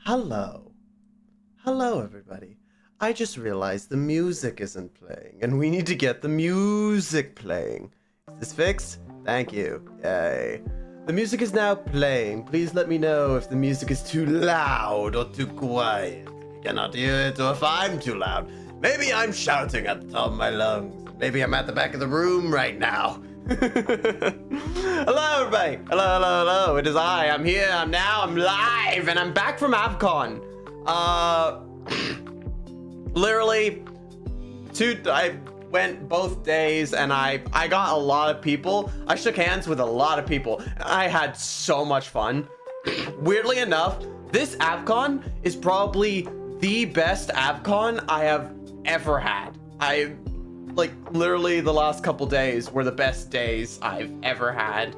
Hello. Hello, everybody. I just realized the music isn't playing, and we need to get the music playing. Is this fixed? Thank you. Yay. The music is now playing. Please let me know if the music is too loud or too quiet. You cannot hear it, or if I'm too loud. Maybe I'm shouting at the top of my lungs. Maybe I'm at the back of the room right now. Hello, everybody. Hello. It is I'm here. I'm live, and I'm back from Avcon. Literally, I went both days, and I got a lot of people. I shook hands with a lot of people. I had so much fun. Weirdly enough, this Avcon is probably the best Avcon I have ever had. Like, literally the last couple days were the best days I've ever had,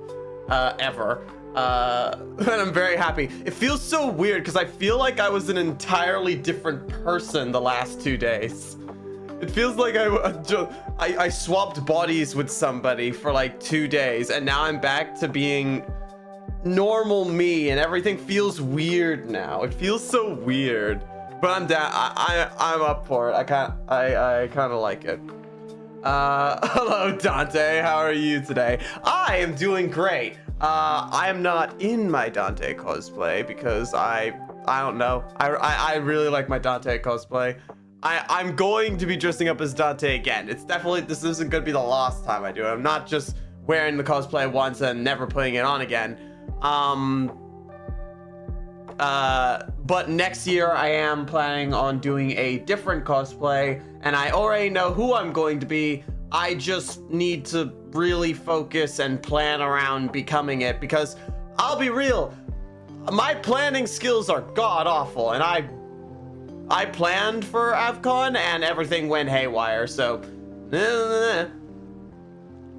ever. And I'm very happy. It feels so weird because I feel like I was an entirely different person the last 2 days. It feels like I swapped bodies with somebody for like 2 days, and now I'm back to being normal me, and everything feels weird now. It feels so weird, but I'm down. I'm up for it. I kind of like it. Hello, Dante. How are you today? I am doing great. I am not in my Dante cosplay because I don't know. I really like my Dante cosplay. I'm going to be dressing up as Dante again. This isn't gonna be the last time I do it. I'm not just wearing the cosplay once and never putting it on again. But next year I am planning on doing a different cosplay, and I already know who I'm going to be. I just need to really focus and plan around becoming it, because I'll be real, my planning skills are god awful, and I planned for Avcon and everything went haywire, so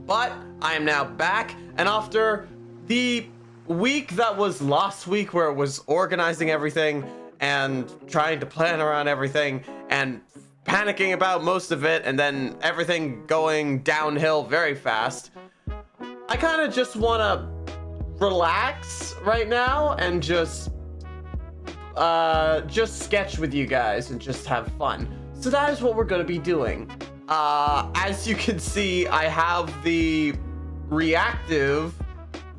but I am now back, and after the week that was last week where it was organizing everything and trying to plan around everything and panicking about most of it, and then everything going downhill very fast, I kind of just want to relax right now and just sketch with you guys and just have fun. So that is what we're going to be doing. As you can see, I have the reactive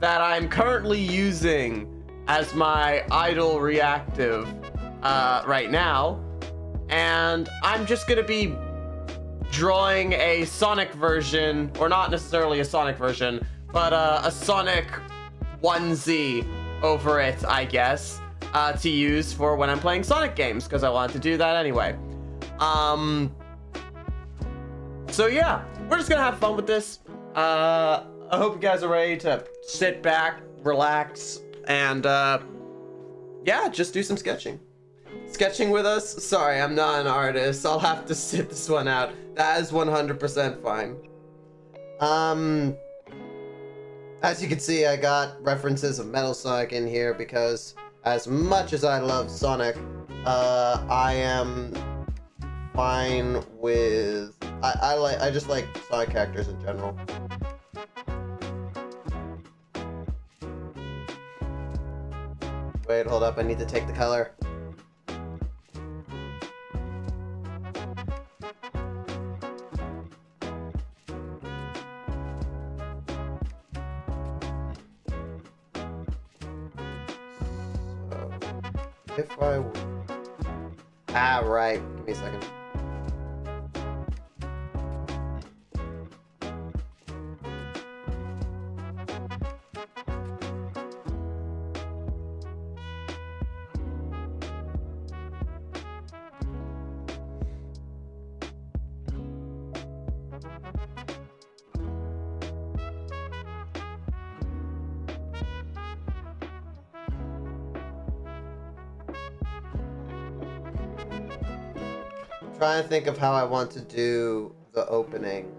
that I'm currently using as my idle reactive right now, and I'm just gonna be drawing a Sonic version, or not necessarily a Sonic version, but a Sonic onesie over it, I guess, to use for when I'm playing Sonic games, because I wanted to do that anyway. So yeah, we're just gonna have fun with this. I hope you guys are ready to sit back, relax, and yeah, just do some sketching. Sketching with us? Sorry, I'm not an artist. I'll have to sit this one out. That is 100% fine. As you can see, I got references of Metal Sonic in here because as much as I love Sonic, I am fine with... I just like Sonic characters in general. Wait, hold up, I need to take the color. So, if I would... right, give me a second. Trying to think of how I want to do the opening.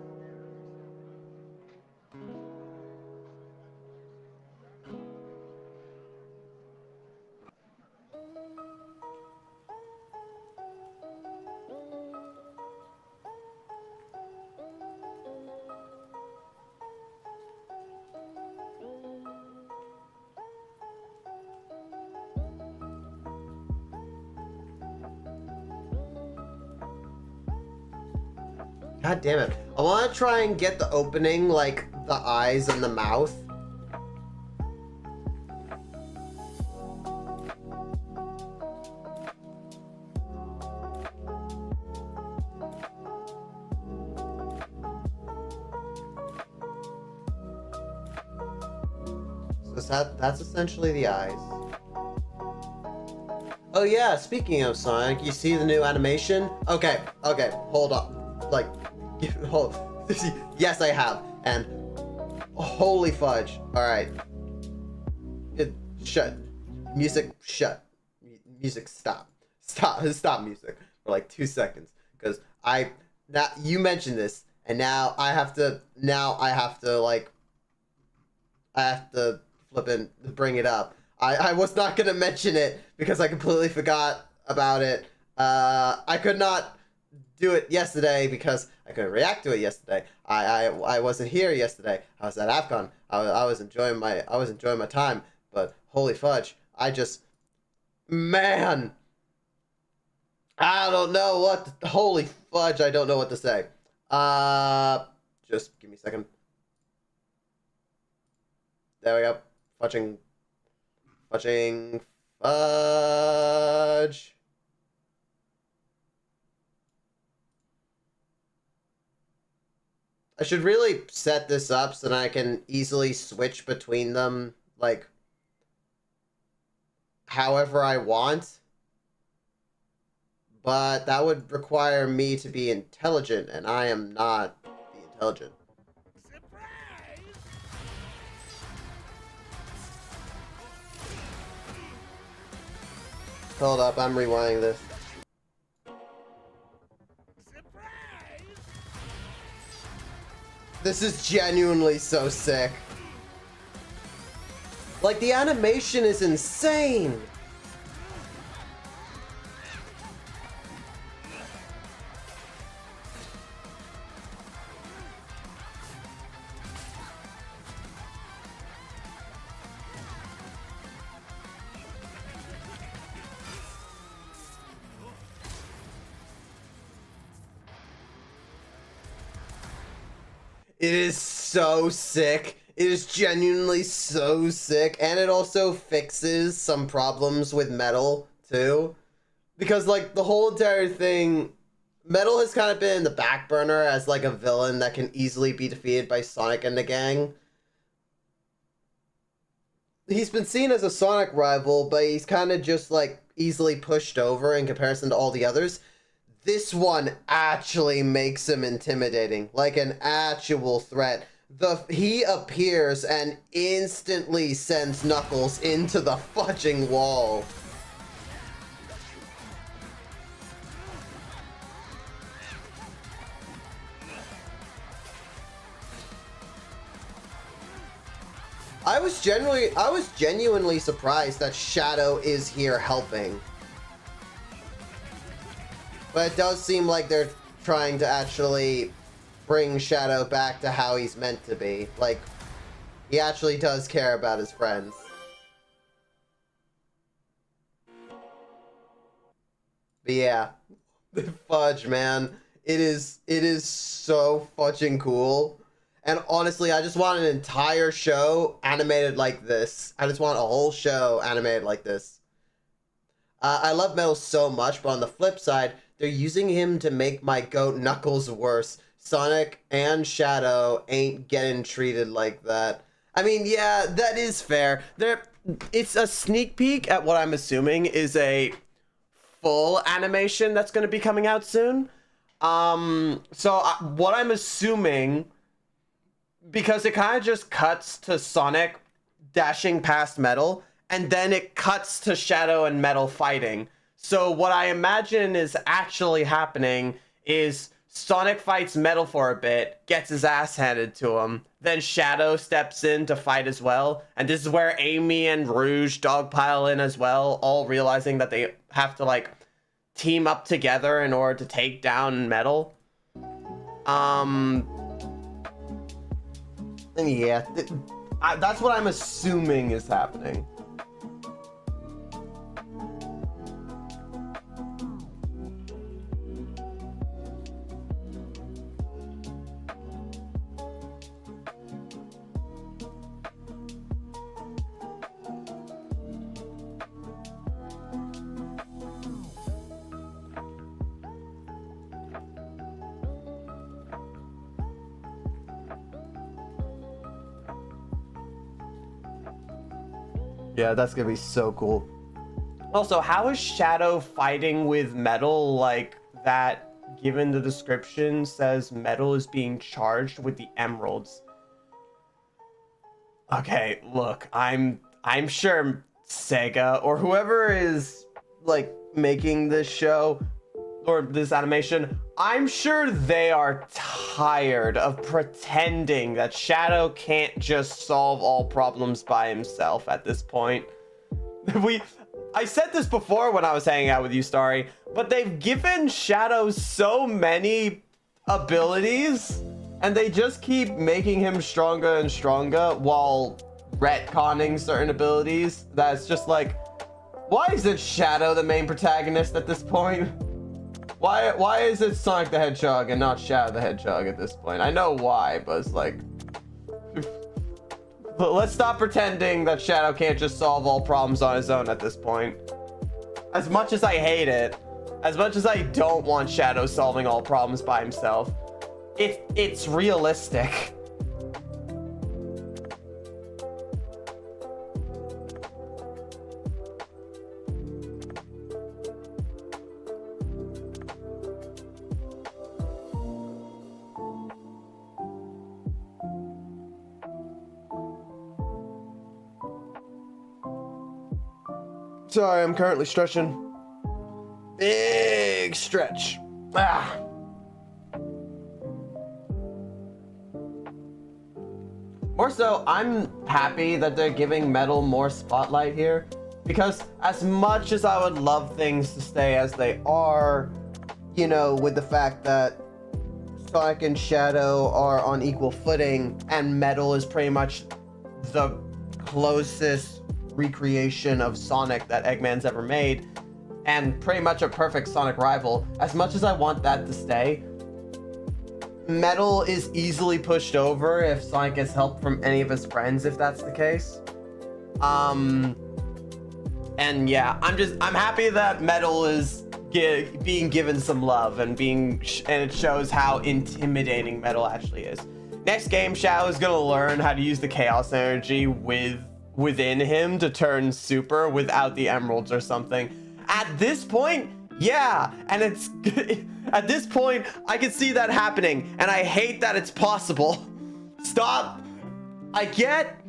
God damn it. I want to try and get the opening, like the eyes and the mouth. So that's essentially the eyes. Oh yeah, speaking of Sonic, you see the new animation? Okay, hold on. Like, hold. Yes, I have. And holy fudge. Alright. Shut. Music, shut. Music, stop. Stop music for like 2 seconds. Because now you mentioned this, and now I have to flip and bring it up. I was not gonna mention it because I completely forgot about it. I could not do it yesterday because I couldn't react to it yesterday. I wasn't here yesterday. I was at Avcon. I was enjoying my time. But holy fudge, man, I don't know what. Holy fudge, I don't know what to say. Just give me a second. There we go. Fudging fudge. I should really set this up so that I can easily switch between them, like, however I want. But that would require me to be intelligent, and I am not intelligent. Hold up, I'm rewinding this. This is genuinely so sick. Like, the animation is insane. It is so sick. It is genuinely so sick. And it also fixes some problems with Metal, too. Because, like, the whole entire thing... Metal has kind of been in the back burner as, like, a villain that can easily be defeated by Sonic and the gang. He's been seen as a Sonic rival, but he's kind of just, like, easily pushed over in comparison to all the others. This one actually makes him intimidating, like an actual threat. He appears and instantly sends Knuckles into the fudging wall. I was genuinely surprised that Shadow is here helping. But it does seem like they're trying to actually bring Shadow back to how he's meant to be. Like, he actually does care about his friends. But yeah, fudge, man. It is so fudging cool. And honestly, I just want an entire show animated like this. I just want a whole show animated like this. I love Metal so much, but on the flip side, they're using him to make my goat Knuckles worse. Sonic and Shadow ain't getting treated like that. I mean, yeah, that is fair. It's a sneak peek at what I'm assuming is a full animation that's going to be coming out soon. What I'm assuming, because it kind of just cuts to Sonic dashing past Metal, and then it cuts to Shadow and Metal fighting. So what I imagine is actually happening is Sonic fights Metal for a bit, gets his ass handed to him, then Shadow steps in to fight as well, and this is where Amy and Rouge dogpile in as well, all realizing that they have to, like, team up together in order to take down Metal. And yeah, that's what I'm assuming is happening. Yeah, that's gonna be so cool. Also, how is Shadow fighting with Metal like that? Given the description says Metal is being charged with the emeralds. Okay, look, I'm sure Sega or whoever is like making this show or this animation, I'm sure they are tired of pretending that Shadow can't just solve all problems by himself at this point. I said this before when I was hanging out with you, Starry, but they've given Shadow so many abilities and they just keep making him stronger and stronger while retconning certain abilities. That's just like, why isn't Shadow the main protagonist at this point? Why is it Sonic the Hedgehog and not Shadow the Hedgehog at this point? I know why, but it's like... But let's stop pretending that Shadow can't just solve all problems on his own at this point. As much as I hate it, as much as I don't want Shadow solving all problems by himself, it's realistic. Sorry, I'm currently stretching. Big stretch. Ah. More so, I'm happy that they're giving Metal more spotlight here, because as much as I would love things to stay as they are, you know, with the fact that Sonic and Shadow are on equal footing and Metal is pretty much the closest recreation of Sonic that Eggman's ever made, and pretty much a perfect Sonic rival. As much as I want that to stay, Metal is easily pushed over if Sonic gets help from any of his friends, if that's the case. And yeah, I'm happy that Metal is being given some love and it shows how intimidating Metal actually is. Next game, Shadow is gonna learn how to use the Chaos Energy within him to turn super without the emeralds or something. At this point, yeah, and it's at this point I can see that happening, and I hate that it's possible. Stop. I get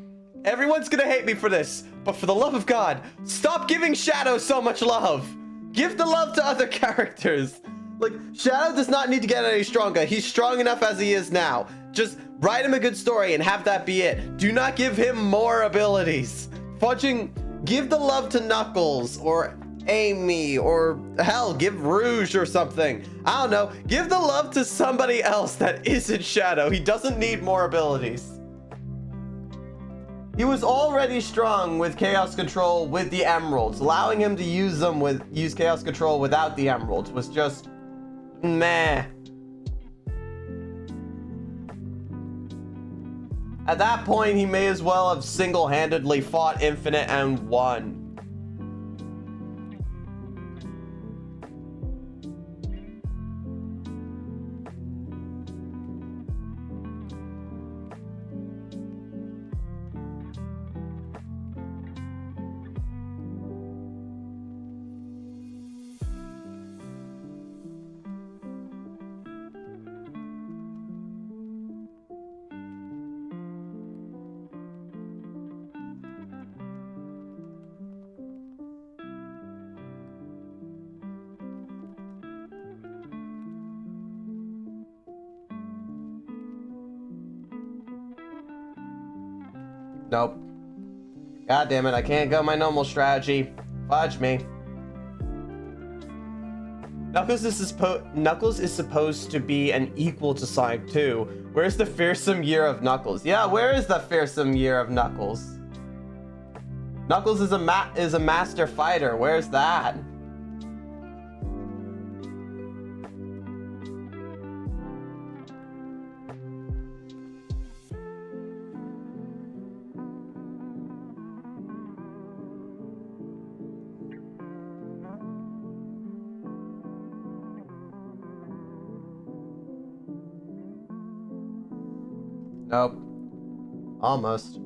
everyone's gonna hate me for this, but for the love of God, stop giving Shadow so much love. Give the love to other characters. Like, Shadow does not need to get any stronger. He's strong enough as he is now. Just write him a good story and have that be it. Do not give him more abilities. Give the love to Knuckles or Amy, or hell, give Rouge or something. I don't know. Give the love to somebody else that isn't Shadow. He doesn't need more abilities. He was already strong with Chaos Control with the emeralds. Allowing him to use Chaos Control without the emeralds was just meh. At that point, he may as well have single-handedly fought Infinite and won. Nope. God damn it, I can't go my normal strategy. Fudge me. Knuckles is supposed to be an equal to Sonic 2. Where's the fearsome year of Knuckles? Yeah, where is the fearsome year of Knuckles? Knuckles is a master fighter. Where's that? Nope. Almost.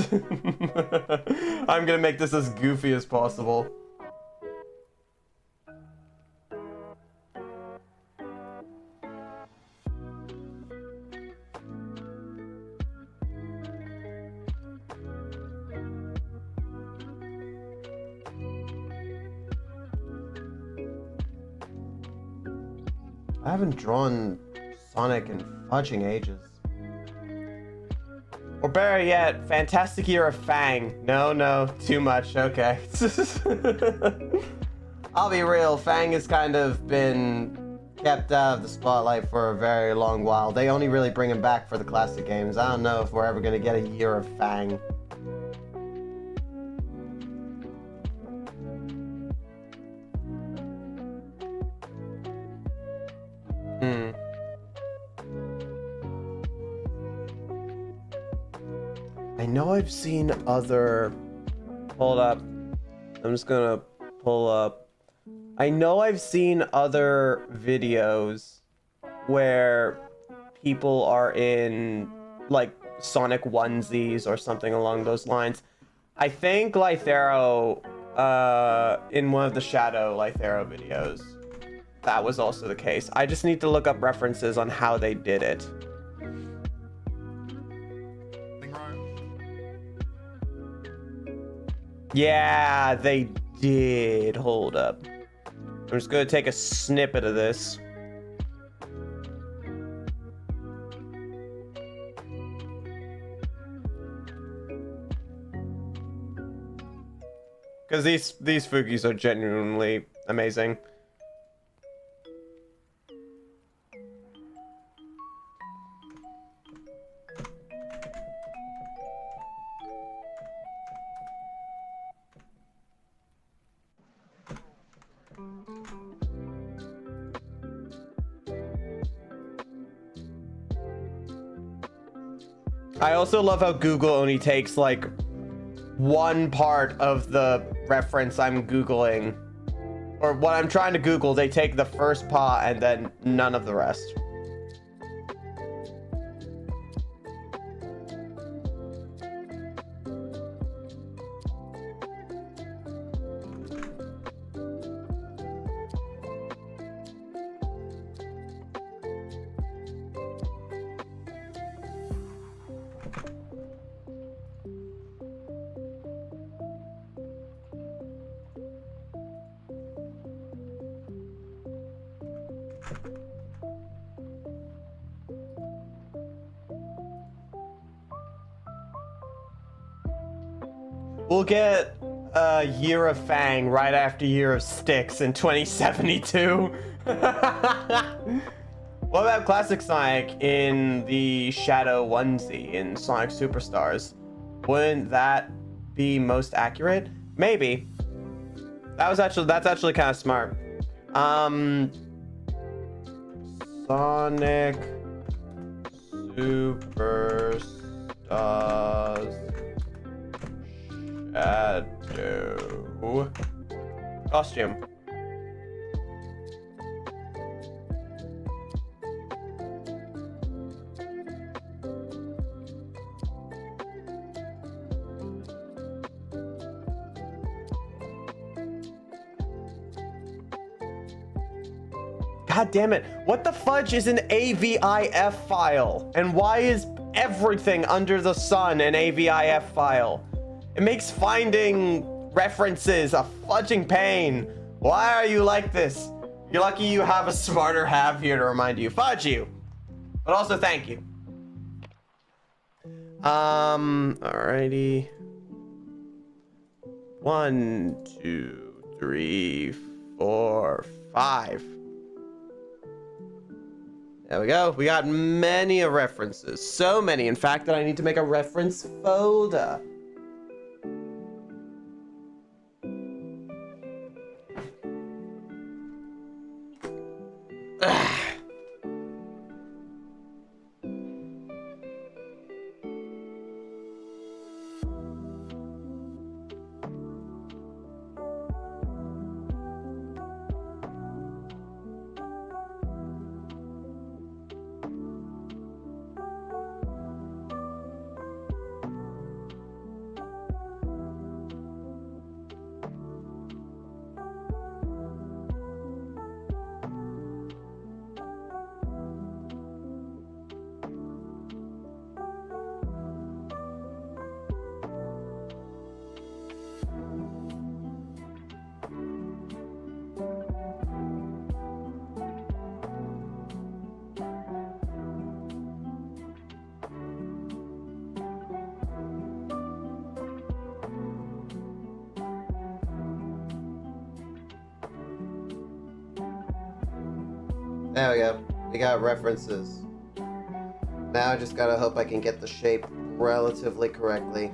I'm gonna make this as goofy as possible. I haven't drawn Sonic in fudging ages. Or better yet, Fantastic Year of Fang. No, too much, okay. I'll be real, Fang has kind of been kept out of the spotlight for a very long while. They only really bring him back for the classic games. I don't know if we're ever gonna get a Year of Fang. I know I've seen other... Hold up. I'm just gonna pull up. I know I've seen other videos where people are in, like, Sonic onesies or something along those lines. I think Lythero, in one of the Shadow Lythero videos, that was also the case. I just need to look up references on how they did it. Yeah, they did. Hold up. I'm just gonna take a snippet of this. Because these Fugis are genuinely amazing. I also love how Google only takes like one part of the reference I'm Googling, or what I'm trying to Google. They take the first part and then none of the rest. We'll get Year of Fang right after Year of Styx in 2072. What about Classic Sonic in the Shadow onesie in Sonic Superstars? Wouldn't that be most accurate? Maybe. That's actually kind of smart. Sonic Superstars Shadow costume. God damn it. What the fudge is an AVIF file? And why is everything under the sun an AVIF file? It makes finding references a fudging pain. Why are you like this? You're lucky you have a smarter half here to remind you. Fudge you. But also thank you. Alrighty. 1, 2, 3, 4, 5. There we go. We got many references. So many, in fact, that I need to make a reference folder. There we go. We got references. Now I just gotta hope I can get the shape relatively correctly.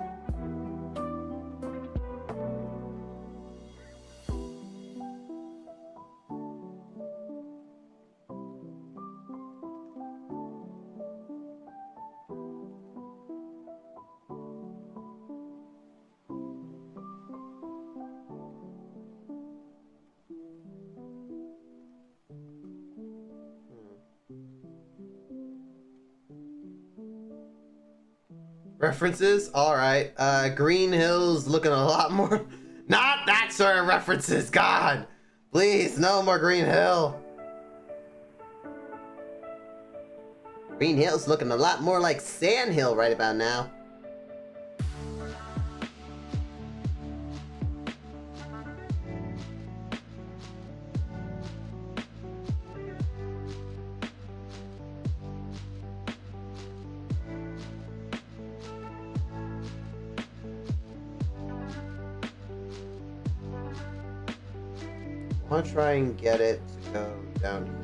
References? Alright. Green Hill's looking a lot more... Not that sort of references, God! Please, no more Green Hill. Green Hill's looking a lot more like Sand Hill right about now. I want to try and get it to go down here.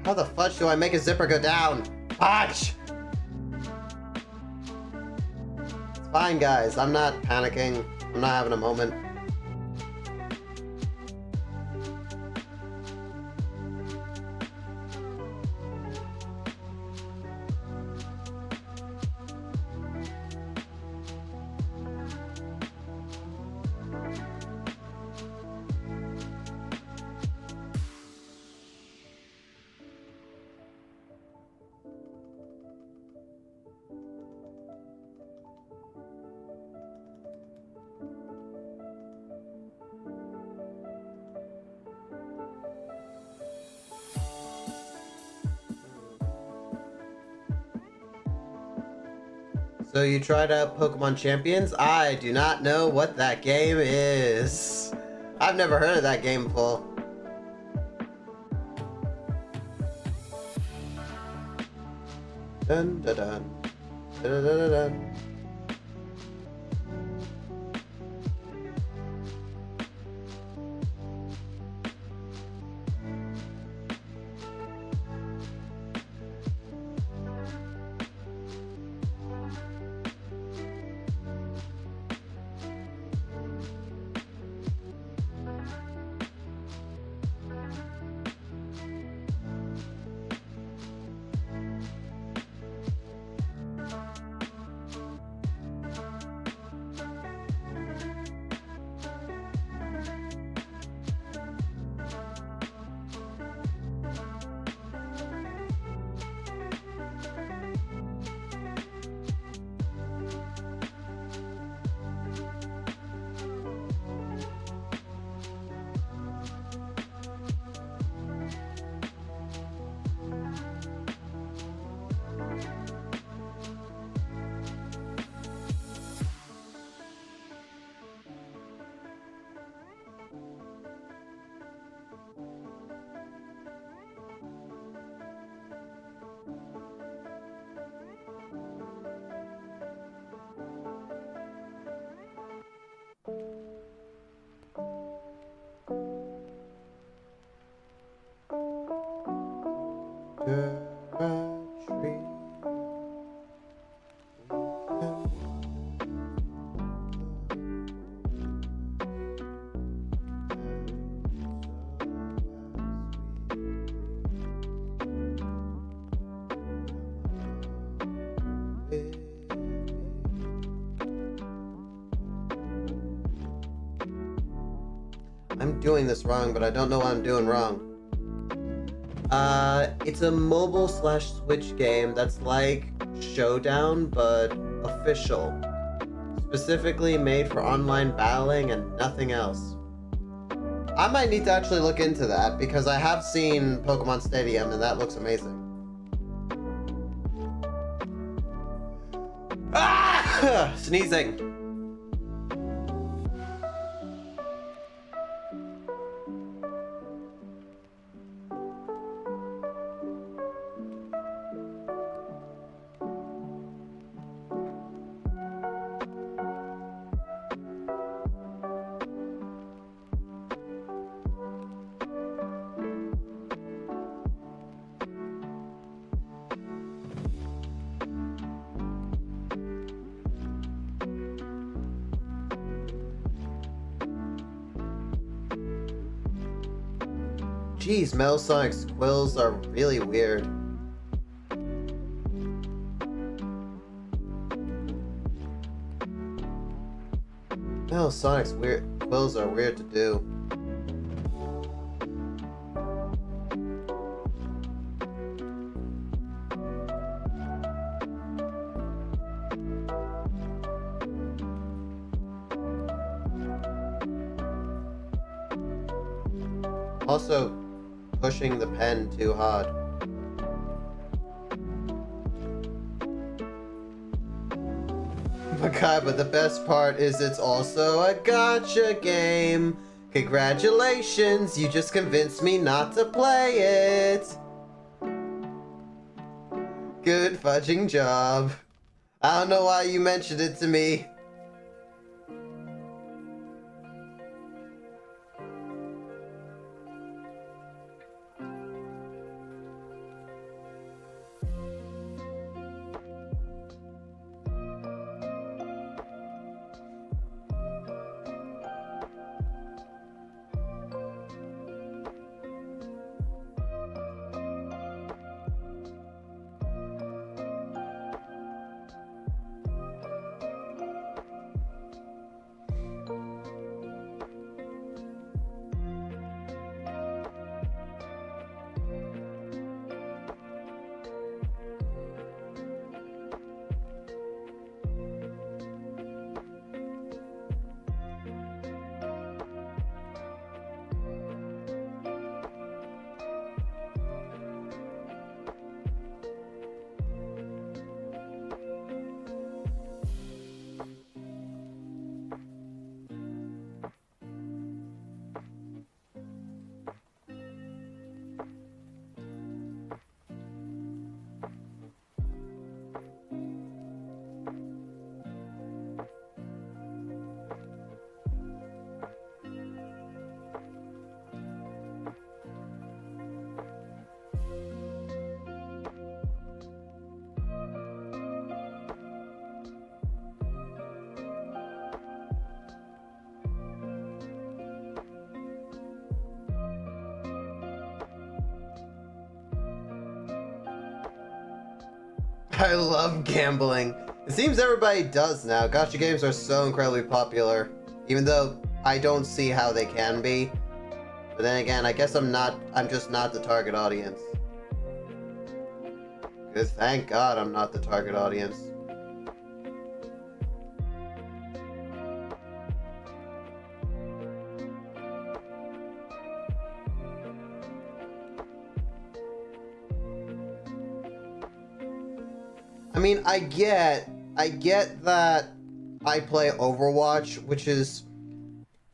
How the fudge do I make a zipper go down? Fudge! It's fine, guys. I'm not panicking. I'm not having a moment. So you tried out Pokemon Champions? I do not know what that game is. I've never heard of that game before. Dun dun dun. Dun dun dun dun. I'm doing this wrong, but I don't know what I'm doing wrong. It's a mobile / Switch game that's like Showdown, but official. Specifically made for online battling and nothing else. I might need to actually look into that, because I have seen Pokemon Stadium and that looks amazing. Ah! Sneezing. Jeez, Metal Sonic's quills are really weird. Metal Sonic's quills are weird to do. Also, pushing the pen too hard. But the best part is it's also a gacha game. Congratulations, you just convinced me not to play it. Good fudging job. I don't know why you mentioned it to me. I love gambling. It seems everybody does now. Gacha games are so incredibly popular. Even though I don't see how they can be. But then again, I guess I'm just not the target audience. Because thank God I'm not the target audience. I mean, I get that I play Overwatch, which is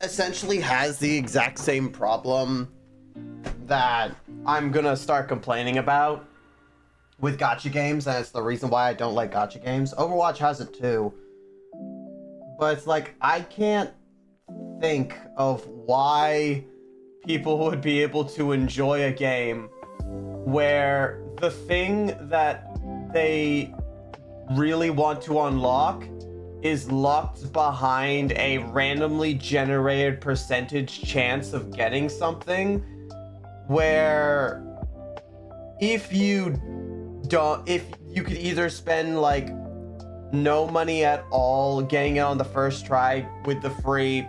essentially has the exact same problem that I'm gonna start complaining about with gacha games, and it's the reason why I don't like gacha games. Overwatch has it too. But it's like, I can't think of why people would be able to enjoy a game where the thing that they really want to unlock is locked behind a randomly generated percentage chance of getting something, where if you could either spend like no money at all getting it on the first try with the free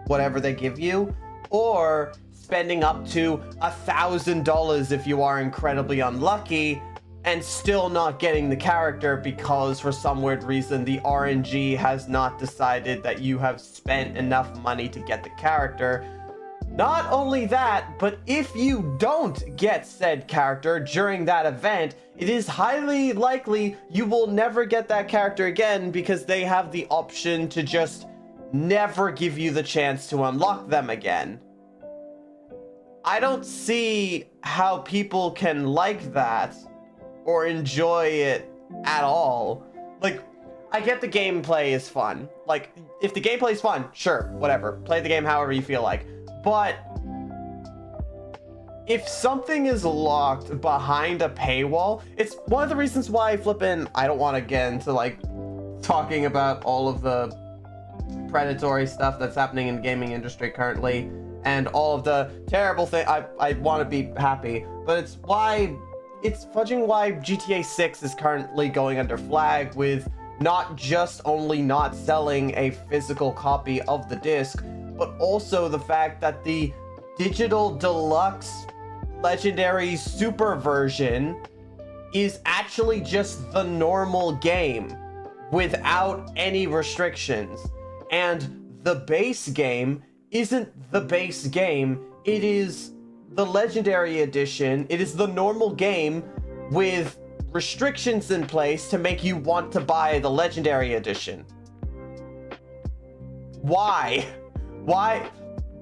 whatever they give you, or spending up to $1,000 if you are incredibly unlucky and still not getting the character because for some weird reason the RNG has not decided that you have spent enough money to get the character. Not only that, but if you don't get said character during that event, it is highly likely you will never get that character again because they have the option to just never give you the chance to unlock them again. I don't see how people can like that or enjoy it at all. Like, I get the gameplay is fun. Like, if the gameplay is fun, sure, whatever. Play the game however you feel like. But if something is locked behind a paywall, it's one of the reasons why I don't want to get into, like, talking about all of the predatory stuff that's happening in the gaming industry currently. and all of the terrible thing. I want to be happy, but it's fudging why GTA 6 is currently going under flag with not just only not selling a physical copy of the disc, but also the fact that the digital deluxe legendary super version is actually just the normal game without any restrictions. And the base game isn't the base game, it is the legendary edition. It is the normal game with restrictions in place to make you want to buy the legendary edition. Why?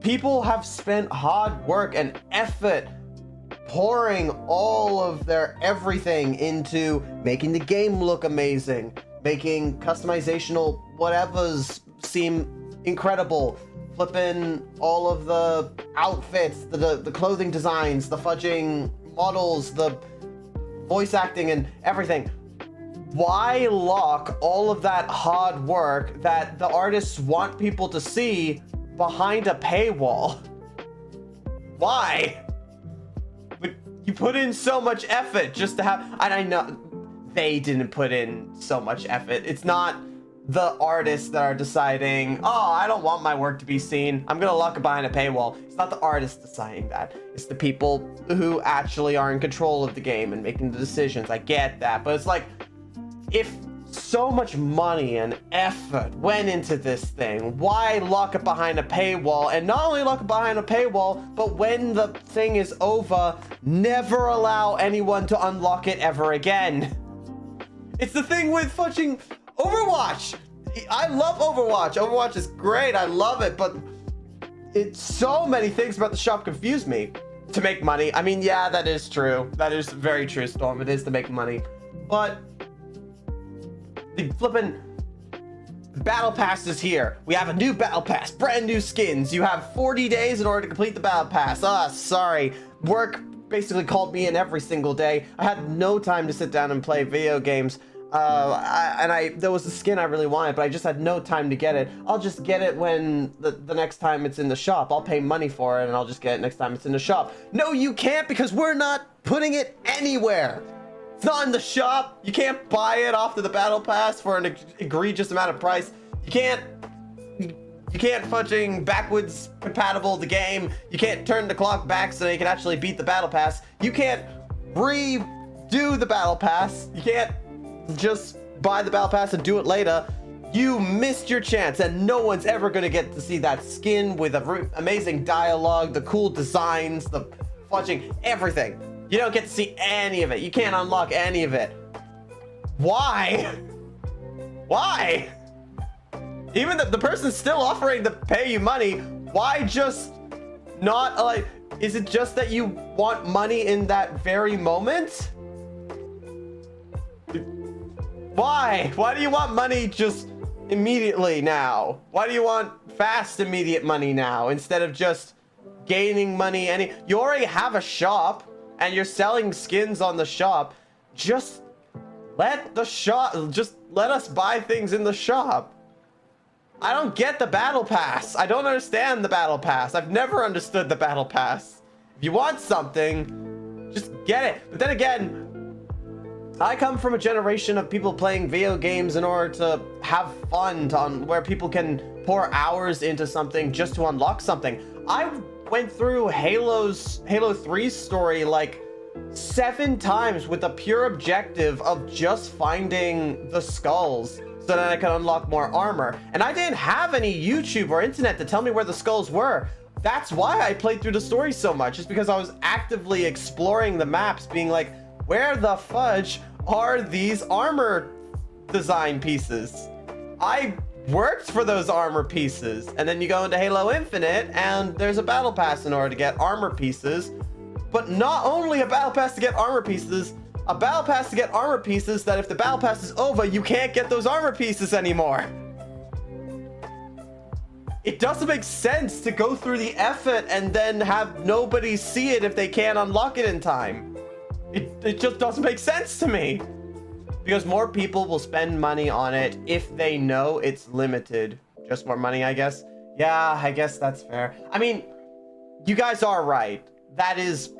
People have spent hard work and effort pouring all of their everything into making the game look amazing, making customizational whatevers seem incredible, flipping all of the outfits, the clothing designs, the fudging models, the voice acting and everything. Why lock all of that hard work that the artists want people to see behind a paywall? Why? But you put in so much effort just to have, and I know they didn't put in so much effort. It's not the artists that are deciding, oh, I don't want my work to be seen, I'm gonna lock it behind a paywall. It's not the artists deciding that. It's the people who actually are in control of the game and making the decisions. I get that, but it's like, if so much money and effort went into this thing, why lock it behind a paywall? And not only lock it behind a paywall, but when the thing is over, never allow anyone to unlock it ever again. It's the thing with fudging Overwatch. I love Overwatch. Overwatch is great. I love it, but it's so many things about the shop confuse me. To make money. I mean, yeah, that is true. That is very true, Storm. It is to make money. But the flippin' battle pass is here. We have a new battle pass, brand new skins. You have 40 days in order to complete the battle pass. Sorry. Work basically called me in every single day. I had no time to sit down and play video games. There was a skin I really wanted, but I just had no time to get it. I'll just get it when the next time it's in the shop. I'll pay money for it and I'll just get it next time it's in the shop. No, you can't, because we're not putting it anywhere. It's not in the shop. You can't buy it off of the battle pass for an egregious amount of price. You can't fudging backwards compatible the game. You can't turn the clock back so you can actually beat the battle pass. You can't redo the battle pass. You can't just buy the battle pass and do it later. You missed your chance, and no one's ever gonna get to see that skin with amazing dialogue, the cool designs, the fudging, everything. You don't get to see any of it. You can't unlock any of it. Why? Why? Even the person's still offering to pay you money. Why just not, like, is it just that you want money in that very moment? Why? Why do you want money just immediately now? Why do you want fast, immediate money now instead of just gaining money? You already have a shop and you're selling skins on the shop. Just let us buy things in the shop. I don't get the battle pass. I don't understand the battle pass. I've never understood the battle pass. If you want something, just get it. But then again, I come from a generation of people playing video games in order to have fun, where people can pour hours into something just to unlock something. I went through Halo 3's story like 7 times with the pure objective of just finding the skulls so that I could unlock more armor. And I didn't have any YouTube or internet to tell me where the skulls were. That's why I played through the story so much, just because I was actively exploring the maps, being like, where the fudge are these armor design pieces? I worked for those armor pieces. And then you go into Halo Infinite and there's a battle pass in order to get armor pieces. But not only a battle pass to get armor pieces, a battle pass to get armor pieces that if the battle pass is over, you can't get those armor pieces anymore. It doesn't make sense to go through the effort and then have nobody see it if they can't unlock it in time. It just doesn't make sense to me. Because more people will spend money on it if they know it's limited. Just more money, I guess. Yeah, I guess that's fair. I mean, you guys are right. That is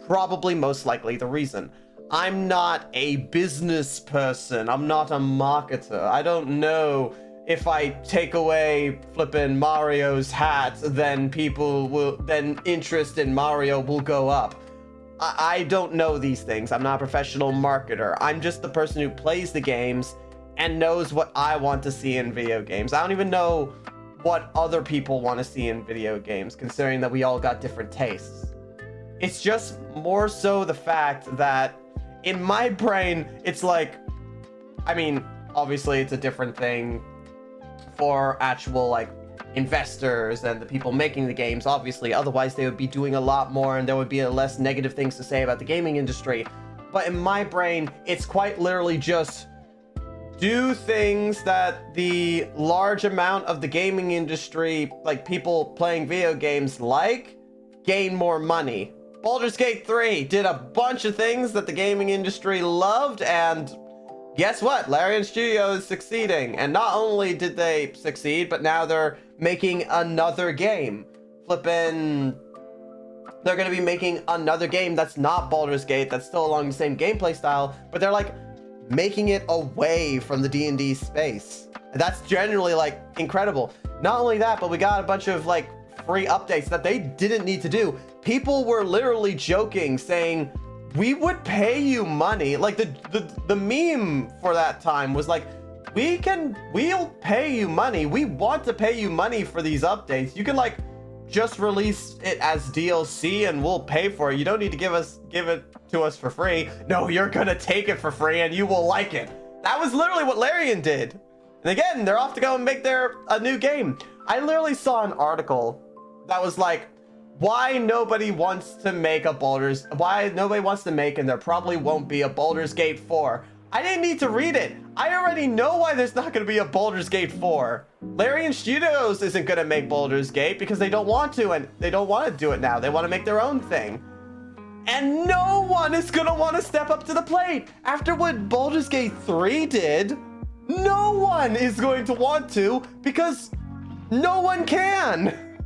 probably most likely the reason. I'm not a business person. I'm not a marketer. I don't know if I take away flippin' Mario's hat, then interest in Mario will go up. I don't know these things. I'm not a professional marketer. I'm just the person who plays the games and knows what I want to see in video games. I don't even know what other people want to see in video games, considering that we all got different tastes. It's just more so the fact that in my brain, it's like, I mean, obviously it's a different thing for actual like investors and the people making the games, obviously. Otherwise they would be doing a lot more and there would be less negative things to say about the gaming industry. But in my brain, it's quite literally just do things that the large amount of the gaming industry, like people playing video games, like, gain more money. Baldur's Gate 3 did a bunch of things that the gaming industry loved, and guess what? Larian Studio is succeeding. And not only did they succeed, but now they're making another game. They're gonna be making another game that's not Baldur's Gate, that's still along the same gameplay style, but they're like making it away from the D&D space. And that's generally like incredible. Not only that, but we got a bunch of like free updates that they didn't need to do. People were literally joking, saying, we would pay you money. Like the meme for that time was like, we'll pay you money. We want to pay you money for these updates. You can like just release it as DLC and we'll pay for it. You don't need to give it to us for free. No, you're gonna take it for free and you will like it. That was literally what Larian did. And again, they're off to go and make a new game. I literally saw an article that was like, why nobody wants to make and there probably won't be a Baldur's Gate 4. I didn't need to read it. I already know why there's not going to be a Baldur's Gate 4. Larian Studios isn't going to make Baldur's Gate because they don't want to, and they don't want to do it now. They want to make their own thing. And no one is going to want to step up to the plate. After what Baldur's Gate 3 did, no one is going to want to because no one can.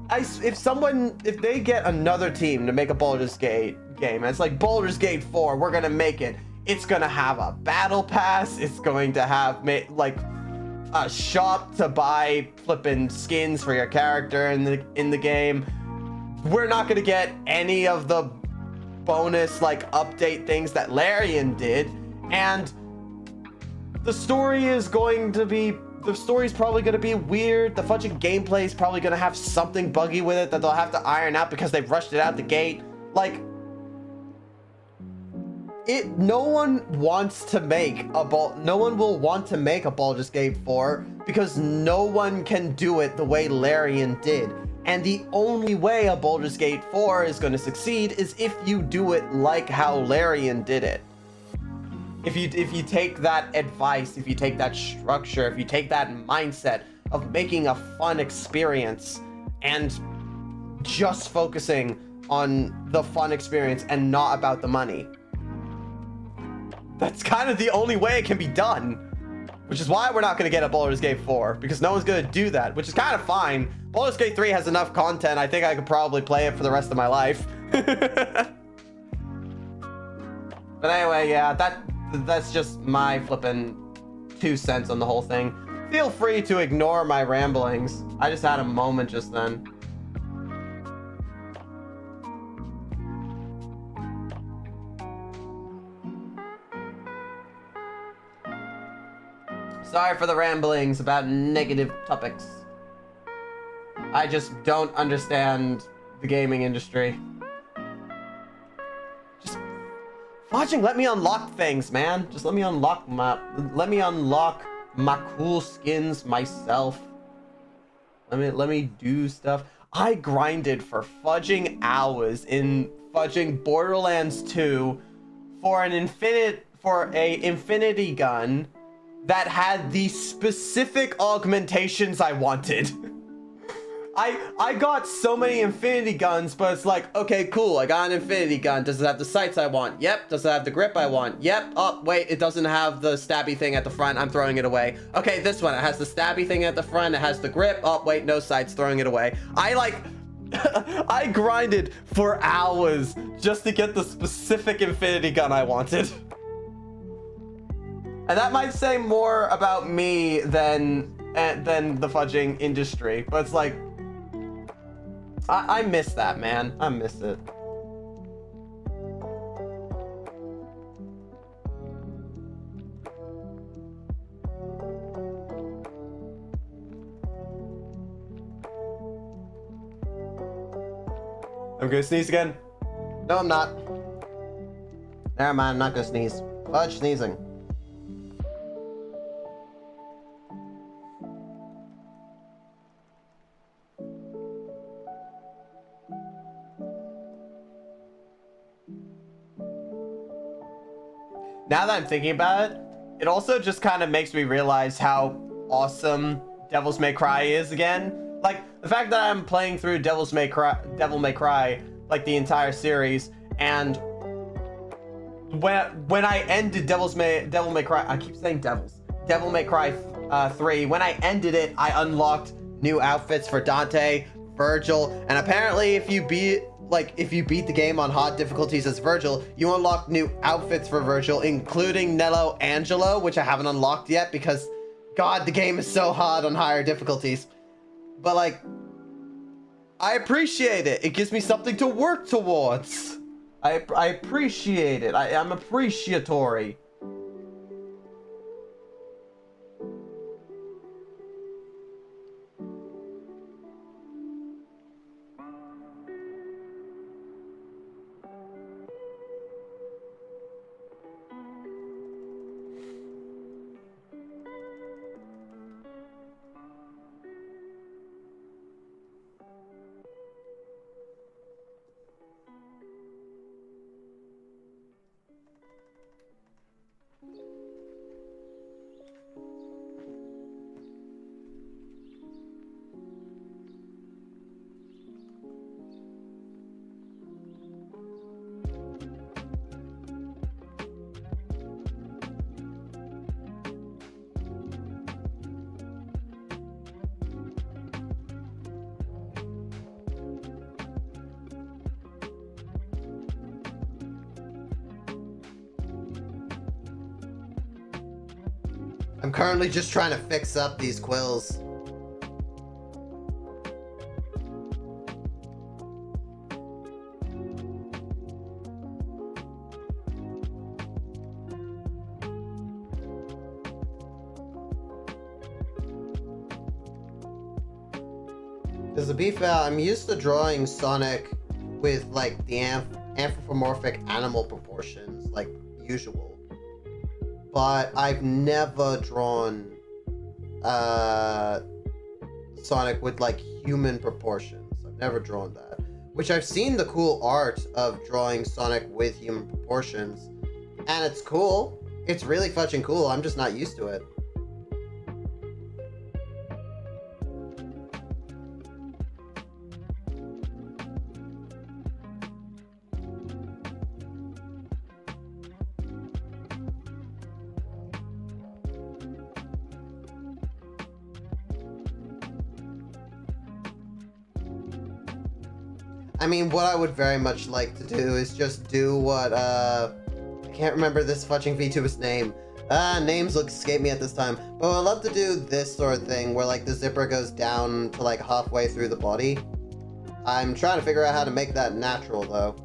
If they get another team to make a Baldur's Gate game, and it's like Baldur's Gate 4, we're gonna make it. It's gonna have a battle pass. It's going to have like a shop to buy flippin' skins for your character in the game. We're not gonna get any of the bonus like update things that Larian did, and the story is probably going to be weird. The fudging gameplay is probably going to have something buggy with it that they'll have to iron out because they've rushed it out the gate. Like, no one will want to make a Baldur's Gate 4 because no one can do it the way Larian did. And the only way a Baldur's Gate 4 is going to succeed is if you do it like how Larian did it. If you take that advice, if you take that structure, if you take that mindset of making a fun experience and just focusing on the fun experience and not about the money. That's kind of the only way it can be done. Which is why we're not going to get a Baldur's Gate 4, because no one's going to do that, which is kind of fine. Baldur's Gate 3 has enough content. I think I could probably play it for the rest of my life. But anyway, yeah, that's just my flippin' 2 cents on the whole thing. Feel free to ignore my ramblings. I just had a moment just then. Sorry for the ramblings about negative topics. I just don't understand the gaming industry. Watching, let me unlock things, man. Just let me unlock my cool skins myself. Let me do stuff. I grinded for fudging hours in fudging Borderlands 2 for a infinity gun that had the specific augmentations I wanted. I got so many infinity guns, but it's like, okay, cool, I got an infinity gun. Does it have the sights I want? Yep. Does it have the grip I want? Yep. Oh, wait, it doesn't have the stabby thing at the front. I'm throwing it away. Okay, this one, it has the stabby thing at the front. It has the grip. Oh, wait, no sights, throwing it away. I like I grinded for hours just to get the specific infinity gun I wanted. And that might say more about me than the fudging industry, but it's like, I miss that, man. I miss it. I'm gonna sneeze again. No, I'm not. Never mind, I'm not gonna sneeze. Fudge sneezing. Now that I'm thinking about it, it also just kind of makes me realize how awesome Devil's May Cry is again. Like, the fact that I'm playing through Devil May Cry, like the entire series, and when I ended Devil May Cry, I keep saying Devil May Cry 3, when I ended it, I unlocked new outfits for Dante, Virgil, and apparently if you beat the game on hard difficulties as Virgil, you unlock new outfits for Virgil, including Nello Angelo, which I haven't unlocked yet because, God, the game is so hard on higher difficulties. But, like, I appreciate it. It gives me something to work towards. I appreciate it. I'm appreciatory. I'm currently just trying to fix up these quills. Because to be fair, I'm used to drawing Sonic with like the anthropomorphic animal proportions, like usual. But I've never drawn Sonic with like human proportions. I've never drawn that. Which I've seen the cool art of drawing Sonic with human proportions. And it's cool. It's really fudging cool. I'm just not used to it. I mean, what I would very much like to do is just do what, I can't remember this fudging VTuber's name. Names escape me at this time. But I'd love to do this sort of thing where, like, the zipper goes down to, like, halfway through the body. I'm trying to figure out how to make that natural, though.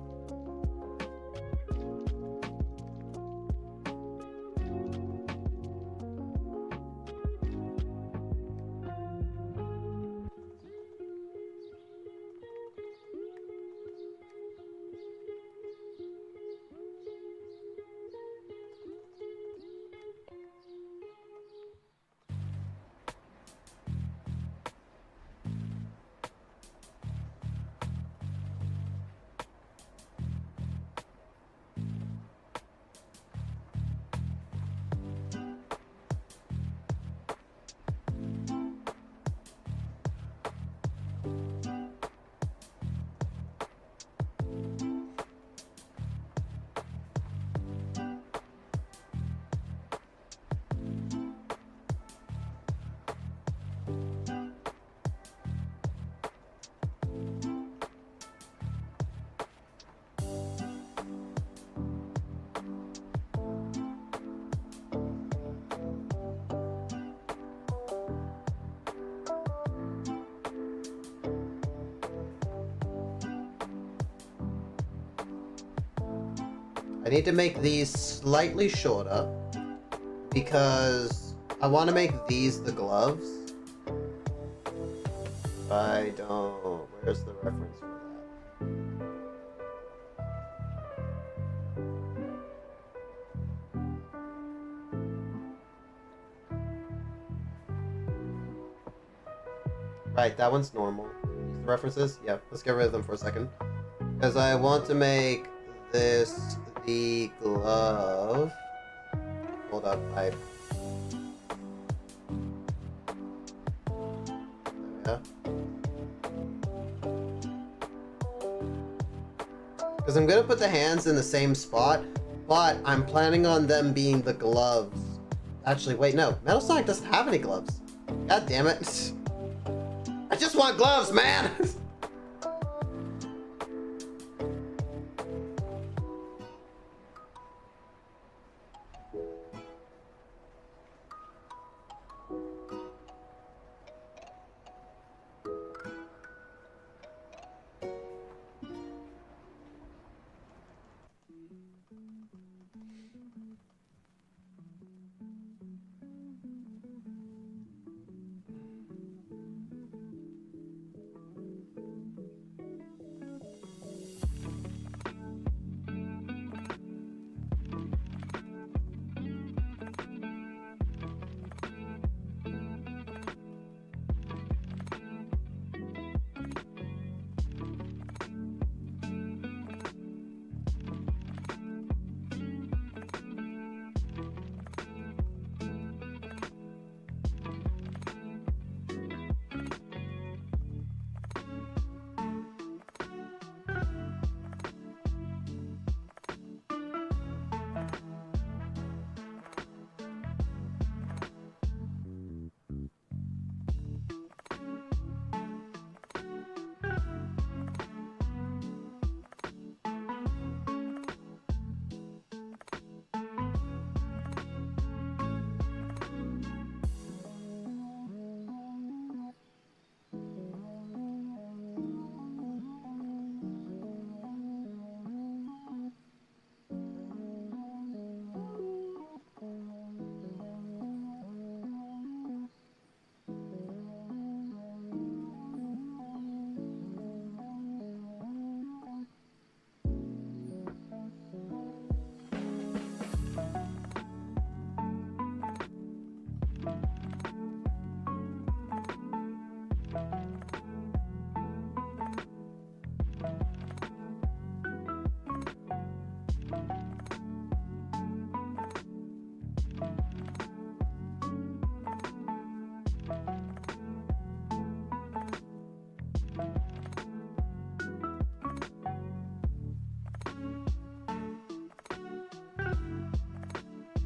I need to make these slightly shorter because I want to make these the gloves. I don't... Where's the reference for that? Right, that one's normal. These references? Yep, let's get rid of them for a second. Because I want to make this the glove. Hold up, there we go. Because I'm going to put the hands in the same spot, but I'm planning on them being the gloves. Actually, wait, no. Metal Sonic doesn't have any gloves. God damn it. I just want gloves, man!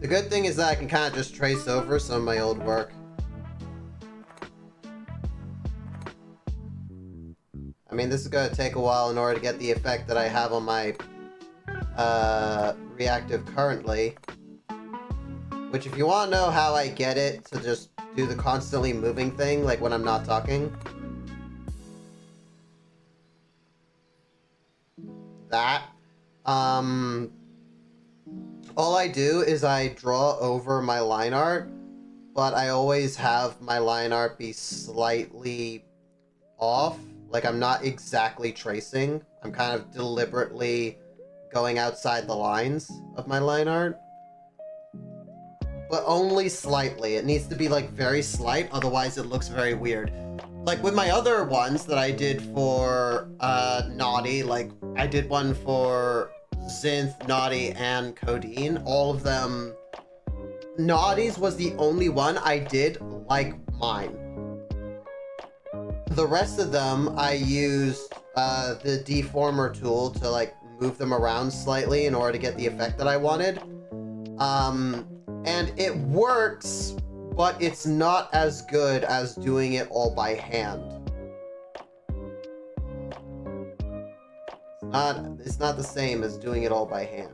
The good thing is that I can kind of just trace over some of my old work. I mean, this is going to take a while in order to get the effect that I have on my reactive currently. Which, if you want to know how I get it to just do the constantly moving thing, like when I'm not talking. That. All I do is I draw over my line art, but I always have my line art be slightly off. Like, I'm not exactly tracing. I'm kind of deliberately going outside the lines of my line art. But only slightly. It needs to be, like, very slight, otherwise it looks very weird. Like, with my other ones that I did for, Naughty, like, I did one for Zinth, Naughty, and Codeine. All of them... Naughty's was the only one I did like mine. The rest of them, I used the deformer tool to, like, move them around slightly in order to get the effect that I wanted. And it works, but it's not as good as doing it all by hand. It's not the same as doing it all by hand.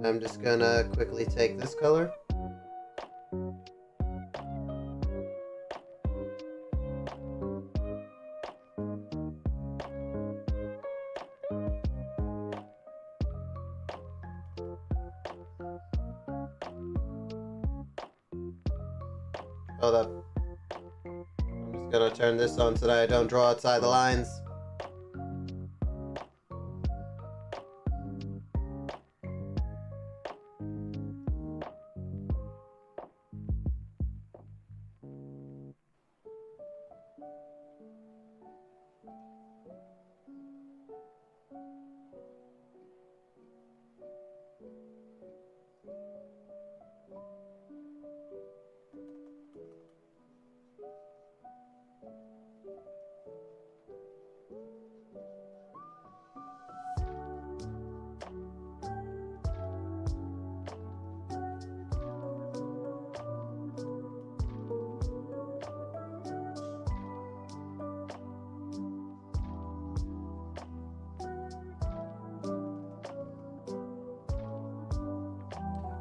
I'm just gonna quickly take this color. Hold up. I'm just gonna turn this on so that I don't draw outside the lines.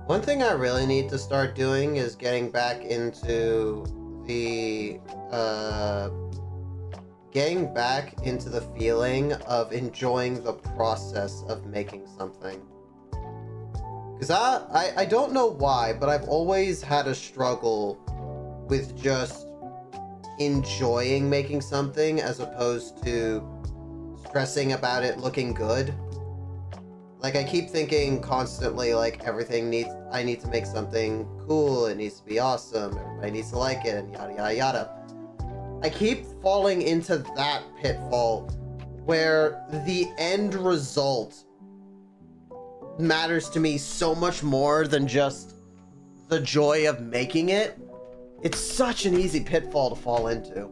One thing I really need to start doing is getting back into the feeling of enjoying the process of making something. Because I don't know why, but I've always had a struggle with just enjoying making something as opposed to stressing about it looking good. Like, I keep thinking constantly, like, I need to make something cool, it needs to be awesome, everybody needs to like it, and yada yada yada. I keep falling into that pitfall where the end result matters to me so much more than just the joy of making it. It's such an easy pitfall to fall into.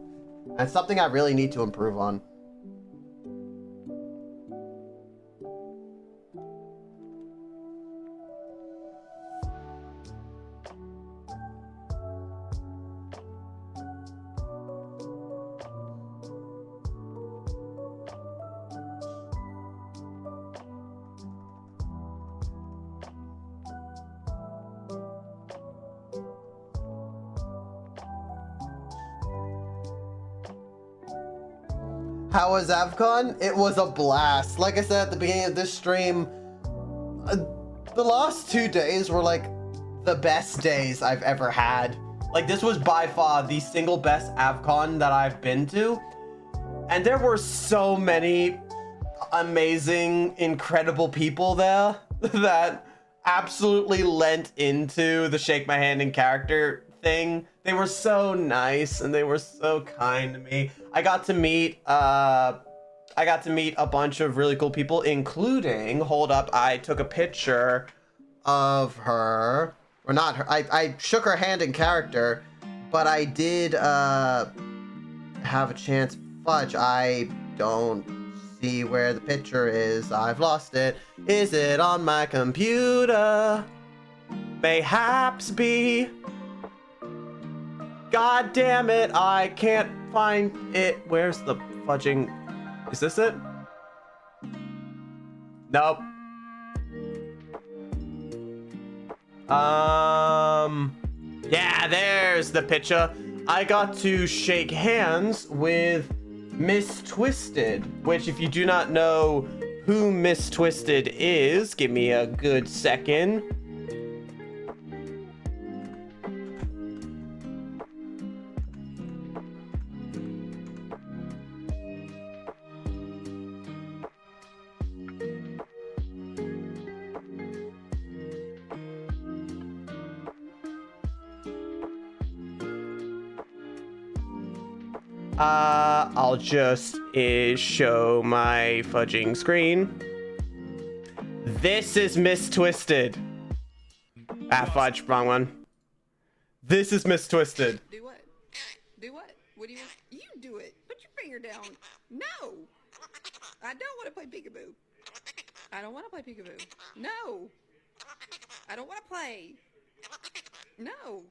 And it's something I really need to improve on. How was Avcon? It was a blast. Like I said at the beginning of this stream, the last 2 days were like the best days I've ever had. Like, this was by far the single best Avcon that I've been to. And there were so many amazing, incredible people there that absolutely lent into the shake my hand in character thing. They were so nice and they were so kind to me. I got to meet a bunch of really cool people, including, hold up, I took a picture of her, or not her, I shook her hand in character, but I did have a chance. Fudge, I don't see where the picture is. I've lost it. Is it on my computer? Mayhaps be. God damn it, I can't find it. Where's the fudging? Is this it? Nope. Yeah, there's the picture. I got to shake hands with Miss Twisted, which, if you do not know who Miss Twisted is, give me a good second. I'll just show my fudging screen. This is Miss Twisted. Ah, fudge, wrong one. This is Miss Twisted. Do what? Do what? What do you want? You do it. Put your finger down. No! I don't want to play peekaboo. I don't want to play peekaboo. No! I don't want to play. No!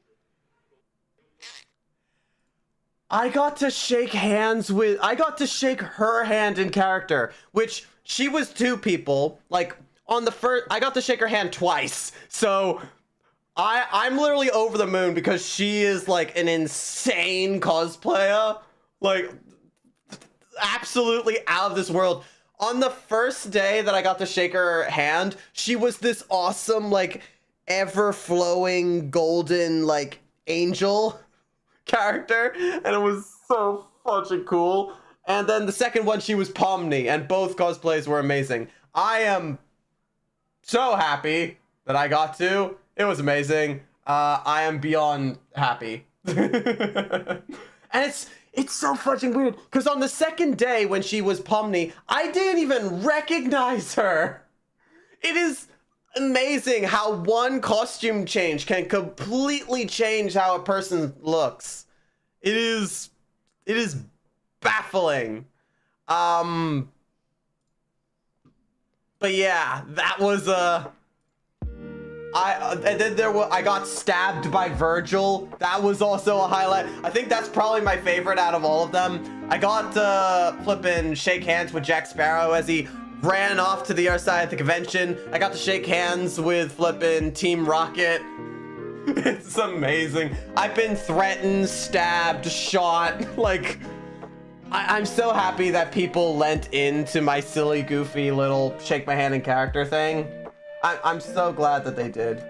I got to shake her hand in character, which she was 2 people. Like, on the first, I got to shake her hand twice. So I'm literally over the moon because she is like an insane cosplayer. Like, absolutely out of this world. On the first day that I got to shake her hand, she was this awesome, like, ever-flowing golden, like, angel character, and it was so fucking cool. And then the second one, she was Pomni, and both cosplays were amazing. I am so happy that I got to. It was amazing. I am beyond happy. And it's so fucking weird, because on the second day when she was Pomni, I didn't even recognize her. It is amazing how one costume change can completely change how a person looks. It is baffling. But yeah, that was and then I got stabbed by Virgil. That was also a highlight. I think that's probably my favorite out of all of them. I got to flippin' shake hands with Jack Sparrow as he ran off to the other side of the convention. I got to shake hands with flippin' Team Rocket. It's amazing. I've been threatened, stabbed, shot. Like, I'm so happy that people lent into my silly, goofy little shake my hand in character thing. I'm so glad that they did.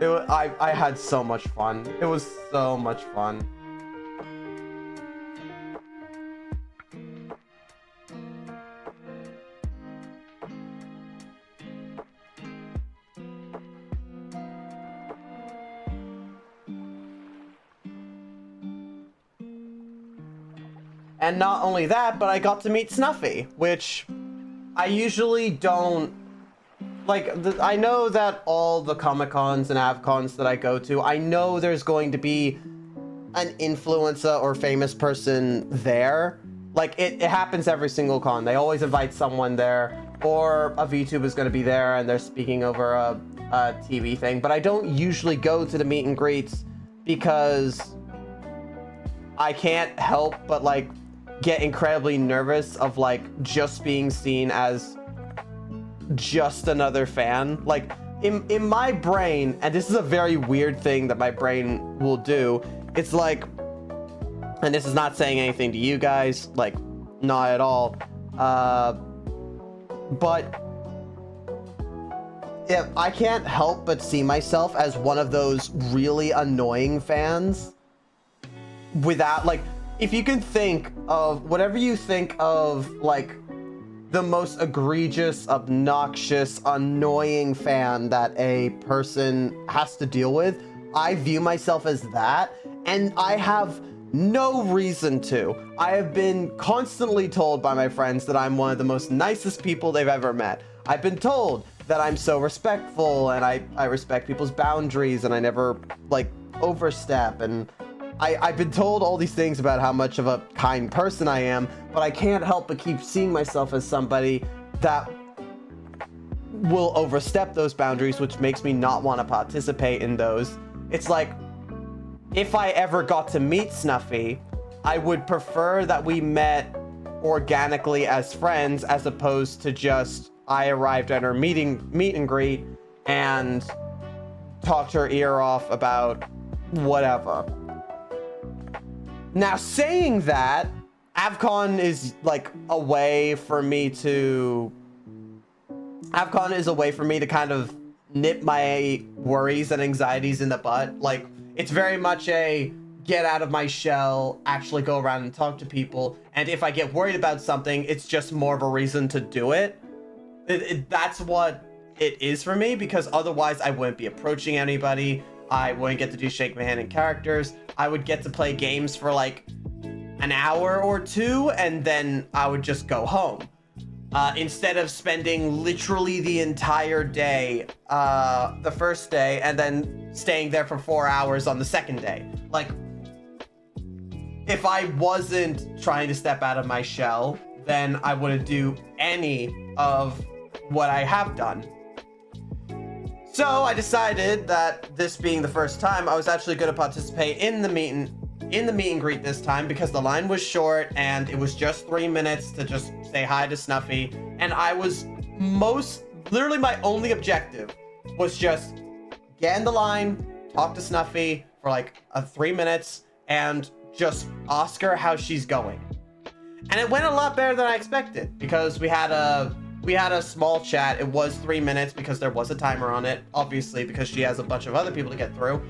I had so much fun. It was so much fun. And not only that, but I got to meet Snuffy, which I usually don't, like, I know that all the Comic-Cons and Avcons that I go to, I know there's going to be an influencer or famous person there. Like, it happens every single con. They always invite someone there, or a VTuber is going to be there and they're speaking over a TV thing. But I don't usually go to the meet and greets because I can't help but, like, get incredibly nervous of, like, just being seen as just another fan. Like, in my brain, and this is a very weird thing that my brain will do, it's like, and this is not saying anything to you guys, like, not at all, but if I can't help but see myself as one of those really annoying fans without, like, if you can think of whatever you think of, like, the most egregious, obnoxious, annoying fan that a person has to deal with, I view myself as that, and I have no reason to. I have been constantly told by my friends that I'm one of the most nicest people they've ever met. I've been told that I'm so respectful, and I respect people's boundaries, and I never, like, overstep, and I've been told all these things about how much of a kind person I am, but I can't help but keep seeing myself as somebody that will overstep those boundaries, which makes me not want to participate in those. It's like, if I ever got to meet Snuffy, I would prefer that we met organically as friends, as opposed to just I arrived at her meet and greet and talked her ear off about whatever. Now, saying that, Avcon is, like, a way for me to kind of nip my worries and anxieties in the butt. Like, it's very much a get out of my shell, actually go around and talk to people, and if I get worried about something, it's just more of a reason to do it. That's what it is for me, because otherwise I wouldn't be approaching anybody. I wouldn't get to do shake my hand in characters. I would get to play games for like an hour or two, and then I would just go home. Instead of spending literally the entire day, the first day, and then staying there for 4 hours on the second day. Like, if I wasn't trying to step out of my shell, then I wouldn't do any of what I have done. So I decided that this being the first time, I was actually going to participate in the meet in the meet and greet this time because the line was short and it was just 3 minutes to just say hi to Snuffy. And I was literally my only objective was just get in the line, talk to Snuffy for like 3 minutes, and just ask her how she's going. And it went a lot better than I expected because we had a small chat. It was 3 minutes because there was a timer on it, obviously, because she has a bunch of other people to get through.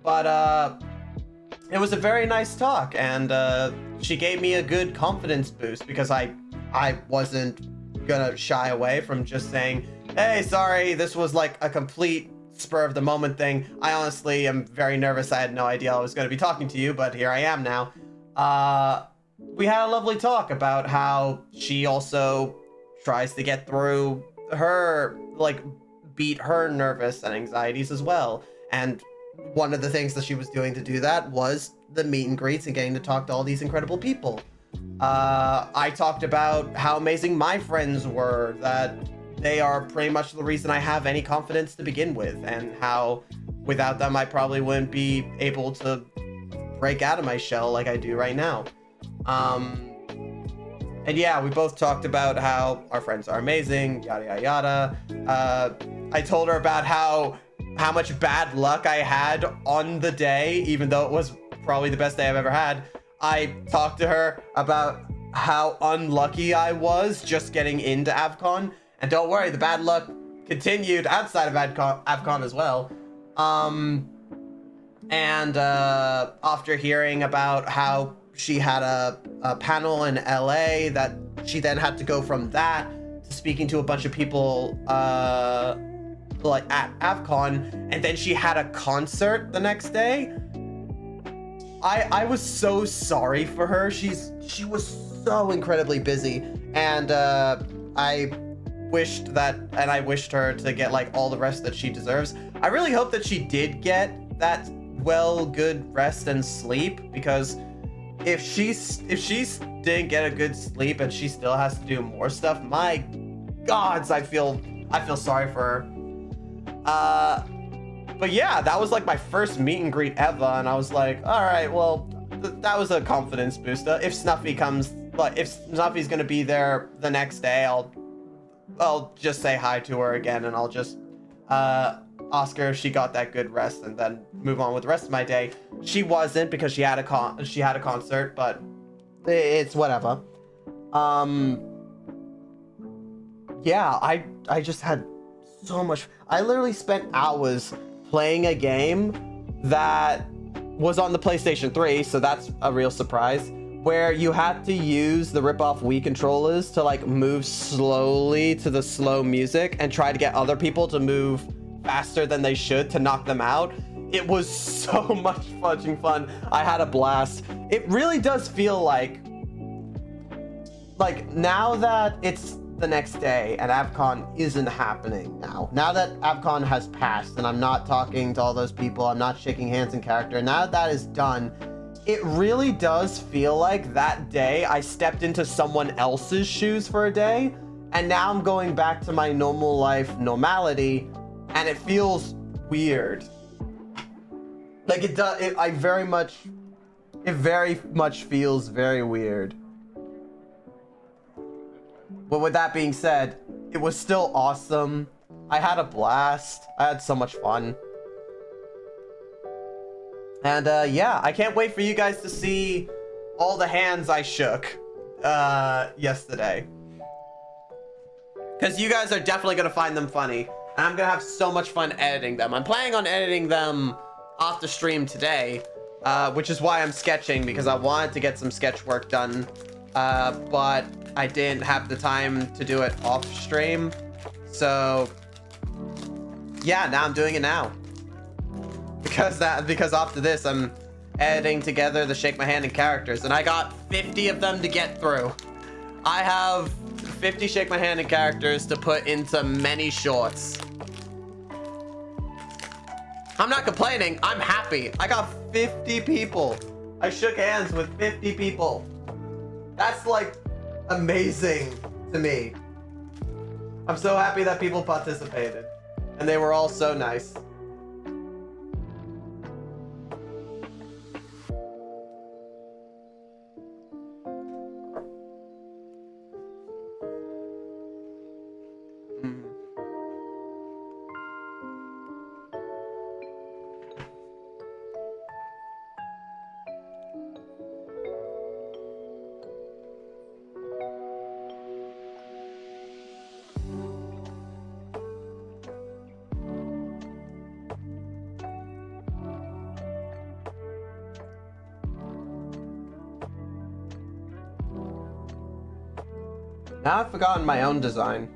But it was a very nice talk, and she gave me a good confidence boost because I wasn't gonna shy away from just saying, hey, sorry, this was like a complete spur of the moment thing. I honestly am very nervous. I had no idea I was going to be talking to you, but here I am now. We had a lovely talk about how she also tries to get through her, like, beat her nervous and anxieties as well. And one of the things that she was doing to do that was the meet and greets and getting to talk to all these incredible people. I talked about how amazing my friends were, that they are pretty much the reason I have any confidence to begin with, and how without them I probably wouldn't be able to break out of my shell like I do right now. And yeah, we both talked about how our friends are amazing, yada yada yada. I told her about how much bad luck I had on the day, even though it was probably the best day I've ever had. I talked to her about how unlucky I was just getting into Avcon. And don't worry, the bad luck continued outside of Avcon as well. After hearing about how she had a panel in LA that she then had to go from that to speaking to a bunch of people like at Avcon, and then she had a concert the next day. I was so sorry for her. She was so incredibly busy, and I wished her to get like all the rest that she deserves. I really hope that she did get that good rest and sleep, because if she didn't get a good sleep and she still has to do more stuff, my gods, I feel sorry for her. But yeah, that was like my first meet and greet ever, and I was like, all right, well, that was a confidence booster. If Snuffy's gonna be there the next day, I'll just say hi to her again, and I'll just ask her if she got that good rest, and then move on with the rest of my day. She wasn't, because she had a concert, but it's whatever. Yeah, I just had so much. I literally spent hours playing a game that was on the PlayStation 3, so that's a real surprise, where you had to use the rip-off Wii controllers to like move slowly to the slow music and try to get other people to move faster than they should to knock them out. It was so much fudging fun. I had a blast. It really does feel like now that it's the next day and Avcon isn't happening now that Avcon has passed and I'm not talking to all those people, I'm not shaking hands in character, now that is done, it really does feel like that day I stepped into someone else's shoes for a day, and now I'm going back to my normal life normality, and it feels weird. Like it does, it very much feels very weird. But with that being said, it was still awesome. I had a blast. I had so much fun. And yeah, I can't wait for you guys to see all the hands I shook yesterday. Because you guys are definitely going to find them funny. And I'm going to have so much fun editing them. I'm planning on editing them off the stream today, which is why I'm sketching, because I wanted to get some sketch work done. But I didn't have the time to do it off stream. So yeah, now I'm doing it now. Because after this, I'm editing together the Shake My Hand and characters, and I got 50 of them to get through. I have 50 Shake My Hand and characters to put into many shorts. I'm not complaining, I'm happy. I got 50 people. I shook hands with 50 people. That's like amazing to me. I'm so happy that people participated, and they were all so nice. Now I've forgotten my own design.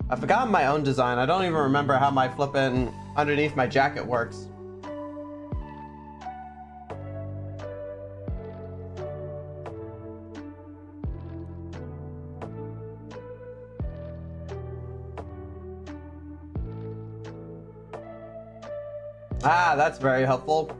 I've forgotten my own design. I don't even remember how my flippin' underneath my jacket works. Ah, that's very helpful.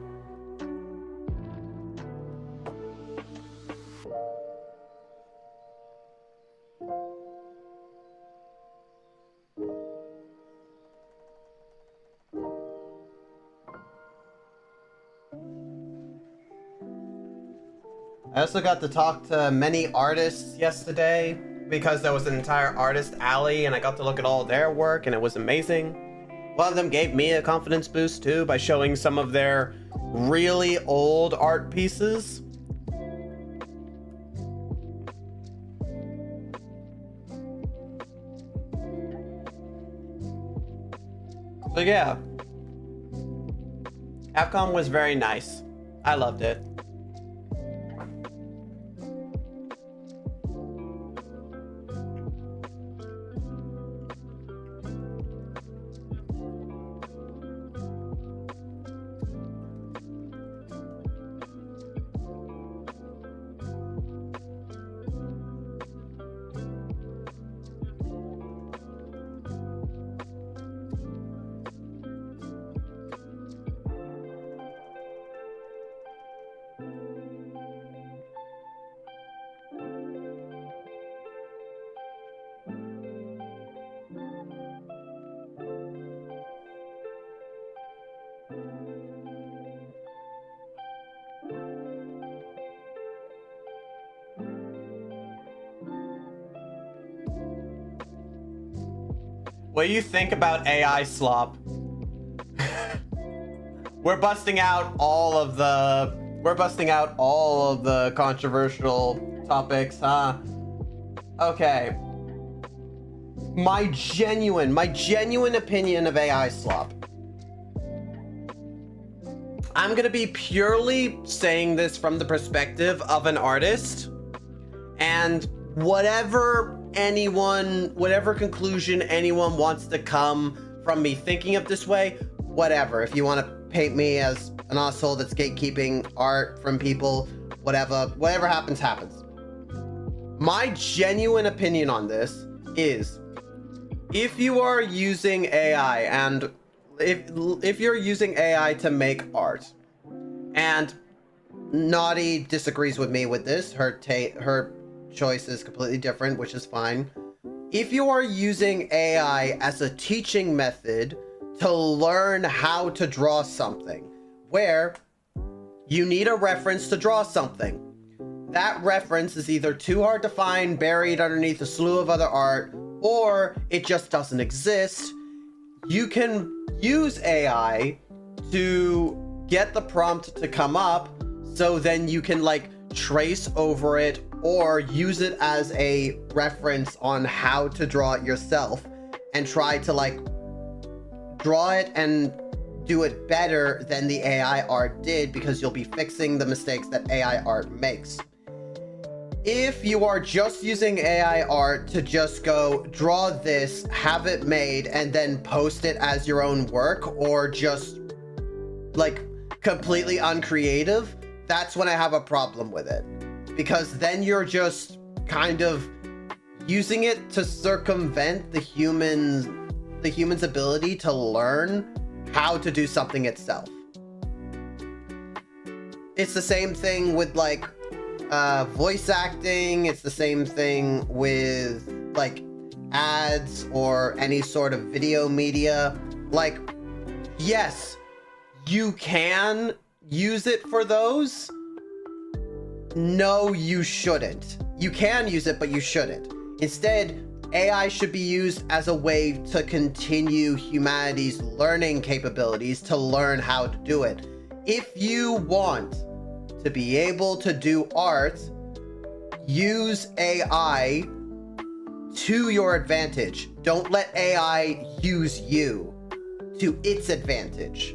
I also got to talk to many artists yesterday because there was an entire artist alley and I got to look at all their work and it was amazing. A lot of them gave me a confidence boost too by showing some of their really old art pieces. So yeah, Avcon was very nice. I loved it. What do you think about AI slop? We're busting out all of the controversial topics, huh? Okay. My genuine opinion of AI slop. I'm gonna be purely saying this from the perspective of an artist, and whatever conclusion anyone wants to come from me thinking of this way, whatever. If you want to paint me as an asshole that's gatekeeping art from people, whatever happens. My genuine opinion on this is, if you are using AI and if you're using AI to make art, and Naughty disagrees with me with this, her choice is completely different, which is fine. If you are using AI as a teaching method to learn how to draw something, where you need a reference to draw something, that reference is either too hard to find, buried underneath a slew of other art, or it just doesn't exist, you can use AI to get the prompt to come up, so then you can like trace over it or use it as a reference on how to draw it yourself and try to like draw it and do it better than the AI art did, because you'll be fixing the mistakes that AI art makes. If you are just using AI art to just go draw this, have it made, and then post it as your own work, or just like completely uncreative, that's when I have a problem with it. Because then you're just kind of using it to circumvent the human's ability to learn how to do something itself. It's the same thing with like voice acting. It's the same thing with like ads or any sort of video media. Like, yes, you can use it for those. No, you shouldn't. You can use it, but you shouldn't. Instead, AI should be used as a way to continue humanity's learning capabilities, to learn how to do it. If you want to be able to do art, use AI to your advantage. Don't let AI use you to its advantage.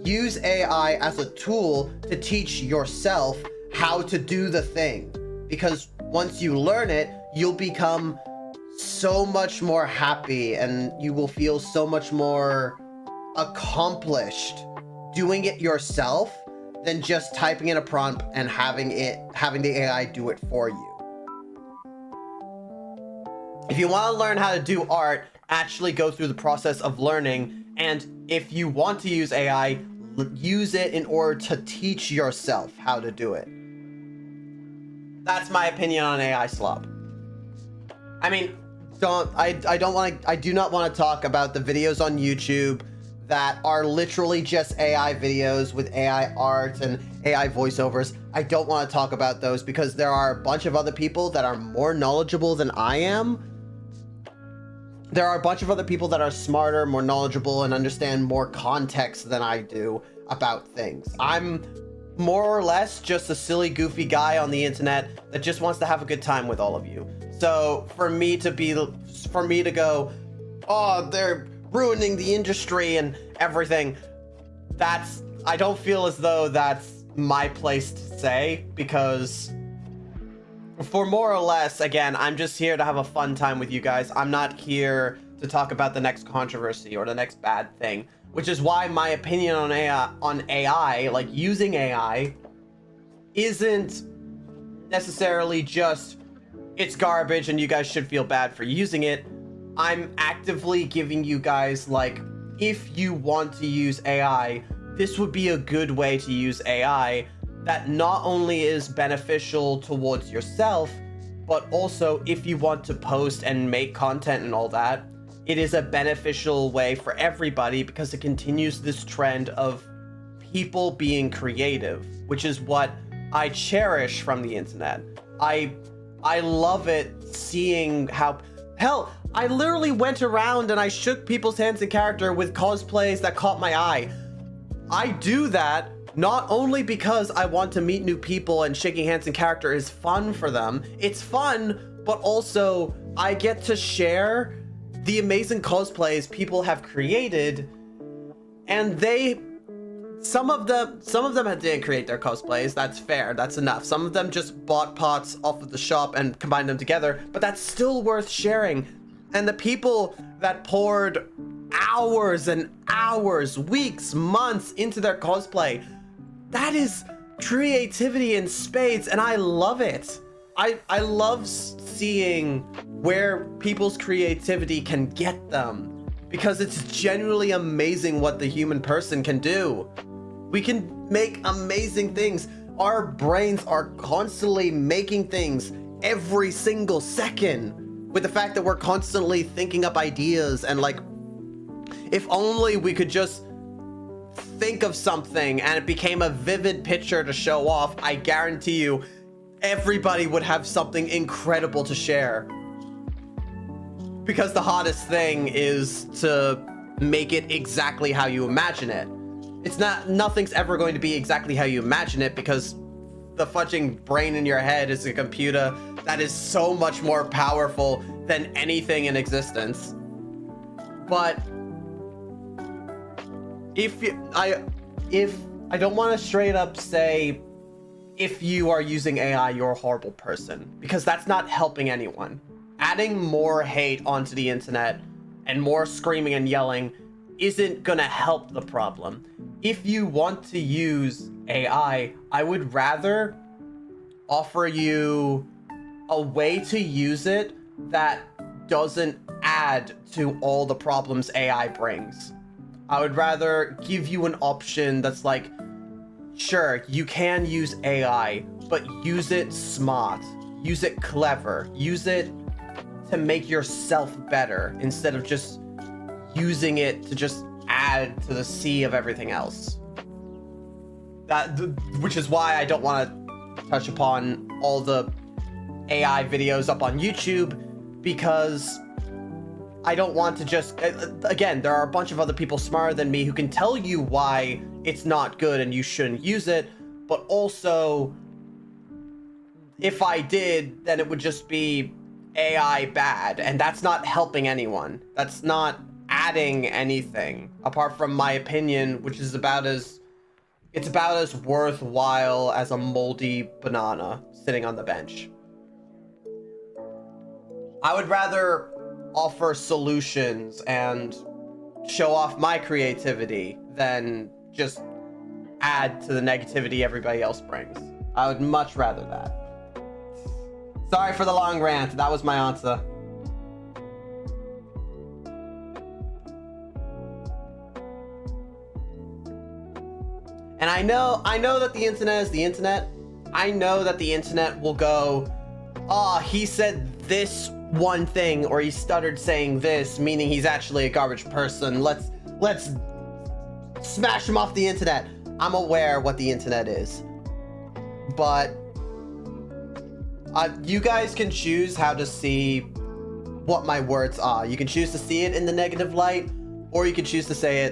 Use AI as a tool to teach yourself how to do the thing. Because once you learn it, you'll become so much more happy and you will feel so much more accomplished doing it yourself than just typing in a prompt and having the AI do it for you. If you want to learn how to do art, actually go through the process of learning, and if you want to use AI, use it in order to teach yourself how to do it. That's my opinion on AI slop. I mean, I do not want to talk about the videos on YouTube that are literally just AI videos with AI art and AI voiceovers. I don't want to talk about those because there are a bunch of other people that are more knowledgeable than I am. There are a bunch of other people that are smarter, more knowledgeable, and understand more context than I do about things. I'm more or less just a silly, goofy guy on the internet that just wants to have a good time with all of you. So for me to go, oh, they're ruining the industry and everything, I don't feel as though that's my place to say, because for more or less, again, I'm just here to have a fun time with you guys. I'm not here to talk about the next controversy or the next bad thing, which is why my opinion on AI, like using AI, isn't necessarily just it's garbage and you guys should feel bad for using it. I'm actively giving you guys, like, if you want to use AI, this would be a good way to use AI that not only is beneficial towards yourself, but also if you want to post and make content and all that, it is a beneficial way for everybody because it continues this trend of people being creative, which is what I cherish from the internet. I love it seeing how, hell, I literally went around and I shook people's hands in character with cosplays that caught my eye. I do that not only because I want to meet new people and shaking hands in character is fun for them, it's fun, but also I get to share the amazing cosplays people have created, and some of them didn't create their cosplays, that's fair, that's enough. Some of them just bought parts off of the shop and combined them together, but that's still worth sharing. And the people that poured hours and hours, weeks, months into their cosplay, that is creativity in spades, and I love it. I love seeing where people's creativity can get them, because it's genuinely amazing what the human person can do. We can make amazing things. Our brains are constantly making things every single second, with the fact that we're constantly thinking up ideas, and like, if only we could just think of something and it became a vivid picture to show off, I guarantee you everybody would have something incredible to share. Because the hottest thing is to make it exactly how you imagine it. Nothing's ever going to be exactly how you imagine it, because the fudging brain in your head is a computer that is so much more powerful than anything in existence. But I don't want to straight up say if you are using AI, you're a horrible person, because that's not helping anyone. Adding more hate onto the internet and more screaming and yelling isn't gonna help the problem. If you want to use AI, I would rather offer you a way to use it that doesn't add to all the problems AI brings. I would rather give you an option that's like, sure, you can use AI, but use it smart, use it clever, use it to make yourself better instead of just using it to just add to the sea of everything else. Which is why I don't want to touch upon all the AI videos up on YouTube, because I don't want to just, again, there are a bunch of other people smarter than me who can tell you why it's not good and you shouldn't use it, but also, if I did, then it would just be AI bad, and that's not helping anyone. That's not adding anything, apart from my opinion, which is about as it's about as worthwhile as a moldy banana sitting on the bench. I would rather offer solutions and show off my creativity than just add to the negativity everybody else brings. I would much rather that. Sorry for the long rant. That was my answer. And I know that the internet is the internet. I know that the internet will go, "Ah, he said this one thing, or he stuttered saying this, meaning he's actually a garbage person. Let's smash him off the internet." I'm aware what the internet is, but you guys can choose how to see what my words are. You can choose to see it in the negative light, or you can choose to see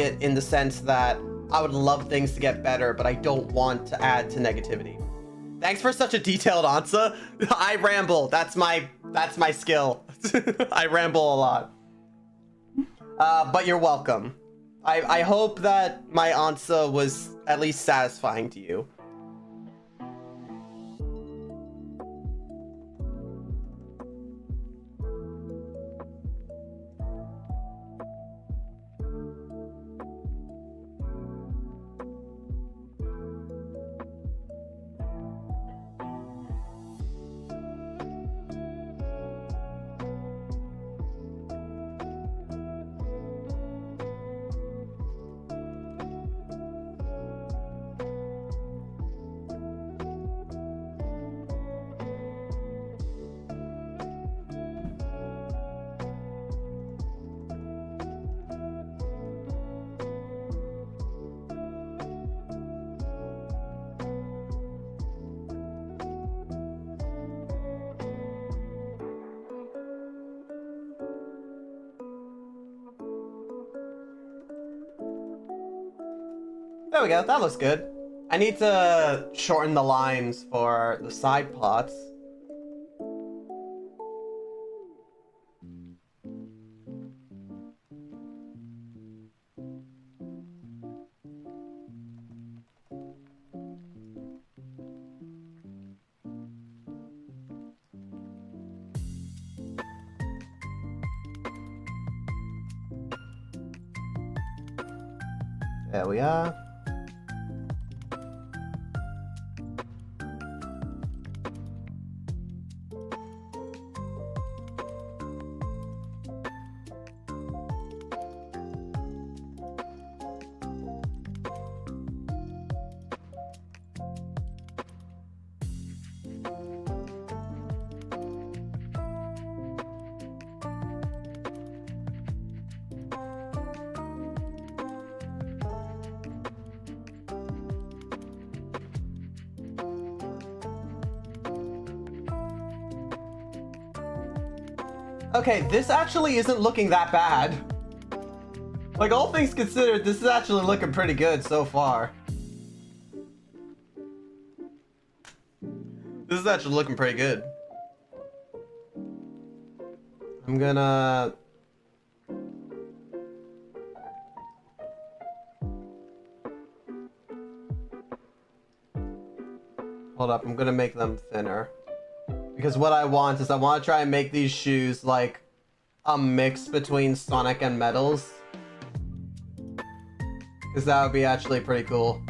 it in the sense that I would love things to get better, but I don't want to add to negativity. Thanks for such a detailed answer. I ramble. That's my skill. I ramble a lot. But you're welcome. I hope that my answer was at least satisfying to you. There we go, that looks good. I need to shorten the lines for the side plots. There we are. Okay, this actually isn't looking that bad. Like, all things considered, this is actually looking pretty good so far. This is actually looking pretty good. I'm gonna... Hold up, I'm gonna make them thinner. Because what I want is I want to try and make these shoes like a mix between Sonic and Metals. Because that would be actually pretty cool.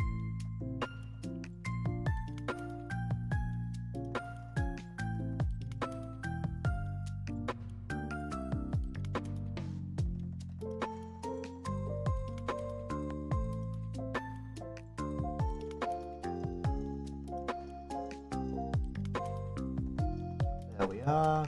There we are.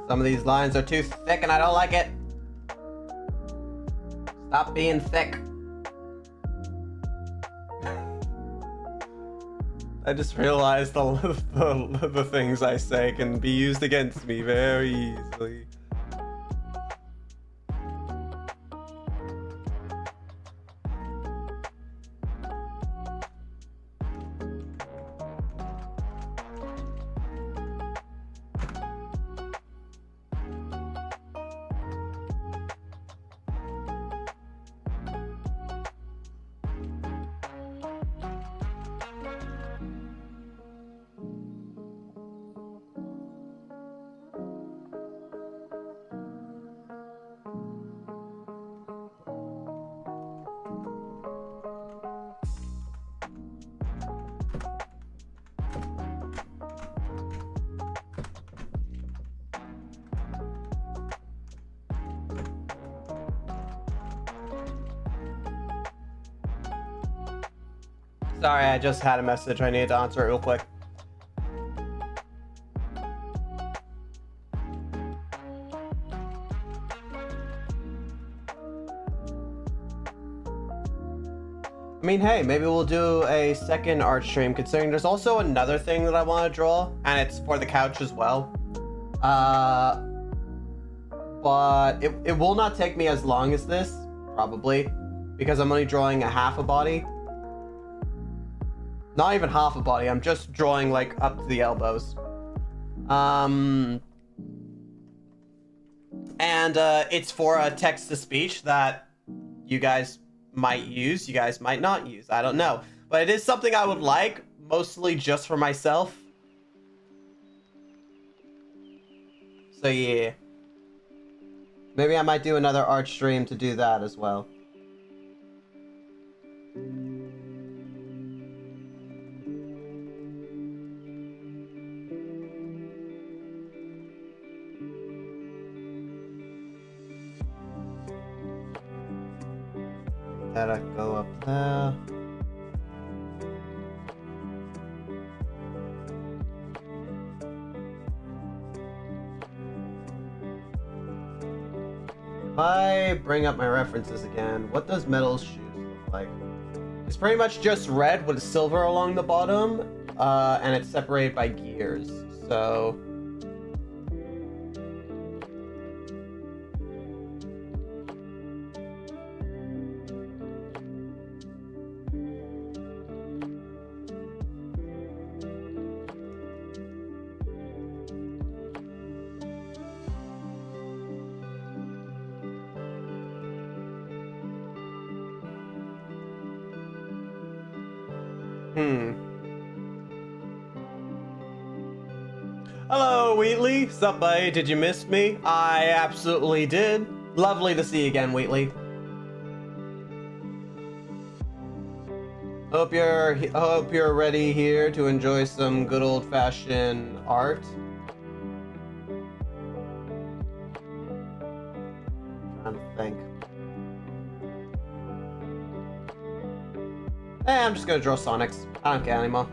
Some of these lines are too thick and I don't like it. Stop being thick. I just realized the things I say can be used against me very easily. Sorry, I just had a message. I needed to answer it real quick. I mean, hey, maybe we'll do a second art stream, considering there's also another thing that I want to draw, and it's for the couch as well. But it will not take me as long as this, probably, because I'm only drawing a half a body. Not even half a body, I'm just drawing like up to the elbows. And it's for a text-to-speech that you guys might use, you guys might not use, I don't know. But it is something I would like, mostly just for myself. So yeah. Maybe I might do another art stream to do that as well. That'll go up there. If I bring up my references again, what does Metal's shoes look like? It's pretty much just red with silver along the bottom, and it's separated by gears, so... Hello, Wheatley. Sup, buddy? Did you miss me? I absolutely did. Lovely to see you again, Wheatley. Hope you're ready here to enjoy some good old-fashioned art. Trying to think. I'm just gonna draw Sonics. I don't care anymore.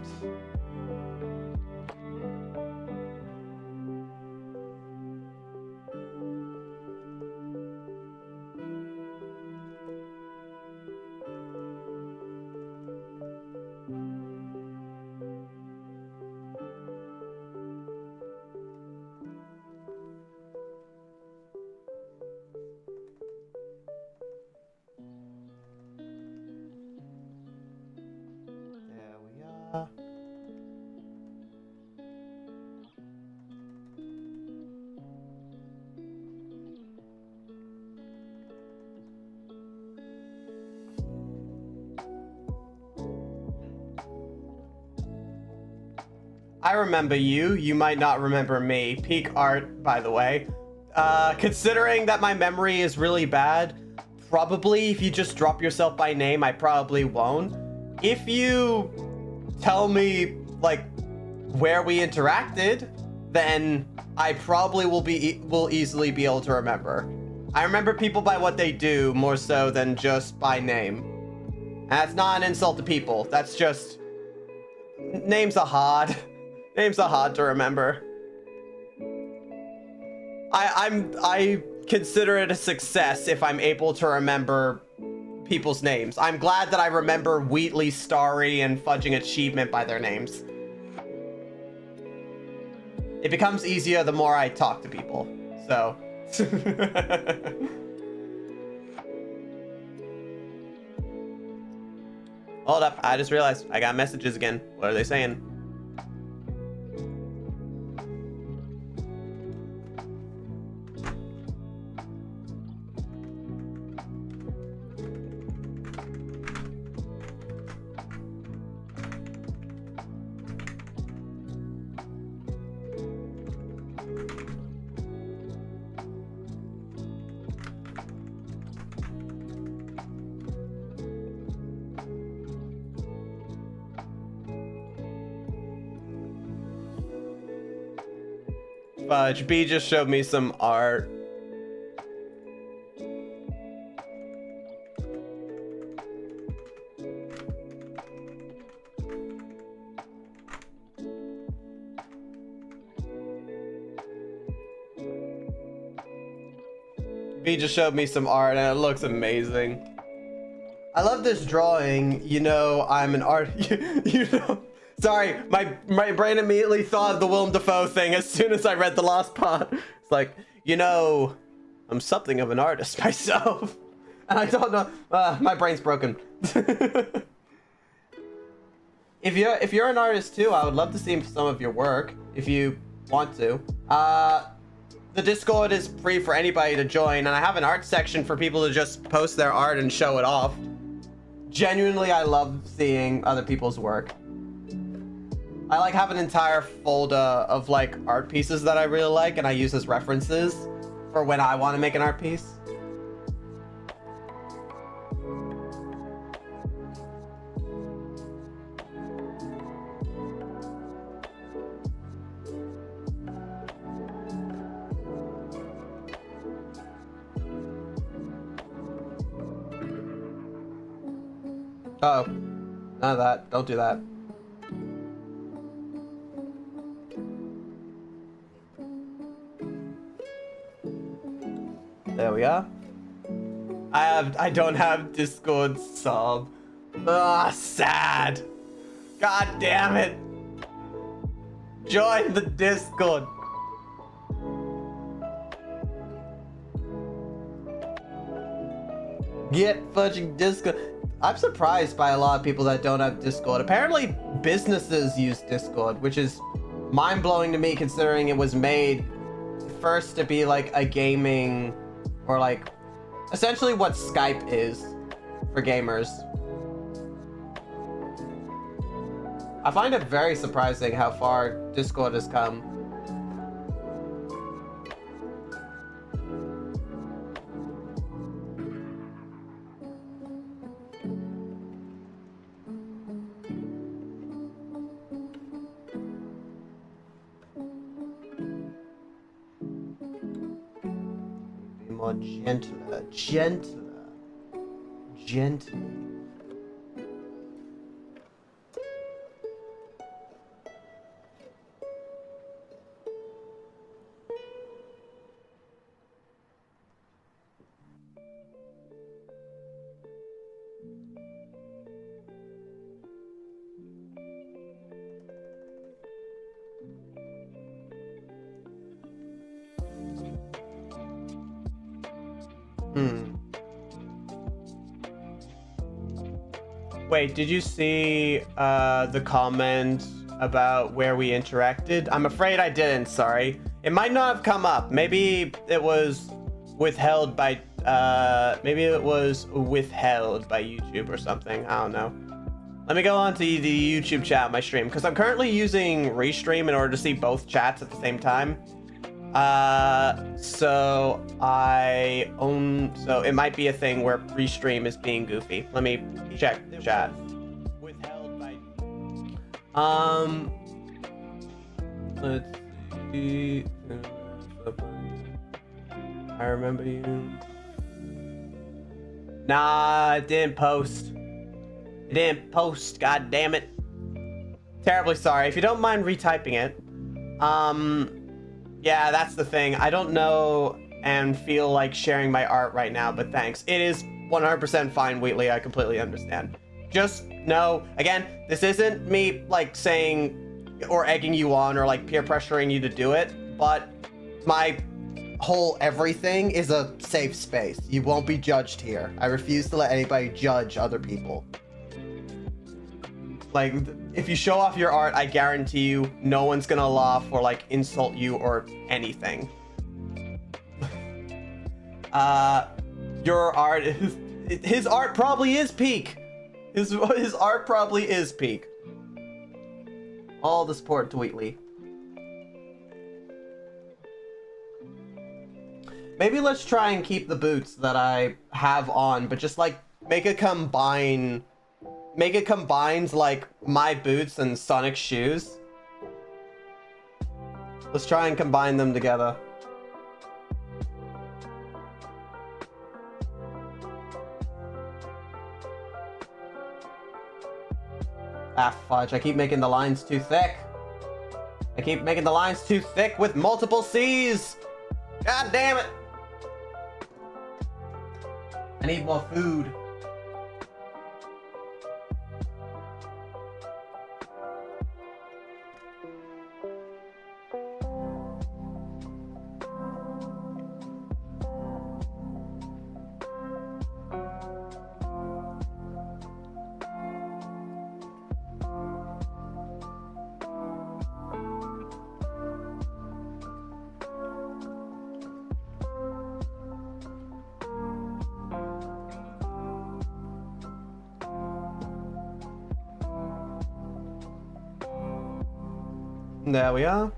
I remember you. You might not remember me. Peak art, by the way. Considering that my memory is really bad, probably if you just drop yourself by name, I probably won't. If you tell me, like, where we interacted, then I probably will easily be able to remember. I remember people by what they do more so than just by name. And that's not an insult to people. That's just... Names are hard. Names are hard to remember. I consider it a success if I'm able to remember people's names. I'm glad that I remember Wheatley, Starry, and Fudging Achievement by their names. It becomes easier the more I talk to people. So. Hold up, I just realized I got messages again. What are they saying? Fudge, B just showed me some art. B just showed me some art and it looks amazing. I love this drawing. You know, I'm an art. You know. Sorry, my brain immediately thought of the Willem Dafoe thing as soon as I read the last part. It's like, you know, I'm something of an artist myself. And I don't know, my brain's broken. If you're an artist too, I would love to see some of your work if you want to. The Discord is free for anybody to join, and I have an art section for people to just post their art and show it off. Genuinely, I love seeing other people's work. I like have an entire folder of like art pieces that I really like and I use as references for when I want to make an art piece. Oh, none of that. Don't do that. There we are. I don't have Discord sub. Ah, sad. God damn it. Join the Discord. Get fudging Discord. I'm surprised by a lot of people that don't have Discord. Apparently businesses use Discord, which is mind-blowing to me considering it was made first to be like a gaming or like essentially what Skype is for gamers. I find it very surprising how far Discord has come. More gentler. Wait, did you see the comment about where we interacted? I'm afraid I didn't, sorry. It might not have come up. Maybe it was withheld by YouTube or something. I don't know. Let me go on to the YouTube chat, my stream, because I'm currently using Restream in order to see both chats at the same time. So it might be a thing where Restream is being goofy. Let me check the chat. Withheld by let's see. I remember you. Nah, it didn't post. It didn't post, god damn it. Terribly sorry. If you don't mind retyping it. Yeah, that's the thing. I don't know and feel like sharing my art right now, but thanks. It is 100% fine, Wheatley. I completely understand. Just know, again, this isn't me like saying or egging you on or like peer pressuring you to do it, but my whole everything is a safe space. You won't be judged here. I refuse to let anybody judge other people. Like, if you show off your art, I guarantee you no one's gonna laugh or like insult you or anything. Your art is, his art probably is peak. His art probably is peak. All the support to Wheatley. Maybe let's try and keep the boots that I have on, but just like make it combines like my boots and Sonic's shoes. Let's try and combine them together. Ah, fudge. I keep making the lines too thick. I keep making the lines too thick with multiple C's. God damn it. I need more food. There we are.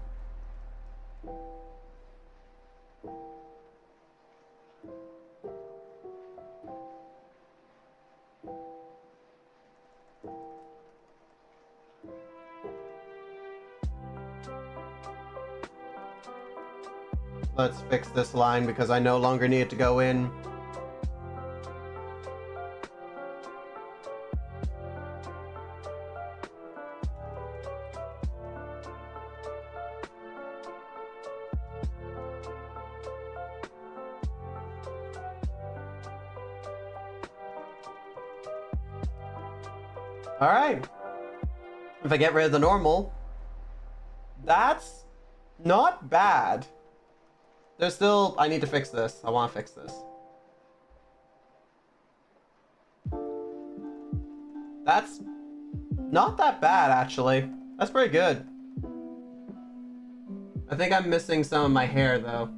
Let's fix this line because I no longer need it to go in. All right. If I get rid of the normal, that's not bad. There's still, I need to fix this. I want to fix this. That's not that bad, actually. That's pretty good. I think I'm missing some of my hair, though.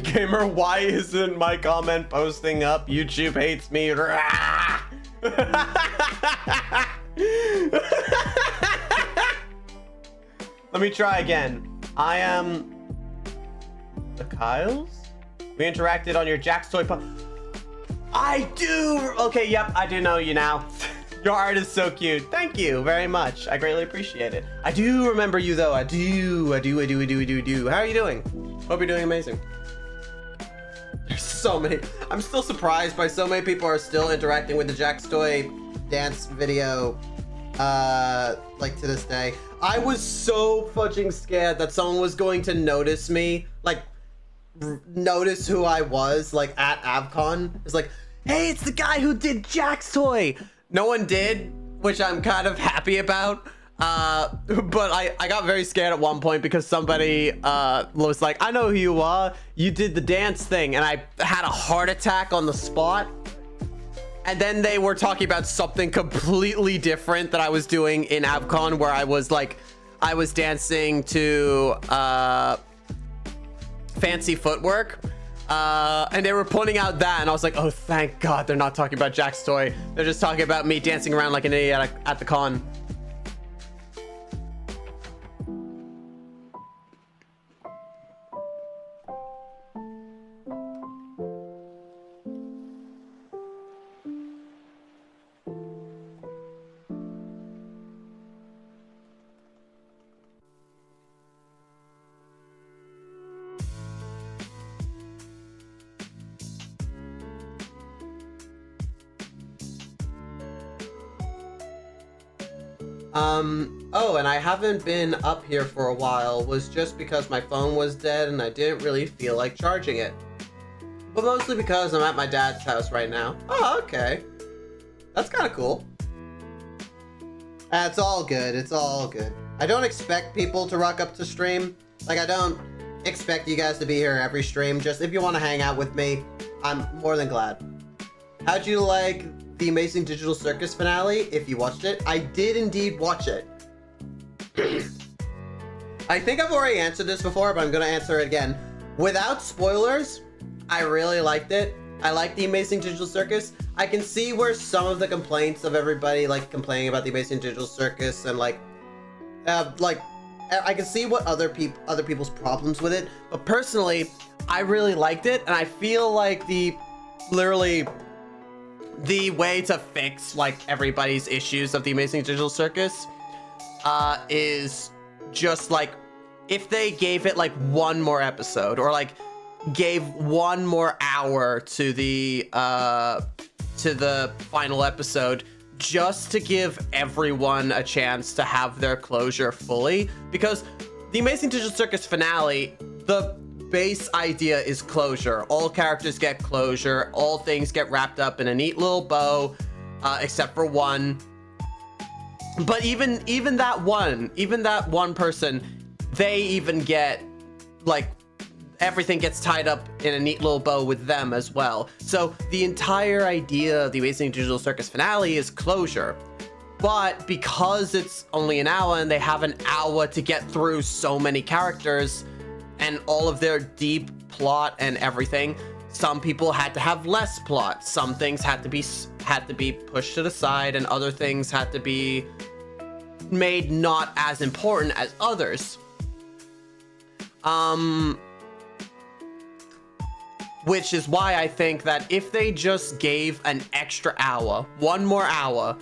Gamer, why isn't my comment posting up? YouTube hates me. Let me try again. I am the Kyles? We interacted on your Jack's Toy I do! Okay, yep, I do know you now. Your art is so cute. Thank you very much. I greatly appreciate it. I do remember you though. I do. How are you doing? Hope you're doing amazing. There's so many. I'm still surprised by so many people are still interacting with the Jack's Toy dance video, like to this day. I was so fudging scared that someone was going to notice me, like, notice who I was, like, at Avcon. It's like, hey, it's the guy who did Jack's Toy. No one did, which I'm kind of happy about. But I got very scared at one point because somebody was like, I know who you are. You did the dance thing. And I had a heart attack on the spot. And then they were talking about something completely different that I was doing in Avcon, where I was like, I was dancing to fancy footwork. And they were pointing out that, and I was like, oh, thank God they're not talking about Jack's Toy. They're just talking about me dancing around like an idiot at the con. Oh, and I haven't been up here for a while, was just because my phone was dead and I didn't really feel like charging it. But mostly because I'm at my dad's house right now. Oh, okay. That's kind of cool. It's all good, it's all good. I don't expect people to rock up to stream. Like, I don't expect you guys to be here every stream. Just if you want to hang out with me, I'm more than glad. How'd you like the Amazing Digital Circus finale, if you watched it? I did indeed watch it. I think I've already answered this before, but I'm gonna answer it again. Without spoilers, I really liked it. I like the Amazing Digital Circus. I can see where some of the complaints of everybody, like, complaining about the Amazing Digital Circus and, like, I can see what other people's problems with it. But personally, I really liked it, and I feel like literally the way to fix, like, everybody's issues of the Amazing Digital Circus is just, like, if they gave it, like, one more episode, or, like, gave one more hour to the final episode, just to give everyone a chance to have their closure fully. Because the Amazing Digital Circus finale, the base idea is closure. All characters get closure. All things get wrapped up in a neat little bow, except for one. But even that one person, they even get, like, everything gets tied up in a neat little bow with them as well. So the entire idea of the Amazing Digital Circus finale is closure. But because it's only an hour and they have an hour to get through so many characters and all of their deep plot and everything, some people had to have less plot. Some things had to be pushed to the side, and other things had to be made not as important as others. Which is why I think that if they just gave an extra hour, one more hour,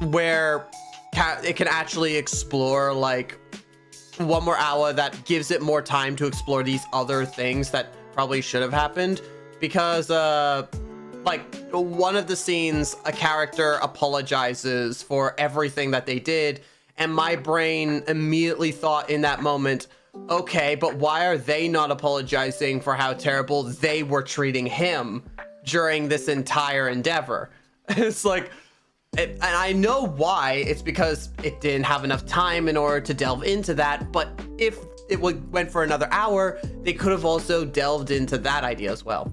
where it can actually explore, like, one more hour that gives it more time to explore these other things that probably should have happened. Because, like, one of the scenes, a character apologizes for everything that they did, and my brain immediately thought in that moment, okay, but why are they not apologizing for how terrible they were treating him during this entire endeavor? It's like, and I know why. It's because it didn't have enough time in order to delve into that, but if it went for another hour, they could have also delved into that idea as well.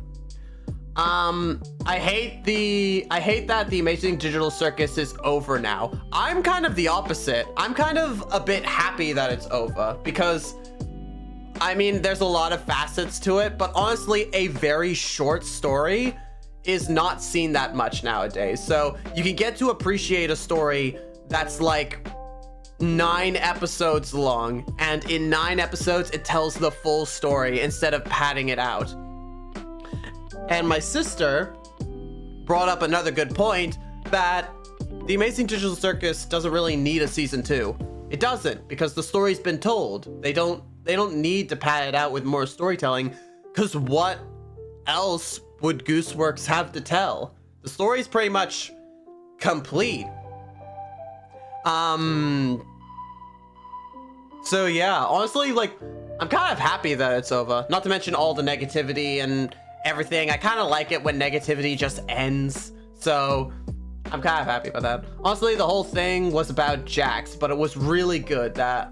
I hate that the Amazing Digital Circus is over now. I'm kind of the opposite. I'm kind of a bit happy that it's over, because I mean, there's a lot of facets to it, but honestly, a very short story is not seen that much nowadays. So you can get to appreciate a story that's like 9 episodes long, and in 9 episodes, it tells the full story instead of padding it out. And my sister brought up another good point, that the Amazing Digital Circus doesn't really need a season 2. It doesn't, because the story's been told. They don't need to pad it out with more storytelling, because what else would Gooseworks have to tell? The story's pretty much complete. So yeah, honestly, like, I'm kind of happy that it's over. Not to mention all the negativity and everything. I kind of like it when negativity just ends. So I'm kind of happy about that. Honestly, the whole thing was about Jax, but it was really good. That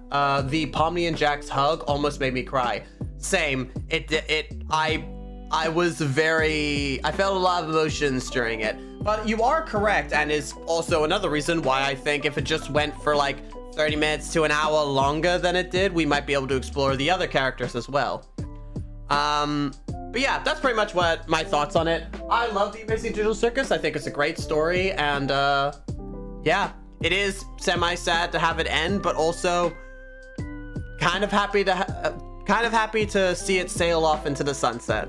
the Pomni and Jax hug almost made me cry. Same. I felt a lot of emotions during it. But you are correct, and is also another reason why I think if it just went for like 30 minutes to an hour longer than it did, we might be able to explore the other characters as well. But yeah, that's pretty much what my thoughts on it. I love the Amazing Digital Circus. I think it's a great story, and yeah, it is semi-sad to have it end, but also kind of happy to see it sail off into the sunset.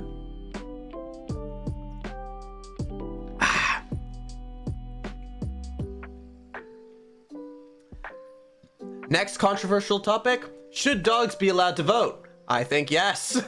Next controversial topic: should dogs be allowed to vote? I think yes.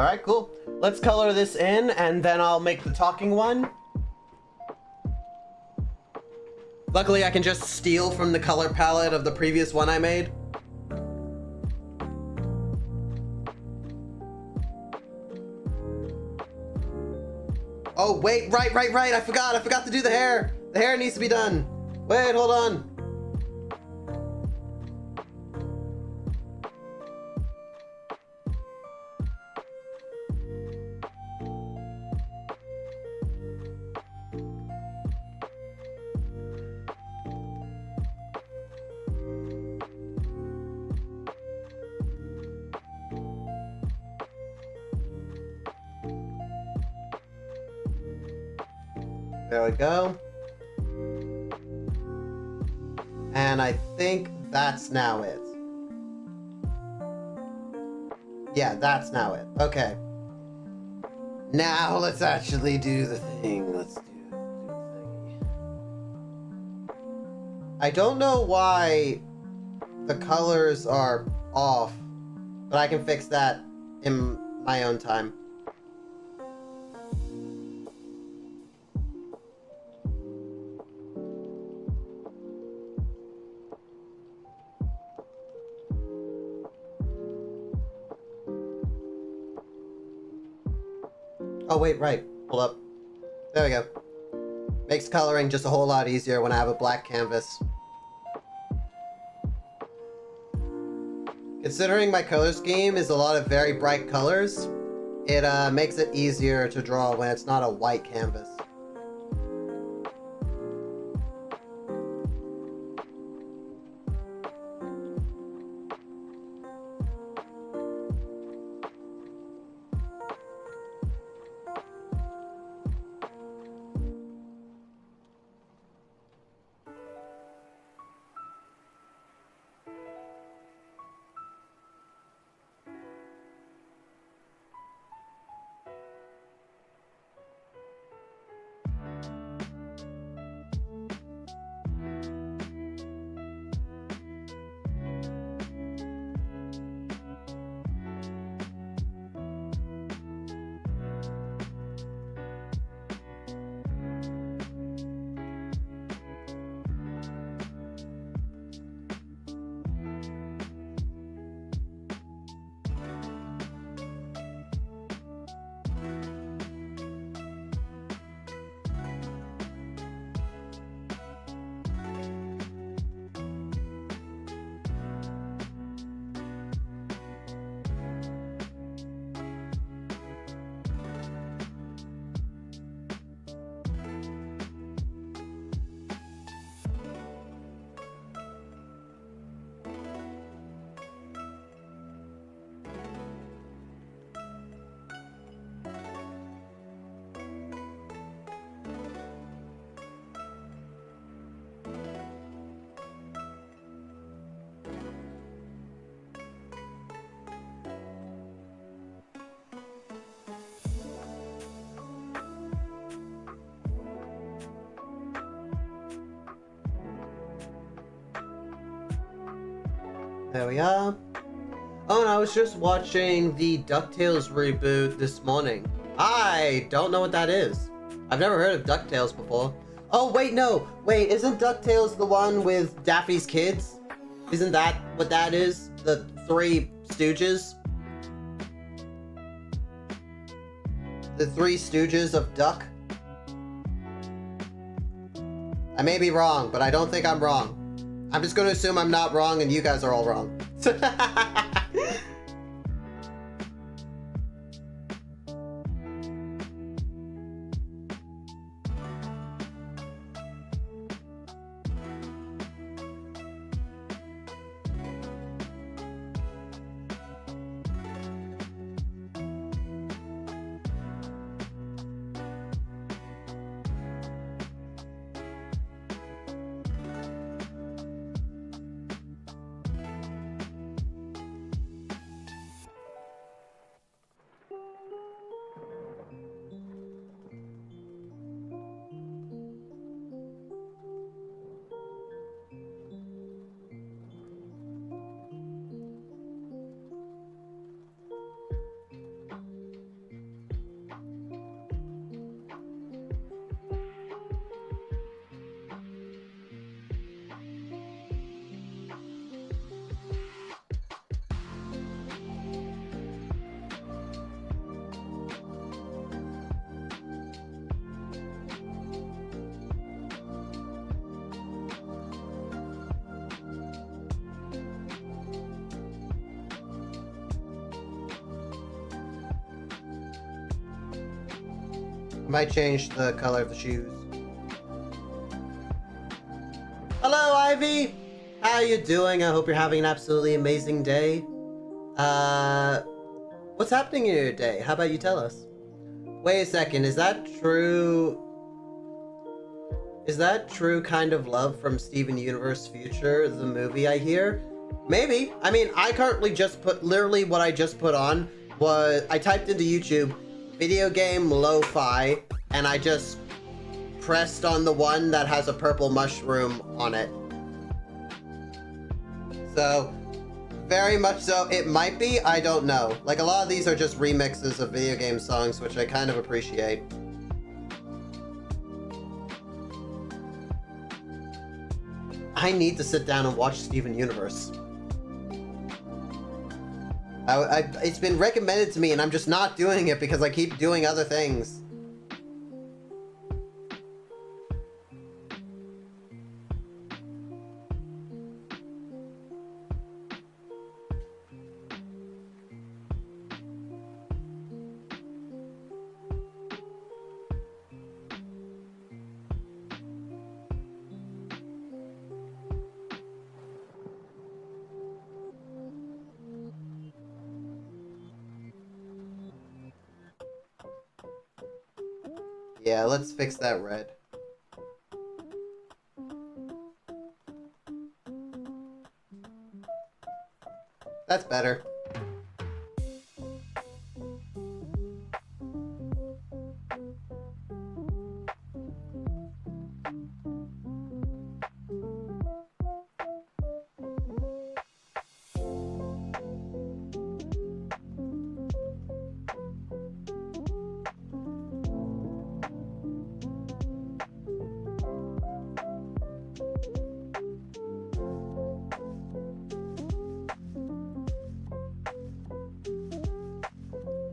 All right, cool. Let's color this in, and then I'll make the talking one. Luckily, I can just steal from the color palette of the previous one I made. Oh, wait, right. I forgot to do the hair. The hair needs to be done. Wait, hold on. There we go. And I think that's now it. Yeah, that's now it. Okay. Now let's actually do the thing. Let's do the thingy. I don't know why the colors are off, but I can fix that in my own time. Oh wait, right. Hold up. There we go. Makes coloring just a whole lot easier when I have a black canvas. Considering my color scheme is a lot of very bright colors, it makes it easier to draw when it's not a white canvas. There we are. Oh, and I was just watching the DuckTales reboot this morning. I don't know what that is. I've never heard of DuckTales before. Oh, wait, no. Wait, isn't DuckTales the one with Daffy's kids? Isn't that what that is? The Three Stooges? The Three Stooges of Duck? I may be wrong, but I don't think I'm wrong. I'm just gonna assume I'm not wrong and you guys are all wrong. Might change the color of the shoes. Hello, Ivy! How you doing? I hope you're having an absolutely amazing day. What's happening in your day? How about you tell us? Wait a second, is that true? Is that true kind of love from Steven Universe Future, the movie I hear? Maybe. I mean, I currently just put, literally what I just put on was, I typed into YouTube, video game lo-fi, and I just pressed on the one that has a purple mushroom on it. So, very much so, it might be, I don't know. Like, a lot of these are just remixes of video game songs, which I kind of appreciate. I need to sit down and watch Steven Universe. It's been recommended to me, and I'm just not doing it because I keep doing other things. Yeah, let's fix that red. That's better.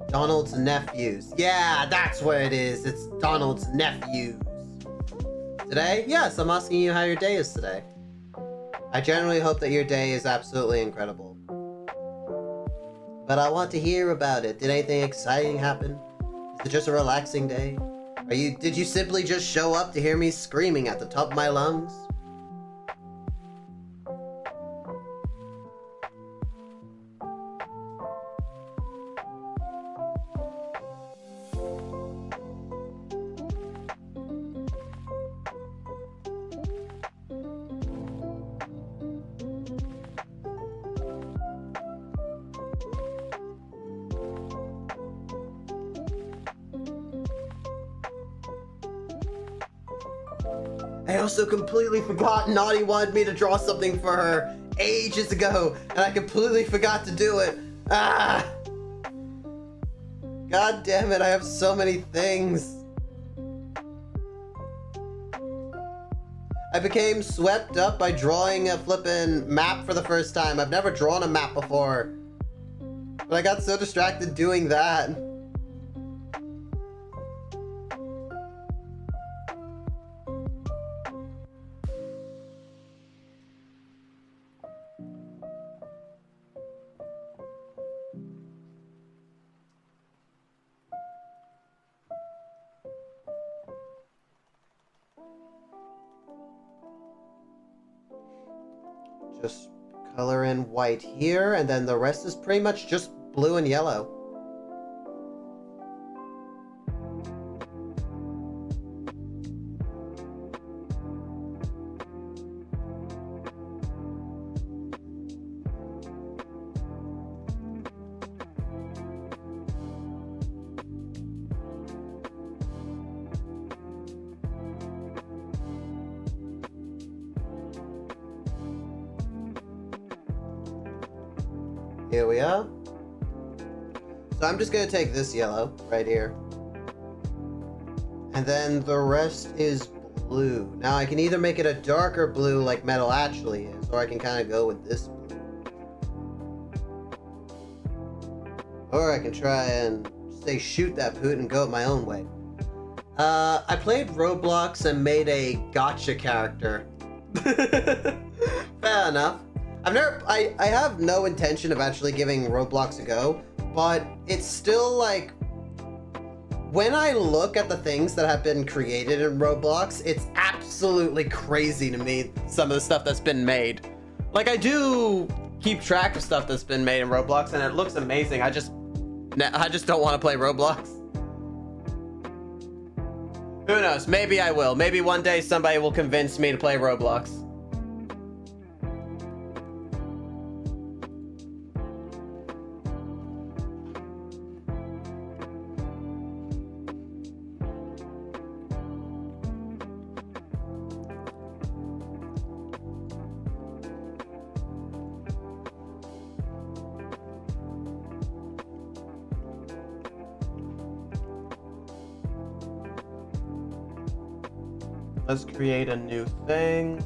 Donald's nephews. Yeah, that's what it is. It's Donald's nephews. Today? Yes, I'm asking you how your day is today. I generally hope that your day is absolutely incredible. But I want to hear about it. Did anything exciting happen? Is it just a relaxing day? Did you simply just show up to hear me screaming at the top of my lungs? I also completely forgot Naughty wanted me to draw something for her ages ago, and I completely forgot to do it. Ah! God damn it, I have so many things. I became swept up by drawing a flippin' map for the first time. I've never drawn a map before, but I got so distracted doing that. Just color in white here, and then the rest is pretty much just blue and yellow. Here we are. So I'm just gonna take this yellow right here. And then the rest is blue. Now I can either make it a darker blue like metal actually is, or I can kind of go with this blue. Or I can try and say shoot that poot and go it my own way. I played Roblox and made a gotcha character. Fair enough. I have no intention of actually giving Roblox a go, but it's still like, when I look at the things that have been created in Roblox, it's absolutely crazy to me, Some of the stuff that's been made. Like, I do keep track of stuff that's been made in Roblox, and it looks amazing. I just don't want to play Roblox. Who knows? Maybe I will. Maybe one day somebody will convince me to play Roblox. Let's create a new thing.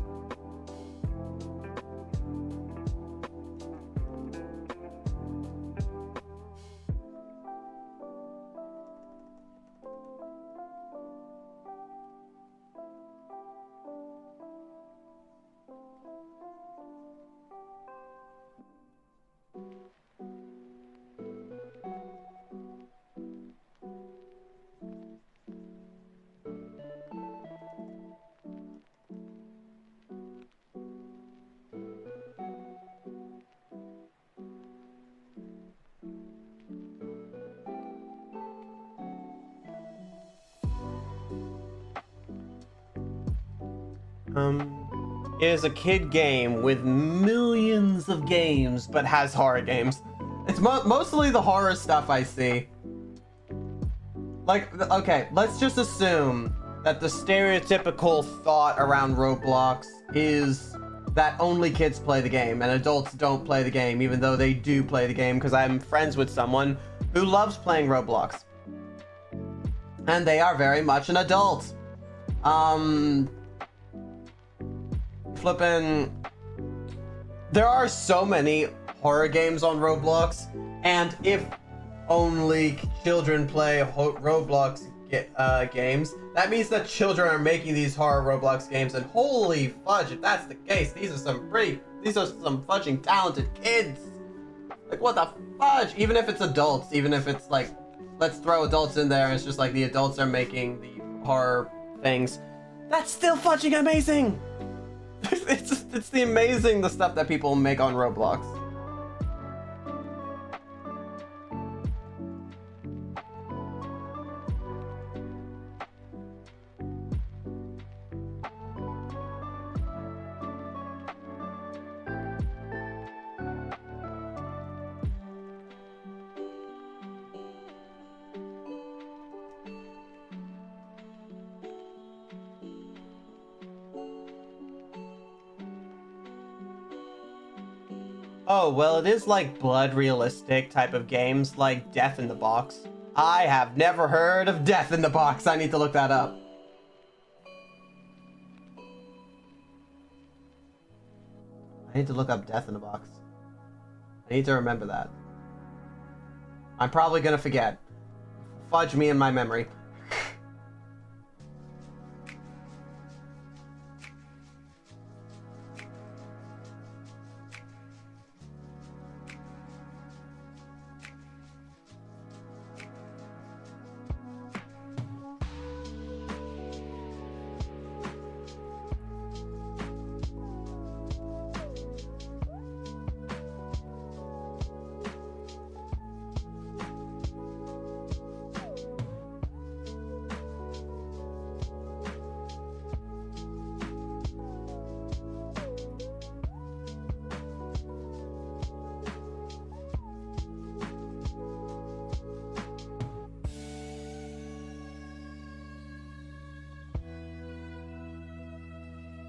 It is a kid game with millions of games, but has horror games. It's mostly the horror stuff I see. Like, okay, let's just assume that the stereotypical thought around Roblox is that only kids play the game and adults don't play the game, even though they do play the game, because I'm friends with someone who loves playing Roblox. And they are very much an adult. Flippin', there are so many horror games on Roblox, and if only children play Roblox games, that means that children are making these horror Roblox games, and holy fudge, if that's the case, these are some fudging talented kids. Like, what the fudge? Even if it's adults, even if it's like, let's throw adults in there, it's just like the adults are making the horror things, that's still fudging amazing. It's the amazing the stuff that people make on Roblox. Oh, well, it is like blood realistic type of games, like Death in the Box. I have never heard of Death in the Box. I need to look that up. I need to look up Death in the Box. I need to remember that. I'm probably gonna forget. Fudge me in my memory.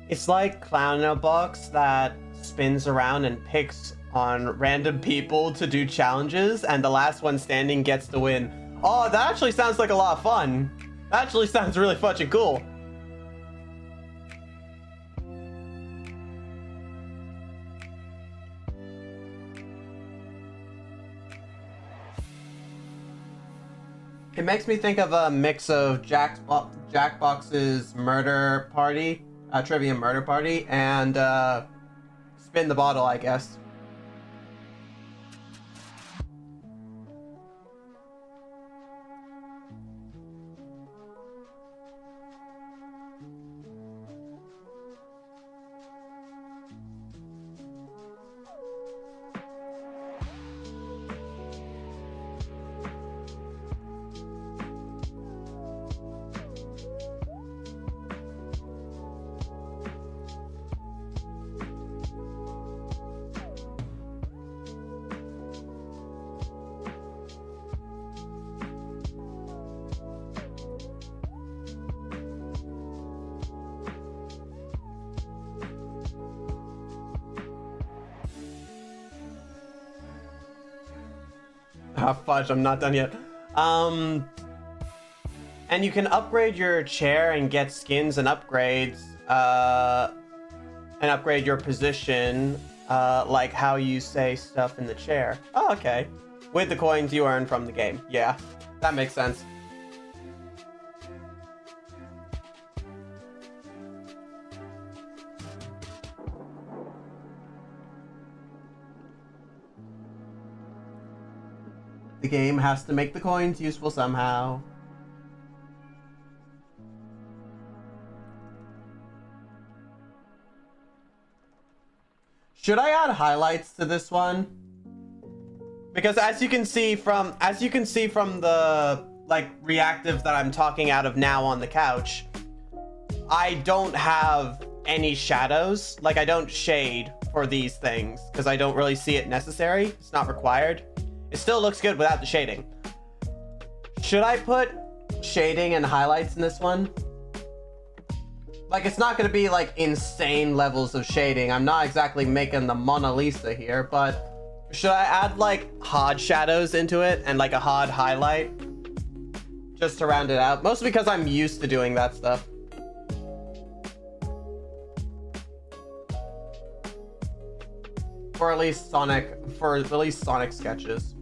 It's like Clown in a Box that spins around and picks on random people to do challenges, and the last one standing gets the win. Oh, that actually sounds like a lot of fun. That actually sounds really fucking cool. It makes me think of a mix of Jackbox's Murder Party, Trivia Murder Party, and Spin the Bottle, I guess. Oh, fudge, I'm not done yet. And you can upgrade your chair and get skins and upgrades, and upgrade your position, like how you say stuff in the chair. Oh, okay. With the coins you earn from the game. Yeah, that makes sense. The game has to make the coins useful somehow. Should I add highlights to this one? Because as you can see from the like reactive that I'm talking out of now on the couch, I don't have any shadows. Like I don't shade for these things because I don't really see it necessary. It's not required. It still looks good without the shading. Should I put shading and highlights in this one? Like, it's not going to be, like, insane levels of shading. I'm not exactly making the Mona Lisa here, but should I add, like, hard shadows into it and, like, a hard highlight? Just to round it out. Mostly because I'm used to doing that stuff. For at least Sonic sketches.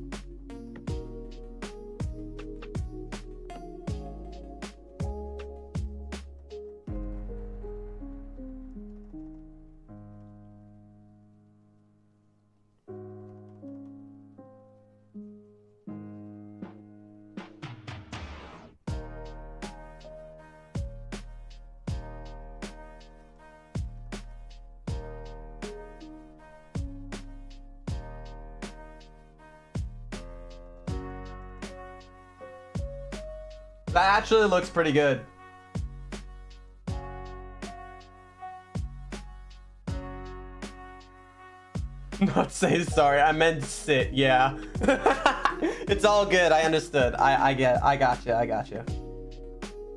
That actually looks pretty good. Not say sorry, I meant sit, yeah. It's all good, I understood. I got you.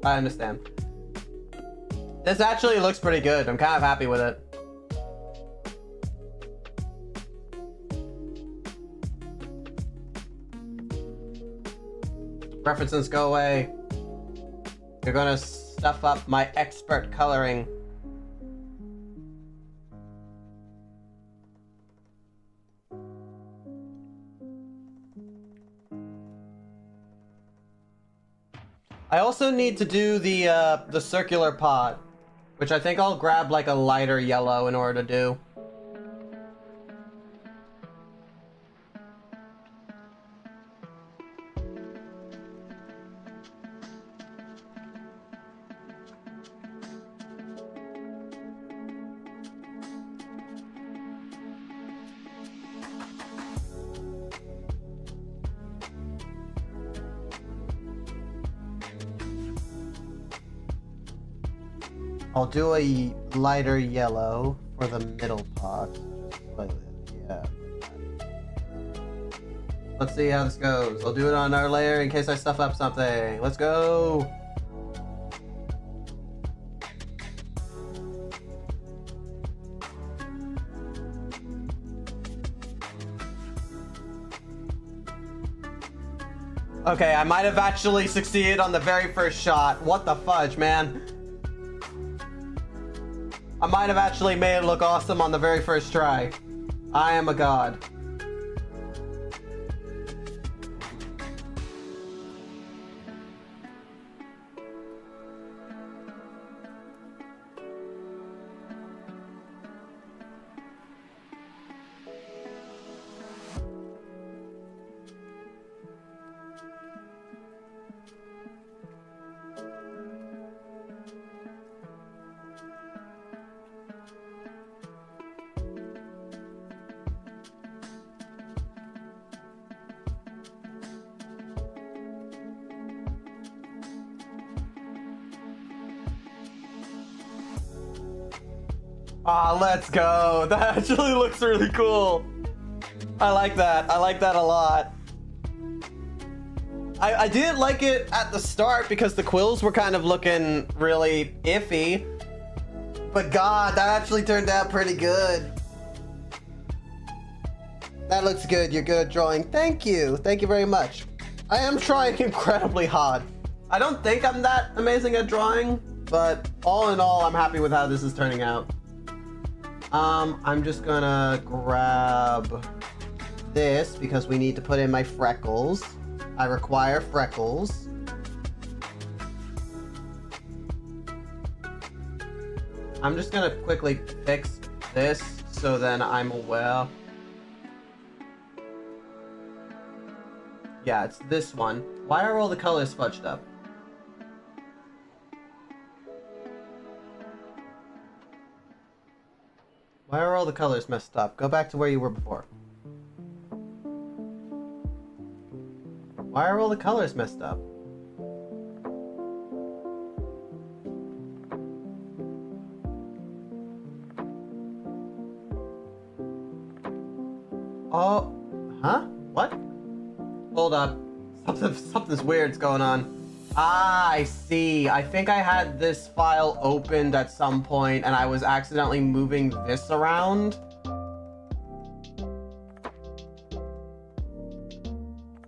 I understand. This actually looks pretty good. I'm kind of happy with it. References go away. You're gonna stuff up my expert coloring. I also need to do the circular pot, which I think I'll grab like a lighter yellow in order to do. I'll do a lighter yellow for the middle pot. Yeah. Let's see how this goes. I'll do it on our layer in case I stuff up something. Let's go! Okay, I might have actually succeeded on the very first shot. What the fudge, man? I might have actually made it look awesome on the very first try. I am a god. Ah, let's go. That actually looks really cool. I like that. I like that a lot. I didn't like it at the start because the quills were kind of looking really iffy. But God, that actually turned out pretty good. That looks good. You're good at drawing. Thank you. Thank you very much. I am trying incredibly hard. I don't think I'm that amazing at drawing, but all in all, I'm happy with how this is turning out. I'm just gonna grab this because we need to put in my freckles. I require freckles. I'm just gonna quickly fix this so then I'm aware. Yeah, it's this one. Why are all the colors fudged up? Why are all the colors messed up? Go back to where you were before. Why are all the colors messed up? Oh, huh? What? Hold up. Something's weird's going on. Ah, I see. I think I had this file opened at some point and I was accidentally moving this around.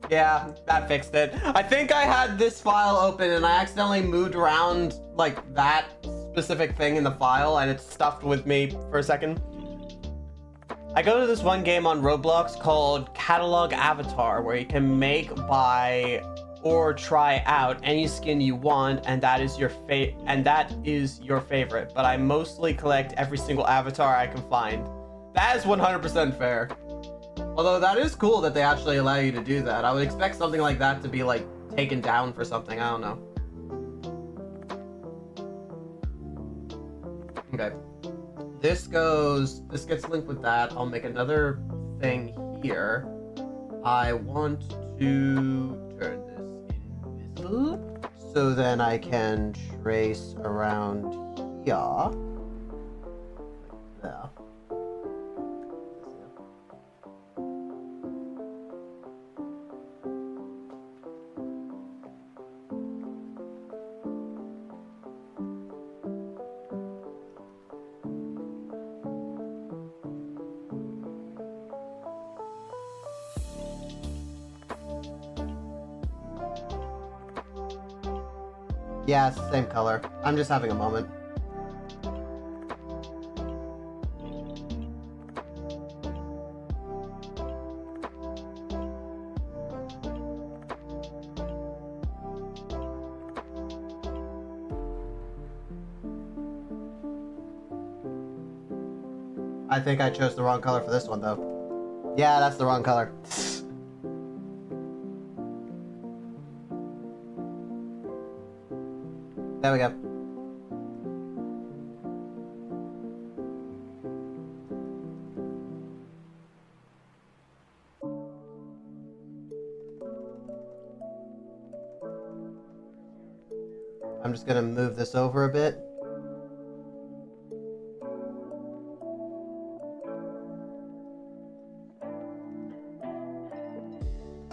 Yeah, that fixed it. I think I had this file open and I accidentally moved around like that specific thing in the file and it's stuffed with me for a second. I go to this one game on Roblox called Catalog Avatar where you can make, buy, or try out any skin you want, and that is your favorite. But I mostly collect every single avatar I can find. That is 100% fair. Although that is cool that they actually allow you to do that. I would expect something like that to be like taken down for something. I don't know. Okay. This gets linked with that. I'll make another thing here. I want to turn this invisible so then I can trace around here. There. Yeah, it's the same color. I'm just having a moment. I think I chose the wrong color for this one, though. Yeah, that's the wrong color. There we go. I'm just gonna move this over a bit.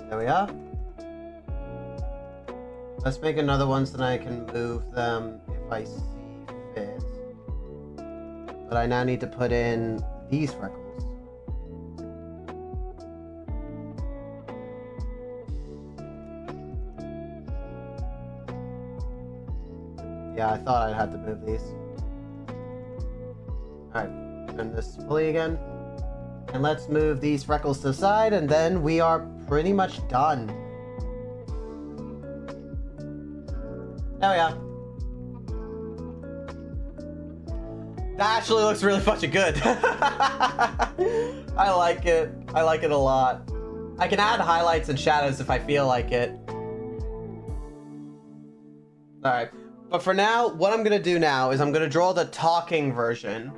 There we are. Let's make another one so that I can move them if I see fit. But I now need to put in these freckles. Yeah, I thought I had to move these. Alright, turn this fully again. And let's move these freckles to the side and then we are pretty much done. There we are. That actually looks really fucking good. I like it. I like it a lot. I can add highlights and shadows if I feel like it. Alright. But for now, what I'm going to do now is I'm going to draw the talking version.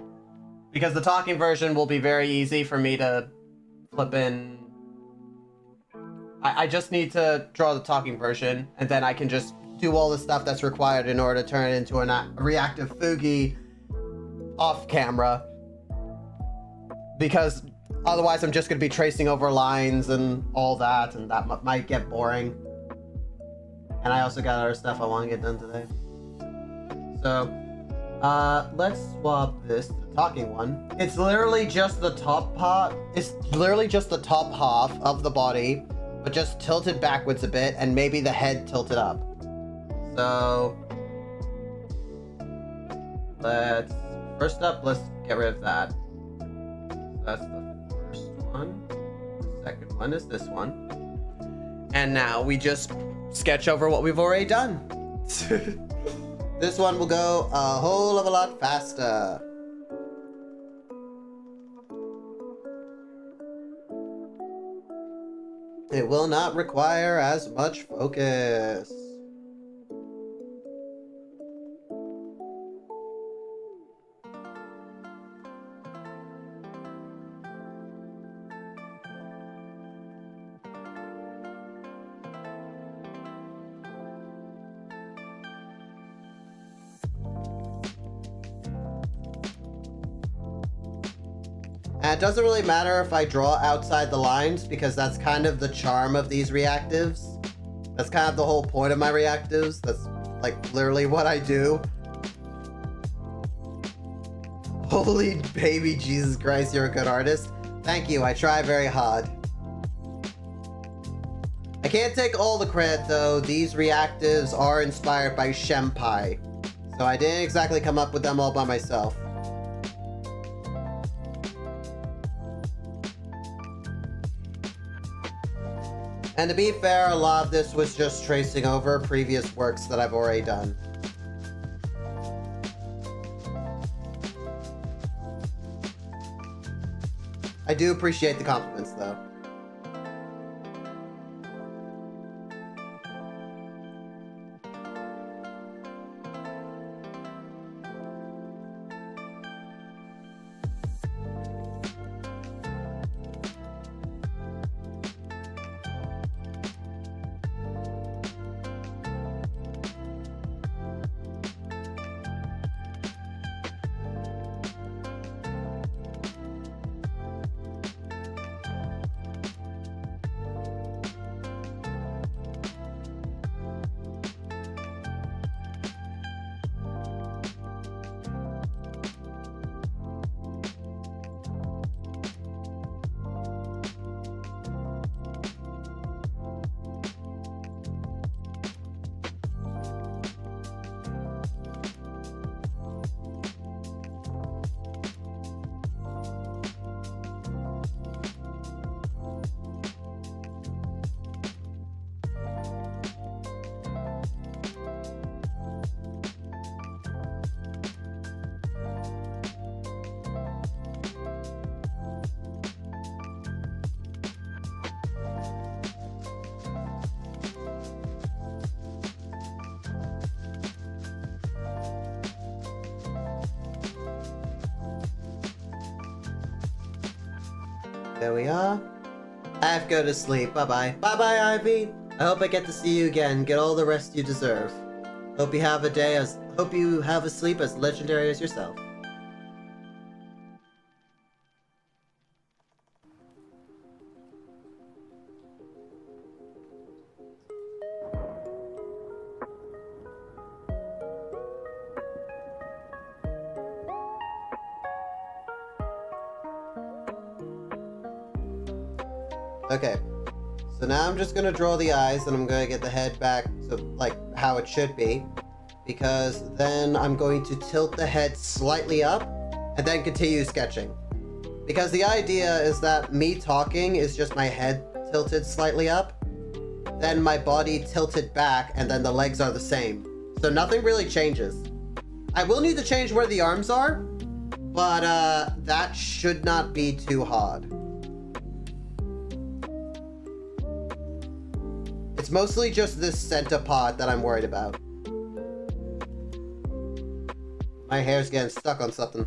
Because the talking version will be very easy for me to flip in. I just need to draw the talking version, and then I can just do all the stuff that's required in order to turn it into a reactive Fugi off camera. Because otherwise I'm just going to be tracing over lines and all that, and that might get boring. And I also got other stuff I want to get done today. So, Let's swap this to the talking one. It's literally just the top part. It's literally just the top half of the body, but just tilted backwards a bit, and maybe the head tilted up. So, first up, let's get rid of that. So that's the first one. The second one is this one. And now we just sketch over what we've already done. This one will go a whole of a lot faster. It will not require as much focus. And it doesn't really matter if I draw outside the lines, because that's kind of the charm of these reactives. That's kind of the whole point of my reactives. That's like literally what I do. Holy baby Jesus Christ, you're a good artist. Thank you, I try very hard. I can't take all the credit though. These reactives are inspired by Shenpai. So I didn't exactly come up with them all by myself. And to be fair, a lot of this was just tracing over previous works that I've already done. I do appreciate the compliments, though. There we are. I have to go to sleep. Bye-bye. Bye-bye, Ivy. I hope I get to see you again. Get all the rest you deserve. Hope you have a sleep as legendary as yourself. Okay, so now I'm just gonna draw the eyes and I'm gonna get the head back to like how it should be, because then I'm going to tilt the head slightly up and then continue sketching. Because the idea is that me talking is just my head tilted slightly up, then my body tilted back, and then the legs are the same. So nothing really changes. I will need to change where the arms are, but that should not be too hard. It's mostly just this center part that I'm worried about. My hair's getting stuck on something.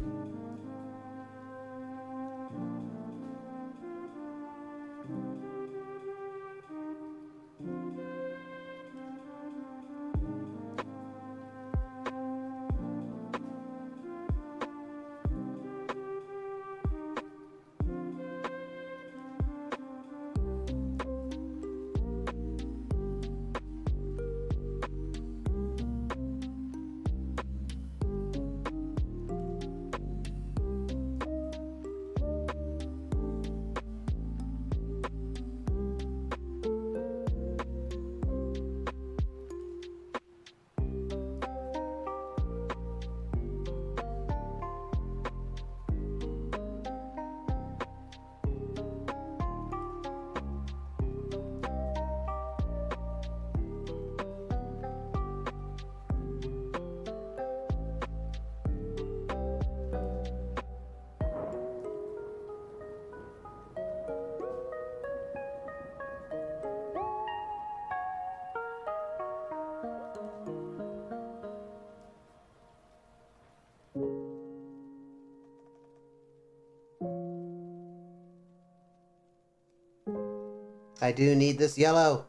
I do need this yellow.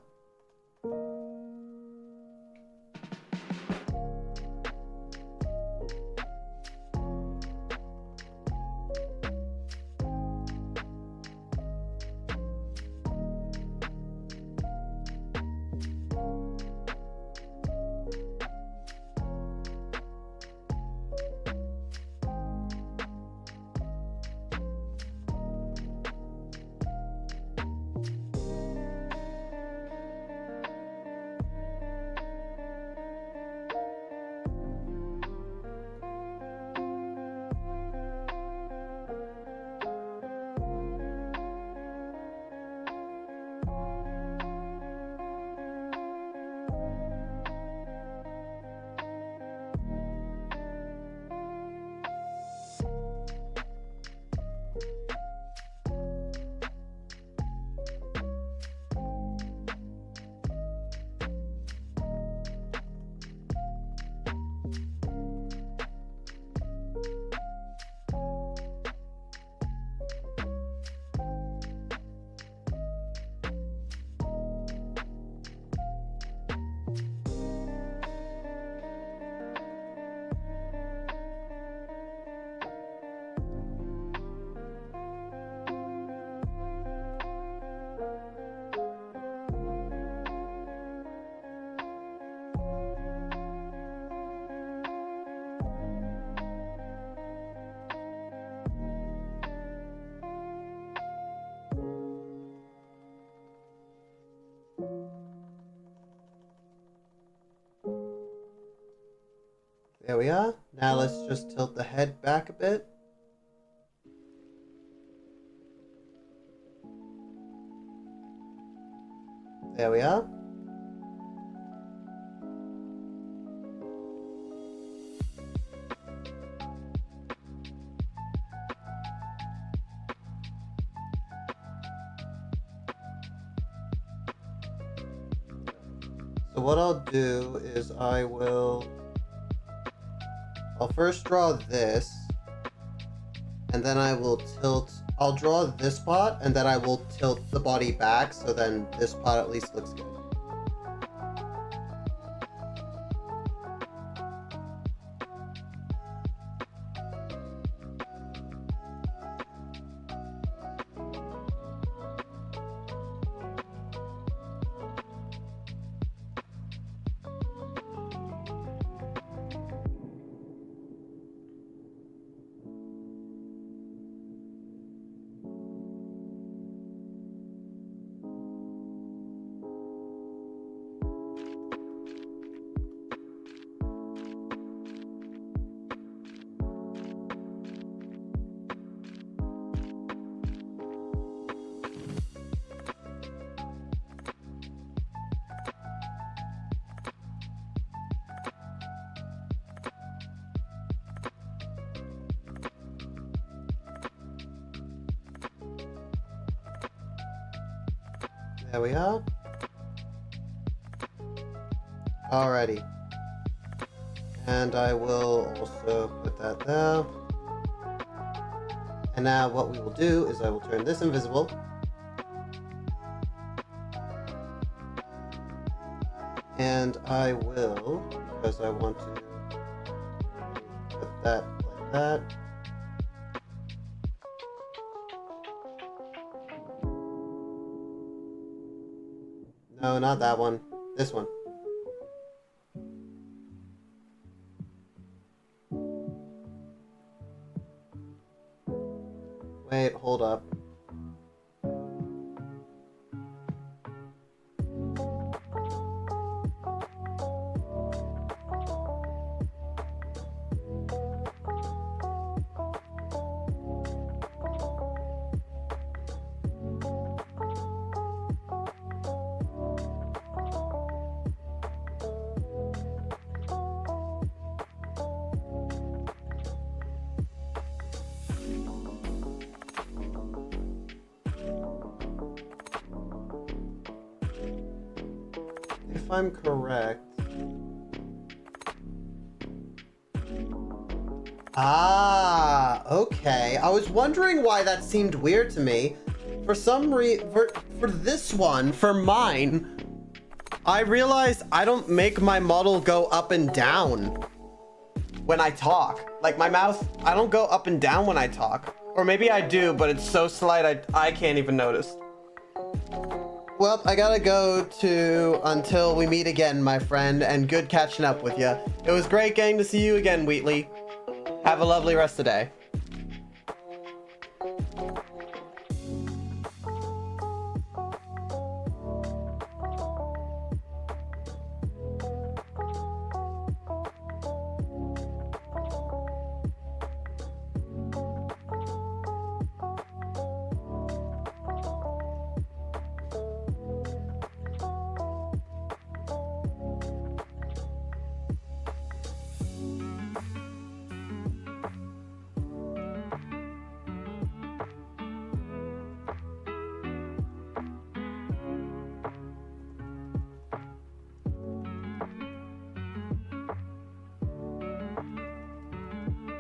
There we are. Now let's just tilt the head back a bit. There we are. So what I'll do is I'll first draw this, and then I'll draw this part, and then I will tilt the body back, so then this part at least looks good. There we are. Alrighty. And I will also put that there. And now what we will do is I will turn this invisible. And I will, because I want to put that like that. No, not that one. This one. Wait, hold up. If I'm correct... Ah, okay. I was wondering why that seemed weird to me. for some for this one, for mine, I realized I don't make my model go up and down when I talk. Like my mouth, I don't go up and down when I talk. Or maybe I do, but it's so slight I can't even notice. Well, I gotta go to until we meet again, my friend, and good catching up with you. It was great getting to see you again, Wheatley. Have a lovely rest of the day.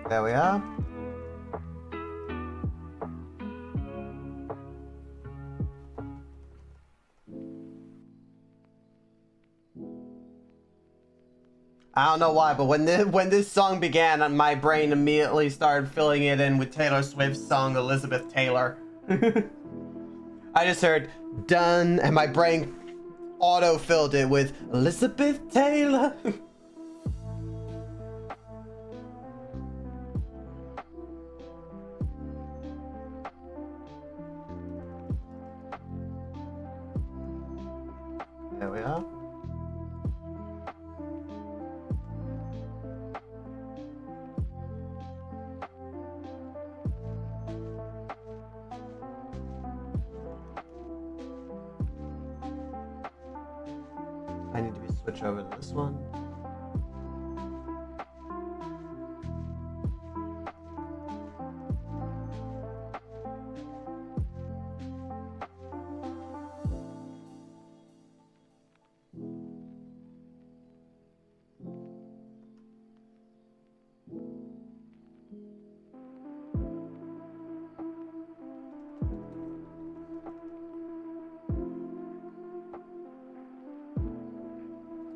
There we are. I don't know why, but when this song began, my brain immediately started filling it in with Taylor Swift's song Elizabeth Taylor. I just heard done, and my brain auto-filled it with Elizabeth Taylor. There we are. I need to switch over to this one.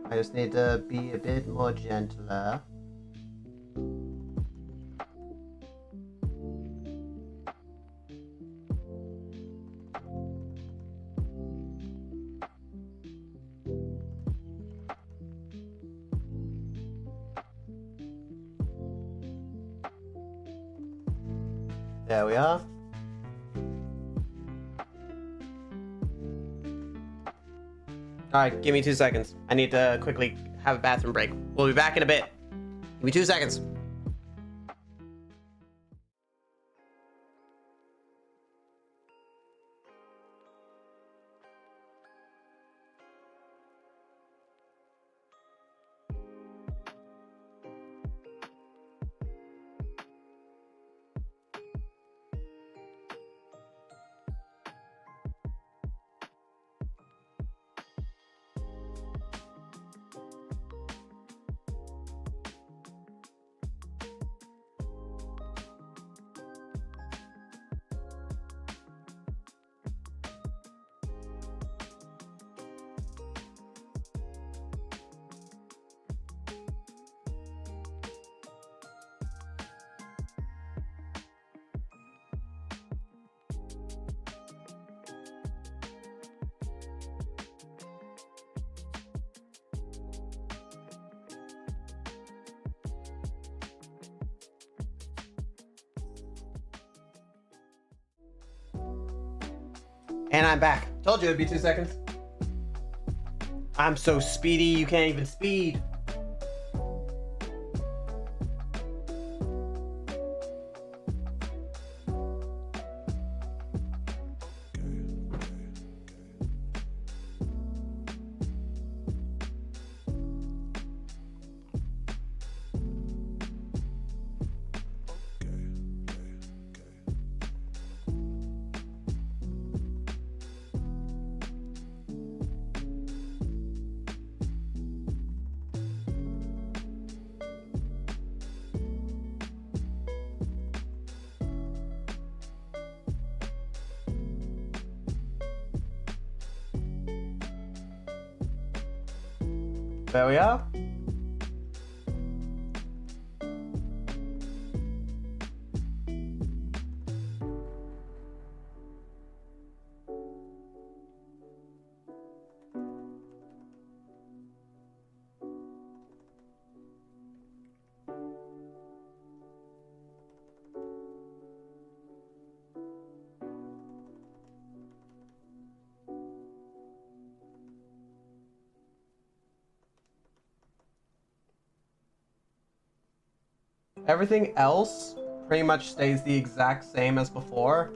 I just need to be a bit more gentler. There we are. Alright, give me 2 seconds. I need to quickly have a bathroom break. We'll be back in a bit. Give me 2 seconds. And I'm back. Told you it'd be 2 seconds. I'm so speedy, you can't even speed. There we are. Everything else pretty much stays the exact same as before.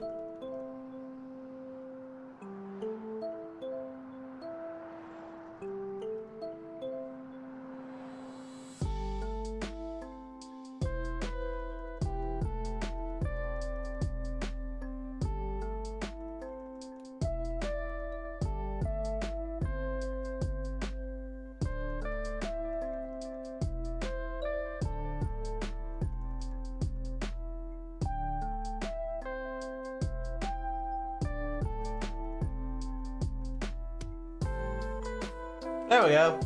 There we go.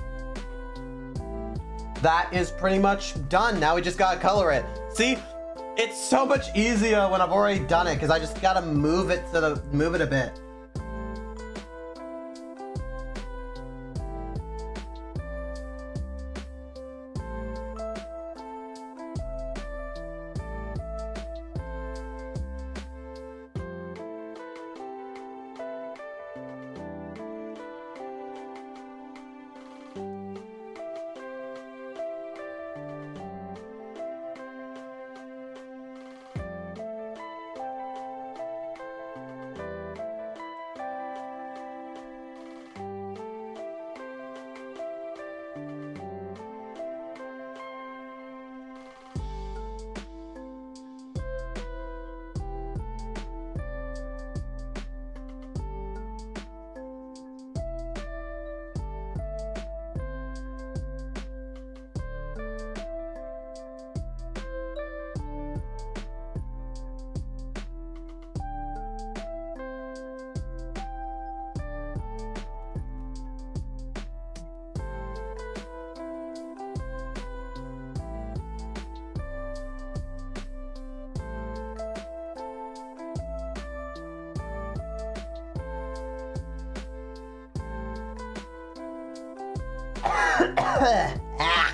That is pretty much done. Now we just gotta color it. See, it's so much easier when I've already done it because I just gotta move it a bit. Ah.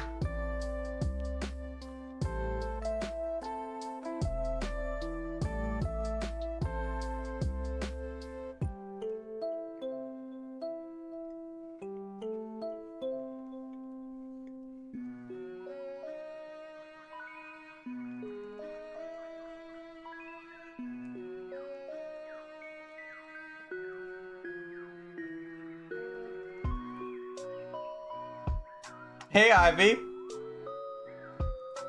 Hey, Ivy.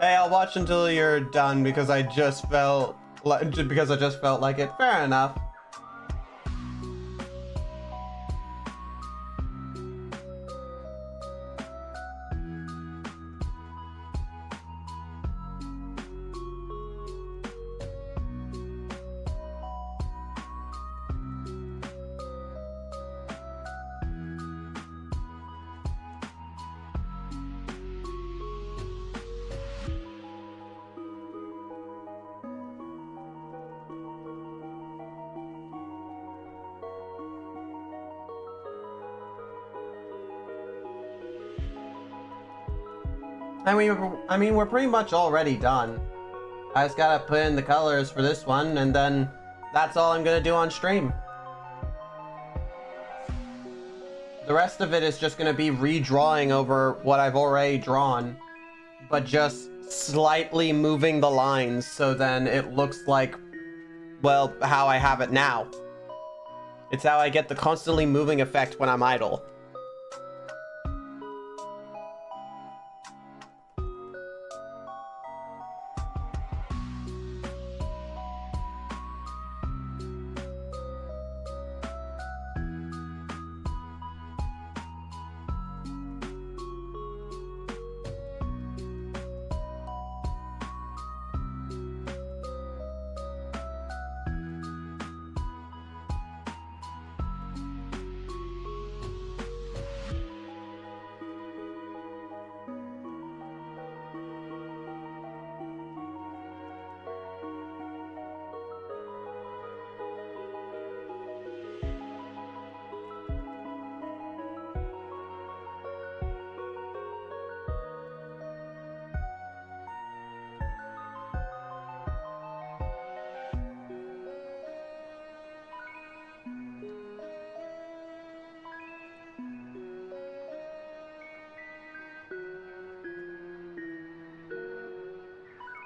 Hey, I'll watch until you're done because I just felt like it. Fair enough. I mean, we're pretty much already done. I just gotta put in the colors for this one, and then that's all I'm gonna do on stream. The rest of it is just gonna be redrawing over what I've already drawn, but just slightly moving the lines so then it looks like, well, how I have it now. It's how I get the constantly moving effect when I'm idle.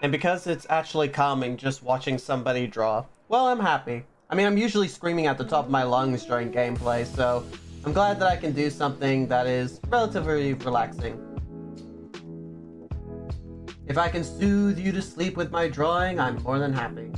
And because it's actually calming just watching somebody draw, well, I'm happy. I mean, I'm usually screaming at the top of my lungs during gameplay, so I'm glad that I can do something that is relatively relaxing. If I can soothe you to sleep with my drawing, I'm more than happy.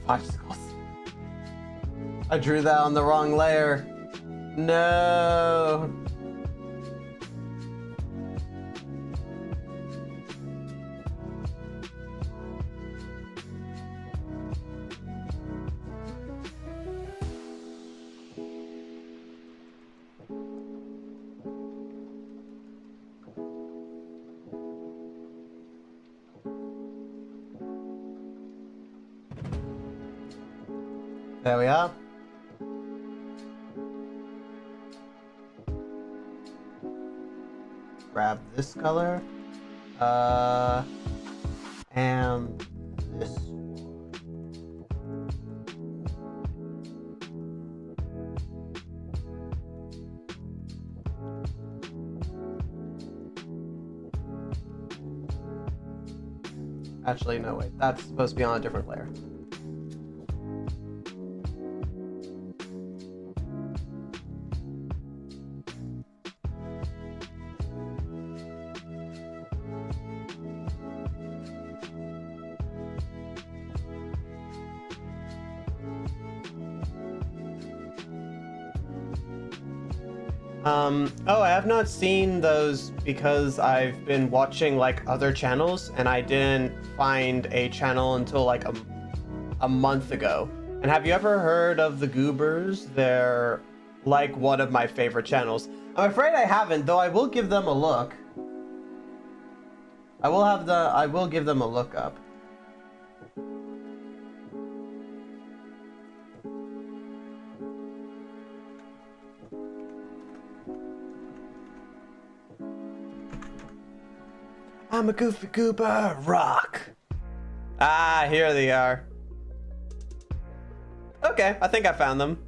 Popsicles. I drew that on the wrong layer. No. There we are. Grab this color. And this. Actually, no, wait. That's supposed to be on a different layer. Oh, I have not seen those because I've been watching like other channels and I didn't find a channel until like a month ago. And have you ever heard of the Goobers? They're like one of my favorite channels. I'm afraid I haven't, though I will give them a look. I will give them a look up. I'm a goofy goober, rock. Ah, here they are. Okay, I think I found them.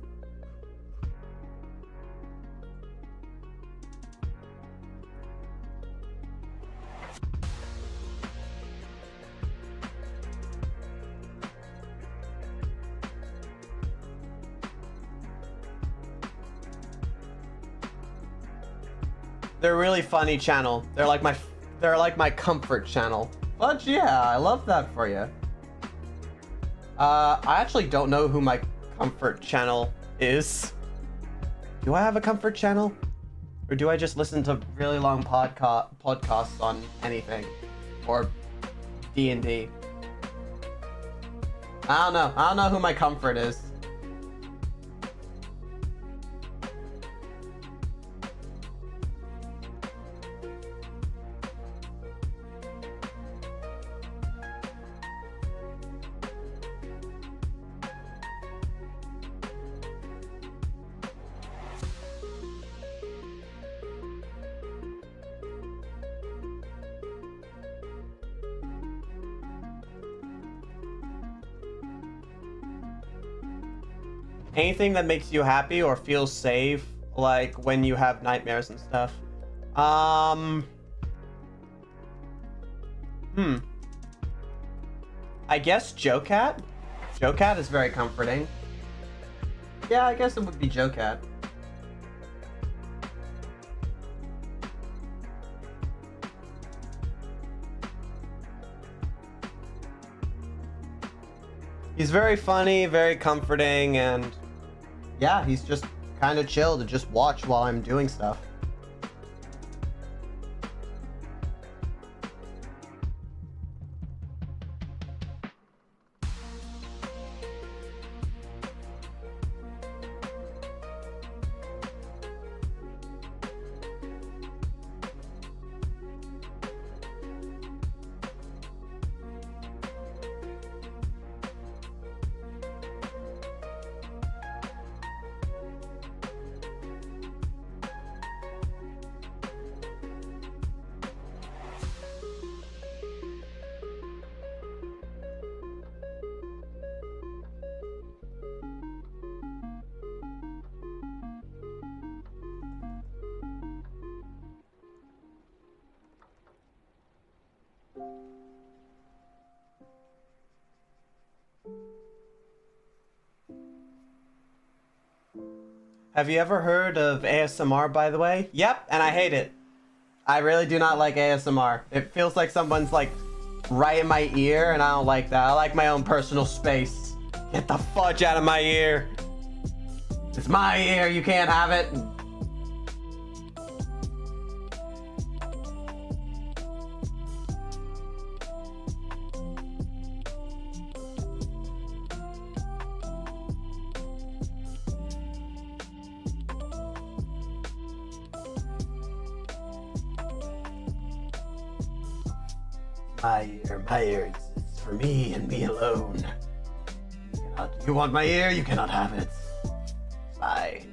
They're a really funny channel. They're like my comfort channel. But yeah, I love that for you. I actually don't know who my comfort channel is. Do I have a comfort channel? Or do I just listen to really long podcasts on anything? Or D&D? I don't know. I don't know who my comfort is. Anything that makes you happy or feel safe, like when you have nightmares and stuff. I guess Joe-Cat? Joe-Cat is very comforting. Yeah, I guess it would be Joe-Cat. He's very funny, very comforting, and yeah, he's just kind of chill to just watch while I'm doing stuff. Have you ever heard of ASMR, by the way? Yep, and I hate it. I really do not like ASMR. It feels like someone's like right in my ear, and I don't like that. I like my own personal space. Get the fudge out of my ear. It's my ear, you can't have it. My ear exists for me and me alone. You want my ear? You cannot have it. Fine.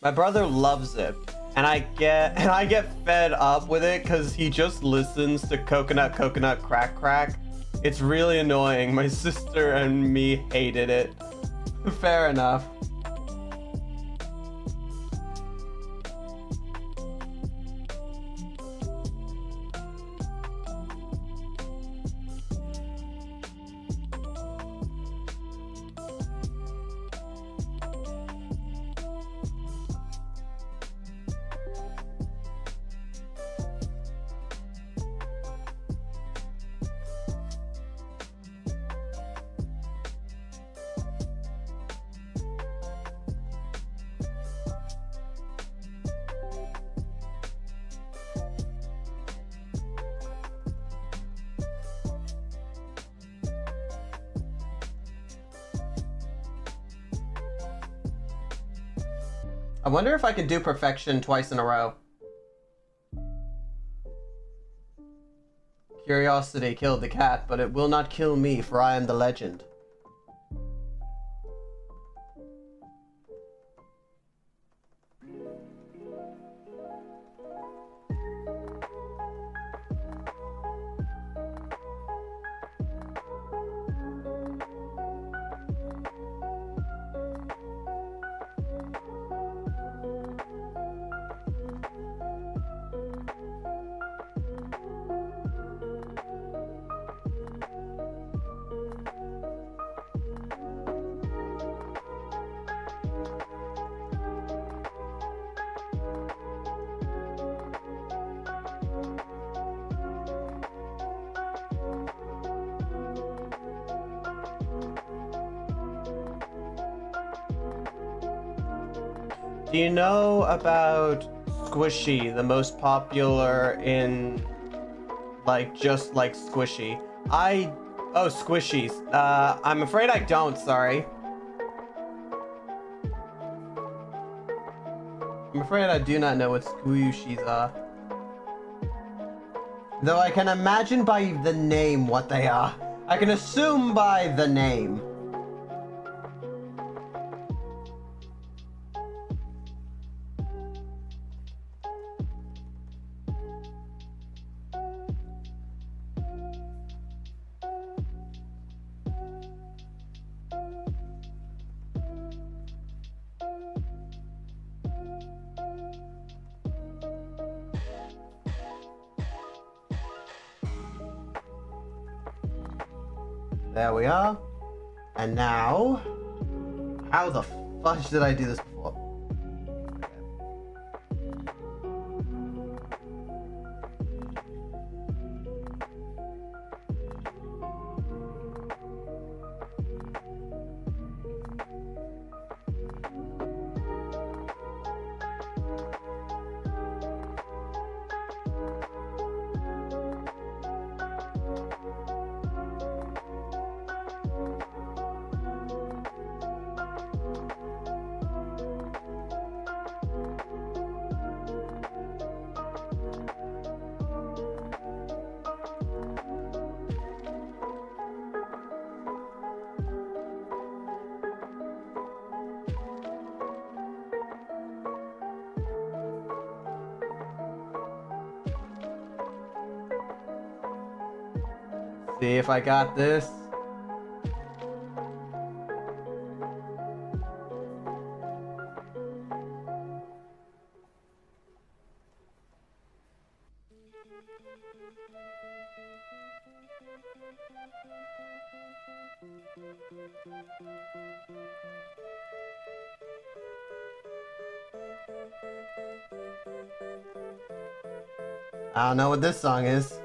My brother loves it, and I get fed up with it because he just listens to coconut crack crack. It's really annoying. My sister and me hated it. Fair enough. I wonder if I can do perfection twice in a row. Curiosity killed the cat, but it will not kill me, for I am the legend. Do you know about Squishy, the most popular in, like, just like Squishy? Oh, Squishies. I'm afraid I don't, sorry. I'm afraid I do not know what Squishies are. Though I can imagine by the name what they are. I can assume by the name. There we are. And now, how the fudge did I do this before? See if I got this. I don't know what this song is.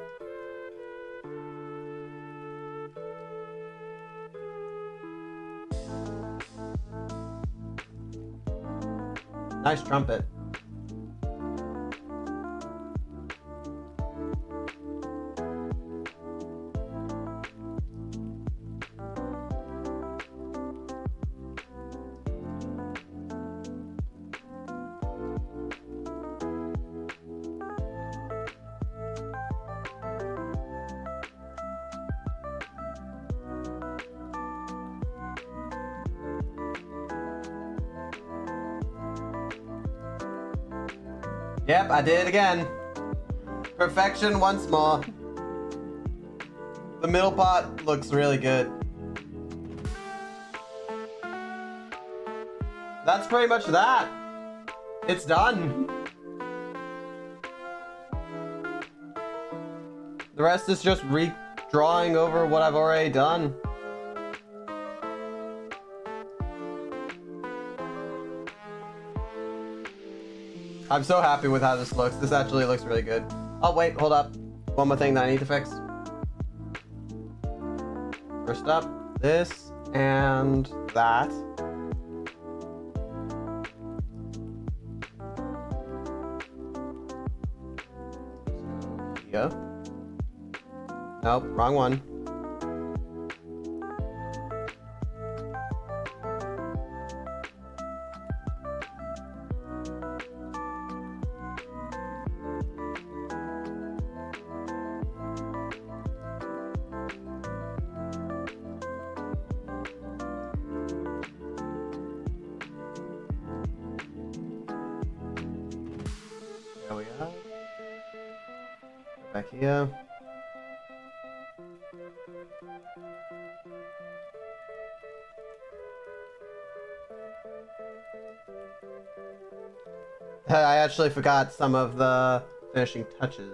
Nice trumpet. Yep, I did it again. Perfection once more. The middle part looks really good. That's pretty much that. It's done. The rest is just redrawing over what I've already done. I'm so happy with how this looks. This actually looks really good. Oh, wait, hold up. One more thing that I need to fix. First up, this and that. Yeah. Nope, wrong one. There we go. Back here. I actually forgot some of the finishing touches.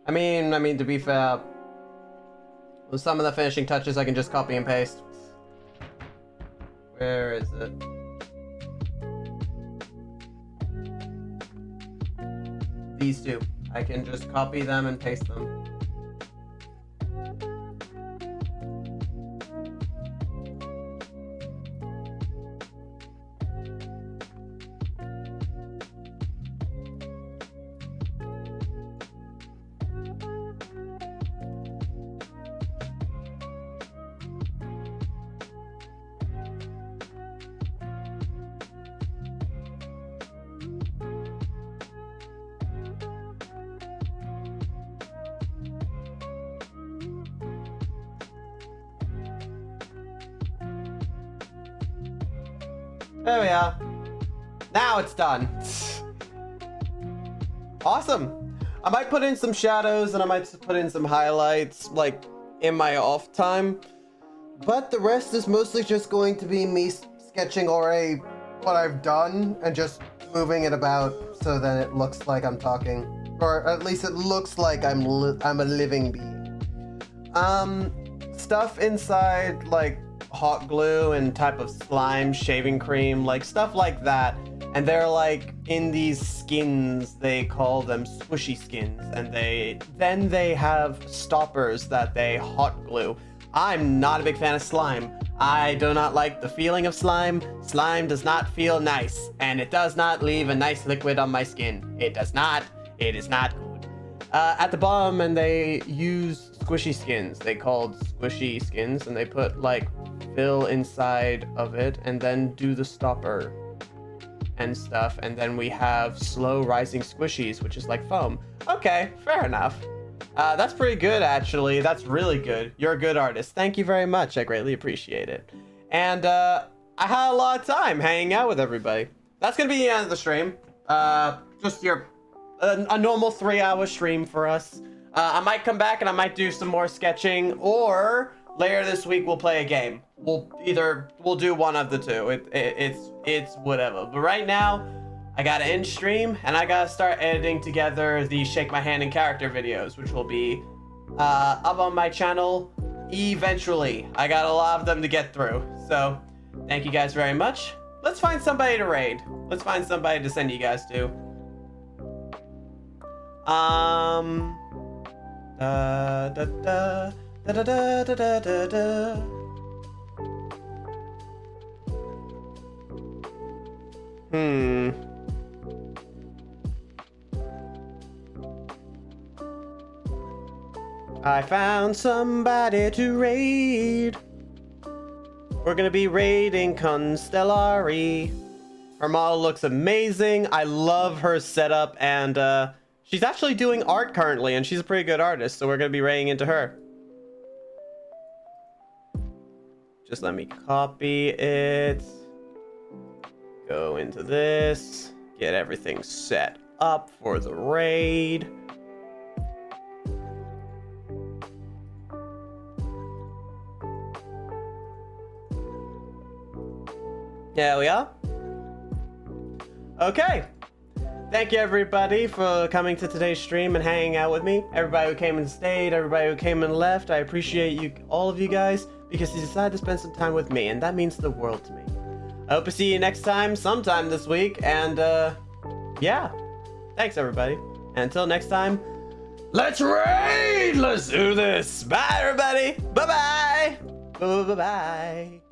I mean, to be fair, with some of the finishing touches I can just copy and paste. Where is it? These two. I can just copy them and paste them. There we are. Now it's done. Awesome. I might put in some shadows and I might put in some highlights like in my off time. But the rest is mostly just going to be me sketching already what I've done and just moving it about so that it looks like I'm talking. Or at least it looks like I'm a living being. Stuff inside like hot glue and type of slime, shaving cream, like stuff like that. And they're like in these skins, they call them squishy skins, and then they have stoppers that they hot glue. I'm not a big fan of slime. I do not like the feeling of slime. Slime does not feel nice, and it does not leave a nice liquid on my skin. It does not. It is not good. At the bottom, and they use squishy skins. They called squishy skins, and they put like fill inside of it and then do the stopper and stuff, and then we have slow rising squishies, which is like foam. Okay, fair enough. That's pretty good, actually. That's really good. You're a good artist. Thank you very much. I greatly appreciate it. And I had a lot of time hanging out with everybody. That's gonna be the end of the stream. Just a normal 3-hour stream for us. I might come back and I might do some more sketching, or later this week we'll play a game. We'll do one of the two. It's whatever. But right now, I gotta end stream and I gotta start editing together the Shake My Hand and character videos, which will be up on my channel eventually. I got a lot of them to get through. So thank you guys very much. Let's find somebody to raid. Let's find somebody to send you guys to. Da da da da da da da da da. I found somebody to raid. We're gonna be raiding Constellari. Her model looks amazing. I love her setup, and she's actually doing art currently, and she's a pretty good artist, so we're gonna be raiding into her. Just let me copy it. Go into this. Get everything set up for the raid. There we are. Okay. Thank you everybody for coming to today's stream and hanging out with me. Everybody who came and stayed, everybody who came and left. I appreciate you, all of you guys, because you decided to spend some time with me, and that means the world to me. I hope to see you next time, sometime this week, and yeah. Thanks everybody. And until next time, let's raid! Let's do this! Bye everybody! Bye-bye! Bye-bye!